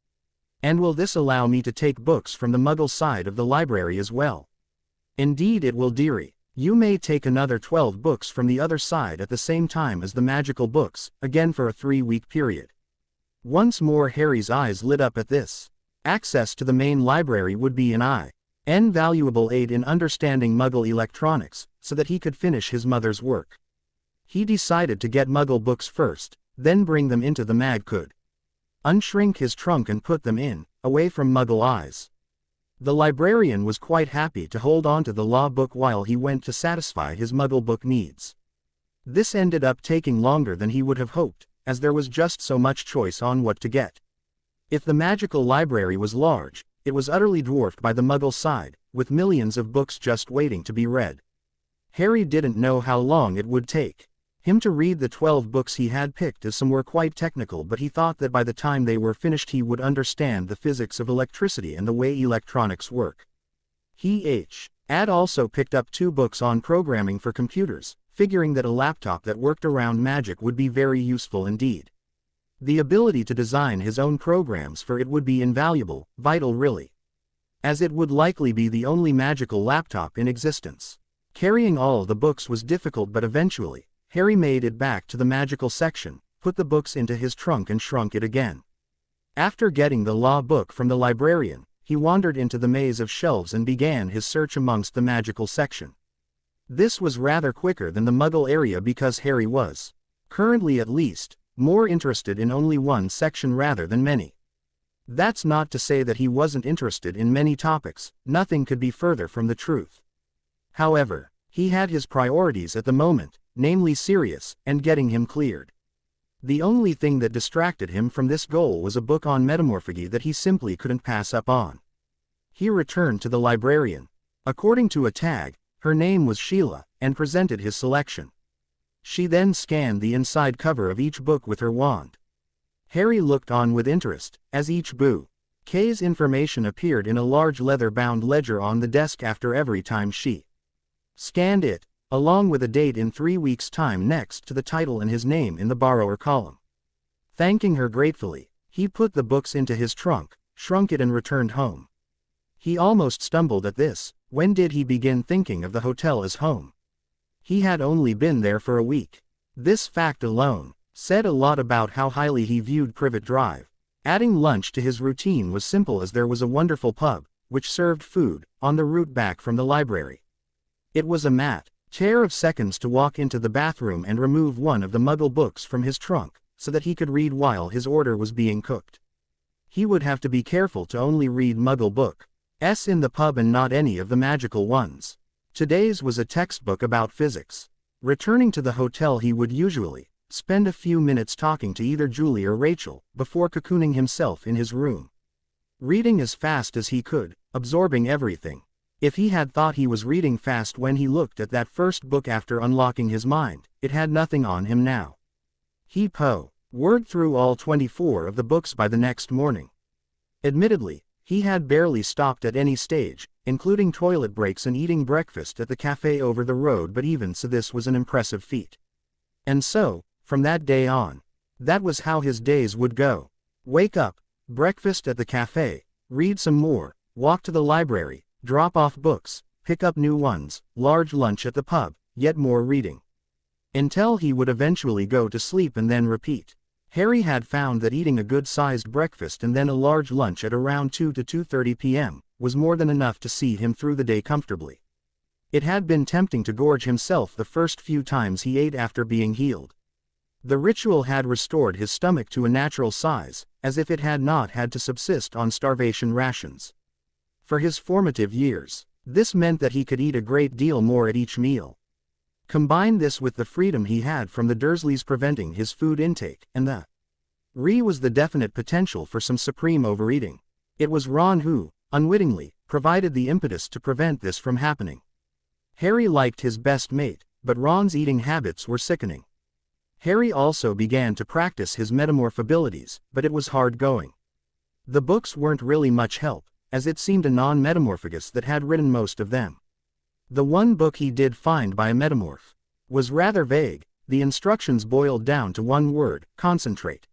Speaker 2: And will this allow me to take books from the Muggle side of the library as well? Indeed it will, dearie. You may take another 12 books from the other side at the same time as the magical books, again for a 3-week period. Once more Harry's eyes lit up at this. Access to the main library would be an invaluable aid in understanding Muggle electronics, so that he could finish his mother's work. He decided to get Muggle books first, then bring them into the mag could unshrink his trunk and put them in, away from Muggle eyes. The librarian was quite happy to hold on to the law book while he went to satisfy his Muggle book needs. This ended up taking longer than he would have hoped, as there was just so much choice on what to get. If the magical library was large, it was utterly dwarfed by the Muggle side, with millions of books just waiting to be read. Harry didn't know how long it would take him to read the 12 books he had picked, as some were quite technical, but he thought that by the time they were finished he would understand the physics of electricity and the way electronics work. He had also picked up 2 books on programming for computers, figuring that a laptop that worked around magic would be very useful indeed. The ability to design his own programs for it would be invaluable, vital really, as it would likely be the only magical laptop in existence. Carrying all the books was difficult, but eventually, Harry made it back to the magical section, put the books into his trunk and shrunk it again. After getting the law book from the librarian, he wandered into the maze of shelves and began his search amongst the magical section. This was rather quicker than the Muggle area because Harry was, currently at least, more interested in only one section rather than many. That's not to say that he wasn't interested in many topics, nothing could be further from the truth. However, he had his priorities at the moment, namely Sirius, and getting him cleared. The only thing that distracted him from this goal was a book on metamorphagy that he simply couldn't pass up on. He returned to the librarian. According to a tag, her name was Sheila, and presented his selection. She then scanned the inside cover of each book with her wand. Harry looked on with interest, as each book's information appeared in a large leather-bound ledger on the desk after every time she scanned it, along with a date in 3 weeks' time next to the title and his name in the borrower column. Thanking her gratefully, he put the books into his trunk, shrunk it and returned home. He almost stumbled at this. When did he begin thinking of the hotel as home? He had only been there for a week. This fact alone said a lot about how highly he viewed Privet Drive. Adding lunch to his routine was simple, as there was a wonderful pub, which served food, on the route back from the library. It was a matter of seconds to walk into the bathroom and remove one of the Muggle books from his trunk, so that he could read while his order was being cooked. He would have to be careful to only read Muggle books in the pub and not any of the magical ones. Today's was a textbook about physics. Returning to the hotel, he would usually spend a few minutes talking to either Julie or Rachel, before cocooning himself in his room. Reading as fast as he could, absorbing everything. If he had thought he was reading fast when he looked at that first book after unlocking his mind, it had nothing on him now. He powered through all 24 of the books by the next morning. Admittedly, he had barely stopped at any stage, including toilet breaks and eating breakfast at the cafe over the road, but even so this was an impressive feat. And so, from that day on, that was how his days would go. Wake up, breakfast at the cafe, read some more, walk to the library, drop off books, pick up new ones, large lunch at the pub, yet more reading. Until he would eventually go to sleep and then repeat. Harry had found that eating a good-sized breakfast and then a large lunch at around 2 to 2:30 p.m. was more than enough to see him through the day comfortably. It had been tempting to gorge himself the first few times he ate after being healed. The ritual had restored his stomach to a natural size, as if it had not had to subsist on starvation rations. For his formative years, this meant that he could eat a great deal more at each meal. Combine this with the freedom he had from the Dursleys preventing his food intake, and the was the definite potential for some supreme overeating. It was Ron who, unwittingly, provided the impetus to prevent this from happening. Harry liked his best mate, but Ron's eating habits were sickening. Harry also began to practice his metamorph abilities, but it was hard going. The books weren't really much help, as it seemed a non-metamorphagus that had written most of them. The one book he did find by a metamorph was rather vague. The instructions boiled down to one word: concentrate.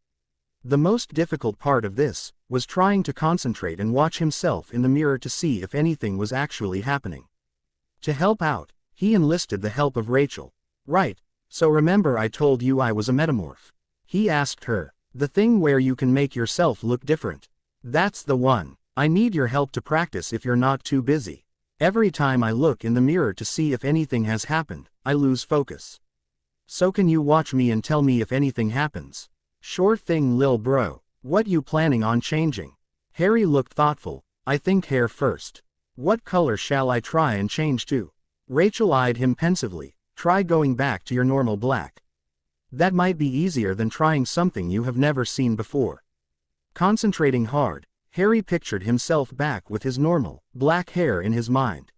Speaker 2: The most difficult part of this was trying to concentrate and watch himself in the mirror to see if anything was actually happening. To help out, he enlisted the help of Rachel. "Right, so remember I told you I was a metamorph?" he asked her. "The thing where you can make yourself look different. That's the one. I need your help to practice if you're not too busy. Every time I look in the mirror to see if anything has happened, I lose focus. So can you watch me and tell me if anything happens?" "Sure thing, lil bro. What you planning on changing?" Harry looked thoughtful. "I think hair first. What color shall I try and change to?" Rachel eyed him pensively. "Try going back to your normal black. That might be easier than trying something you have never seen before." Concentrating hard, Harry pictured himself back with his normal, black hair in his mind.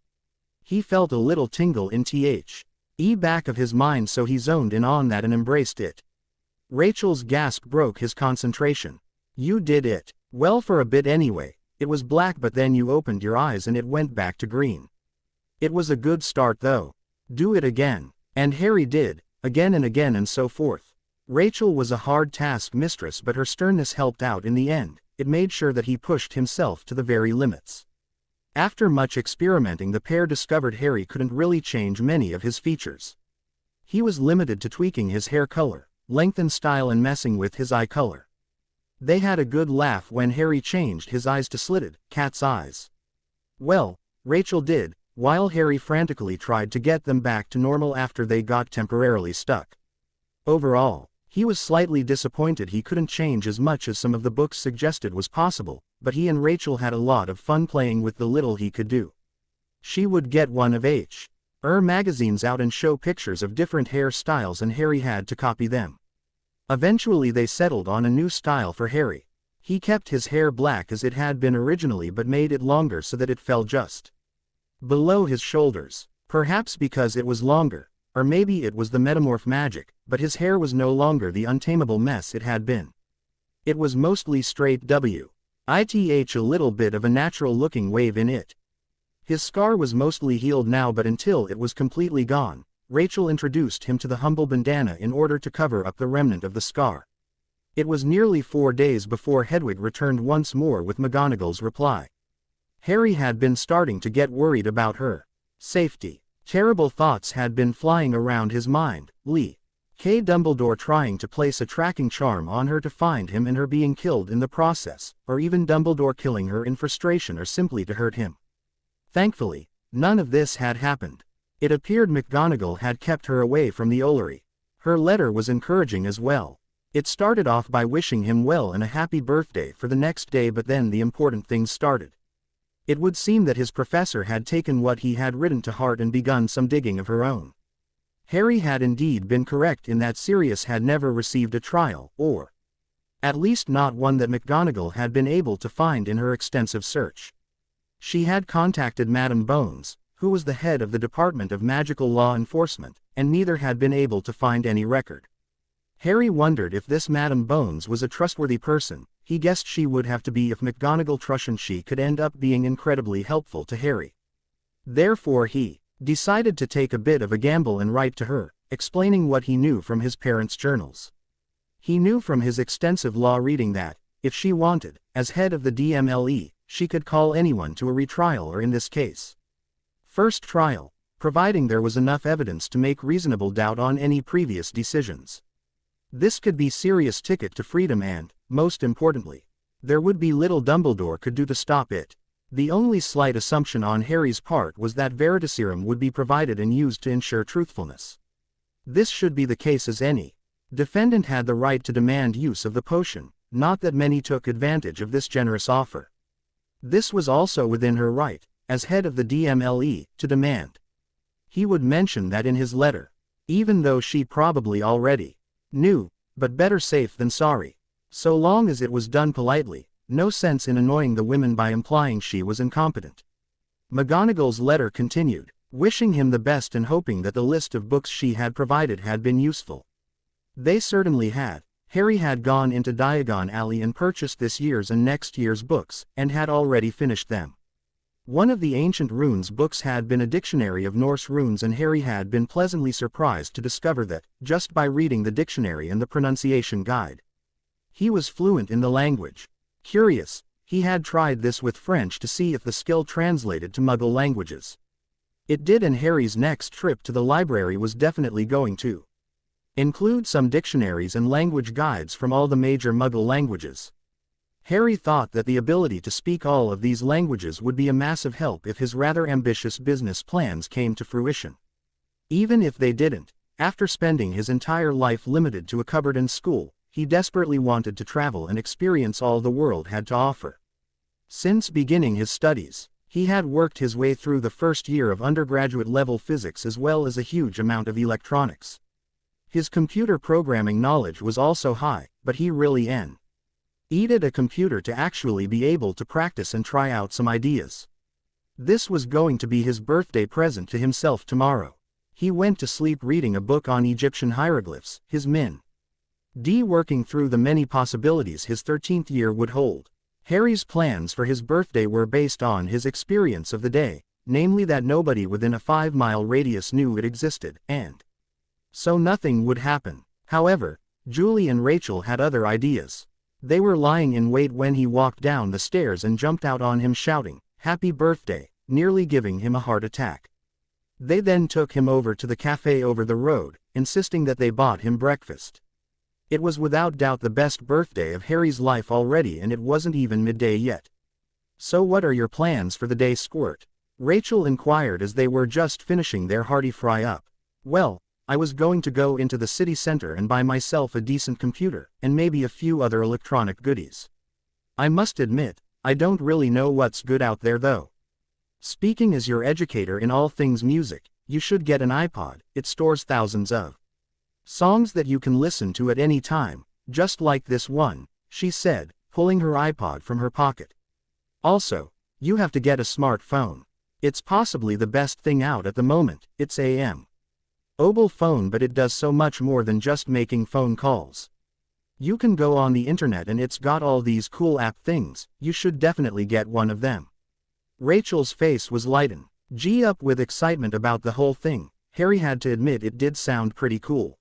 Speaker 2: He felt a little tingle in the back of his mind, so he zoned in on that and embraced it. Rachel's gasp broke his concentration. "You did it. Well, for a bit anyway. It was black, but then you opened your eyes and it went back to green. It was a good start though. Do it again." And Harry did, again and again and so forth. Rachel was a hard task mistress, but her sternness helped out in the end. It made sure that he pushed himself to the very limits. After much experimenting, the pair discovered Harry couldn't really change many of his features. He was limited to tweaking his hair color, length and style, and messing with his eye color. They had a good laugh when Harry changed his eyes to slitted, cat's eyes. Well, Rachel did, while Harry frantically tried to get them back to normal after they got temporarily stuck. Overall, he was slightly disappointed he couldn't change as much as some of the books suggested was possible, but he and Rachel had a lot of fun playing with the little he could do. She would get one of her magazines out and show pictures of different hair styles, and Harry had to copy them. Eventually they settled on a new style for Harry. He kept his hair black as it had been originally, but made it longer so that it fell just below his shoulders. Perhaps because it was longer, or maybe it was the metamorph magic, but his hair was no longer the untamable mess it had been. It was mostly straight with a little bit of a natural-looking wave in it. His scar was mostly healed now, but until it was completely gone, Rachel introduced him to the humble bandana in order to cover up the remnant of the scar. It was nearly 4 days before Hedwig returned once more with McGonagall's reply. Harry had been starting to get worried about her safety. Terrible thoughts had been flying around his mind. Dumbledore trying to place a tracking charm on her to find him and her being killed in the process, or even Dumbledore killing her in frustration or simply to hurt him. Thankfully, none of this had happened. It appeared McGonagall had kept her away from the Ollery. Her letter was encouraging as well. It started off by wishing him well and a happy birthday for the next day, but then the important things started. It would seem that his professor had taken what he had written to heart and begun some digging of her own. Harry had indeed been correct in that Sirius had never received a trial, or at least not one that McGonagall had been able to find in her extensive search. She had contacted Madame Bones, who was the head of the Department of Magical Law Enforcement, and neither had been able to find any record. Harry wondered if this Madame Bones was a trustworthy person. He guessed she would have to be if McGonagall trusted she could end up being incredibly helpful to Harry. Therefore he decided to take a bit of a gamble and write to her, explaining what he knew from his parents' journals. He knew from his extensive law reading that, if she wanted, as head of the DMLE, she could call anyone to a retrial or in this case, first trial, providing there was enough evidence to make reasonable doubt on any previous decisions. This could be Sirius' ticket to freedom and, most importantly, there would be little Dumbledore could do to stop it. The only slight assumption on Harry's part was that Veritaserum would be provided and used to ensure truthfulness. This should be the case as any defendant had the right to demand use of the potion, not that many took advantage of this generous offer. This was also within her right, as head of the DMLE, to demand. He would mention that in his letter, even though she probably already knew, but better safe than sorry. So long as it was done politely, no sense in annoying the women by implying she was incompetent. McGonagall's letter continued, wishing him the best and hoping that the list of books she had provided had been useful. They certainly had. Harry had gone into Diagon Alley and purchased this year's and next year's books, and had already finished them. One of the ancient runes books had been a dictionary of Norse runes, and Harry had been pleasantly surprised to discover that, just by reading the dictionary and the pronunciation guide, he was fluent in the language. Curious, he had tried this with French to see if the skill translated to Muggle languages. It did, and Harry's next trip to the library was definitely going to include some dictionaries and language guides from all the major Muggle languages. Harry thought that the ability to speak all of these languages would be a massive help if his rather ambitious business plans came to fruition. Even if they didn't, after spending his entire life limited to a cupboard and school, he desperately wanted to travel and experience all the world had to offer. Since beginning his studies, he had worked his way through the first year of undergraduate-level physics as well as a huge amount of electronics. His computer programming knowledge was also high, but he really needed a computer to actually be able to practice and try out some ideas. This was going to be his birthday present to himself tomorrow. He went to sleep reading a book on Egyptian hieroglyphs, his working through the many possibilities his 13th year would hold. Harry's plans for his birthday were based on his experience of the day, namely that nobody within a 5-mile radius knew it existed, and so nothing would happen. However, Julie and Rachel had other ideas. They were lying in wait when he walked down the stairs and jumped out on him shouting, "Happy birthday," nearly giving him a heart attack. They then took him over to the cafe over the road, insisting that they bought him breakfast. It was without doubt the best birthday of Harry's life already, and it wasn't even midday yet. "So what are your plans for the day, Squirt?" Rachel inquired as they were just finishing their hearty fry-up. "Well, I was going to go into the city center and buy myself a decent computer, and maybe a few other electronic goodies. I must admit, I don't really know what's good out there though. Speaking as your educator in all things music, you should get an iPod. It stores thousands of songs that you can listen to at any time, just like this one," she said, pulling her iPod from her pocket. "Also, you have to get a smartphone. It's possibly the best thing out at the moment. It's a mobile phone, but it does so much more than just making phone calls. You can go on the internet and it's got all these cool app things. You should definitely get one of them." Rachel's face was lightened up with excitement about the whole thing. Harry had to admit it did sound pretty cool.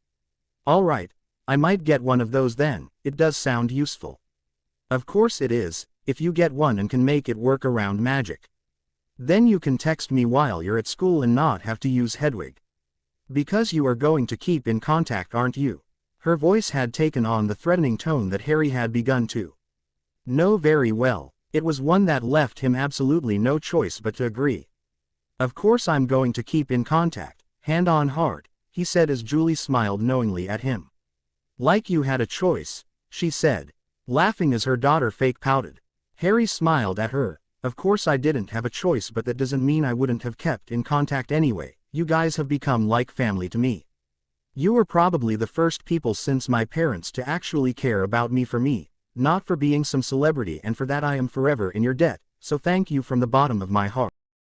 Speaker 2: "All right, I might get one of those then, it does sound useful. Of course it is, if you get one and can make it work around magic. Then you can text me while you're at school and not have to use Hedwig. Because you are going to keep in contact, aren't you? Her voice had taken on the threatening tone that Harry had begun to know very well. It was one that left him absolutely no choice but to agree. Of course I'm going to keep in contact, hand on heart, he said as Julie smiled knowingly at him. Like you had a choice, she said, laughing as her daughter fake pouted. Harry smiled at her. Of course I didn't have a choice, but that doesn't mean I wouldn't have kept in contact anyway. You guys have become like family to me. You were probably the first people since my parents to actually care about me for me, not for being some celebrity, and for that I am forever in your debt, so thank you from the bottom of my heart.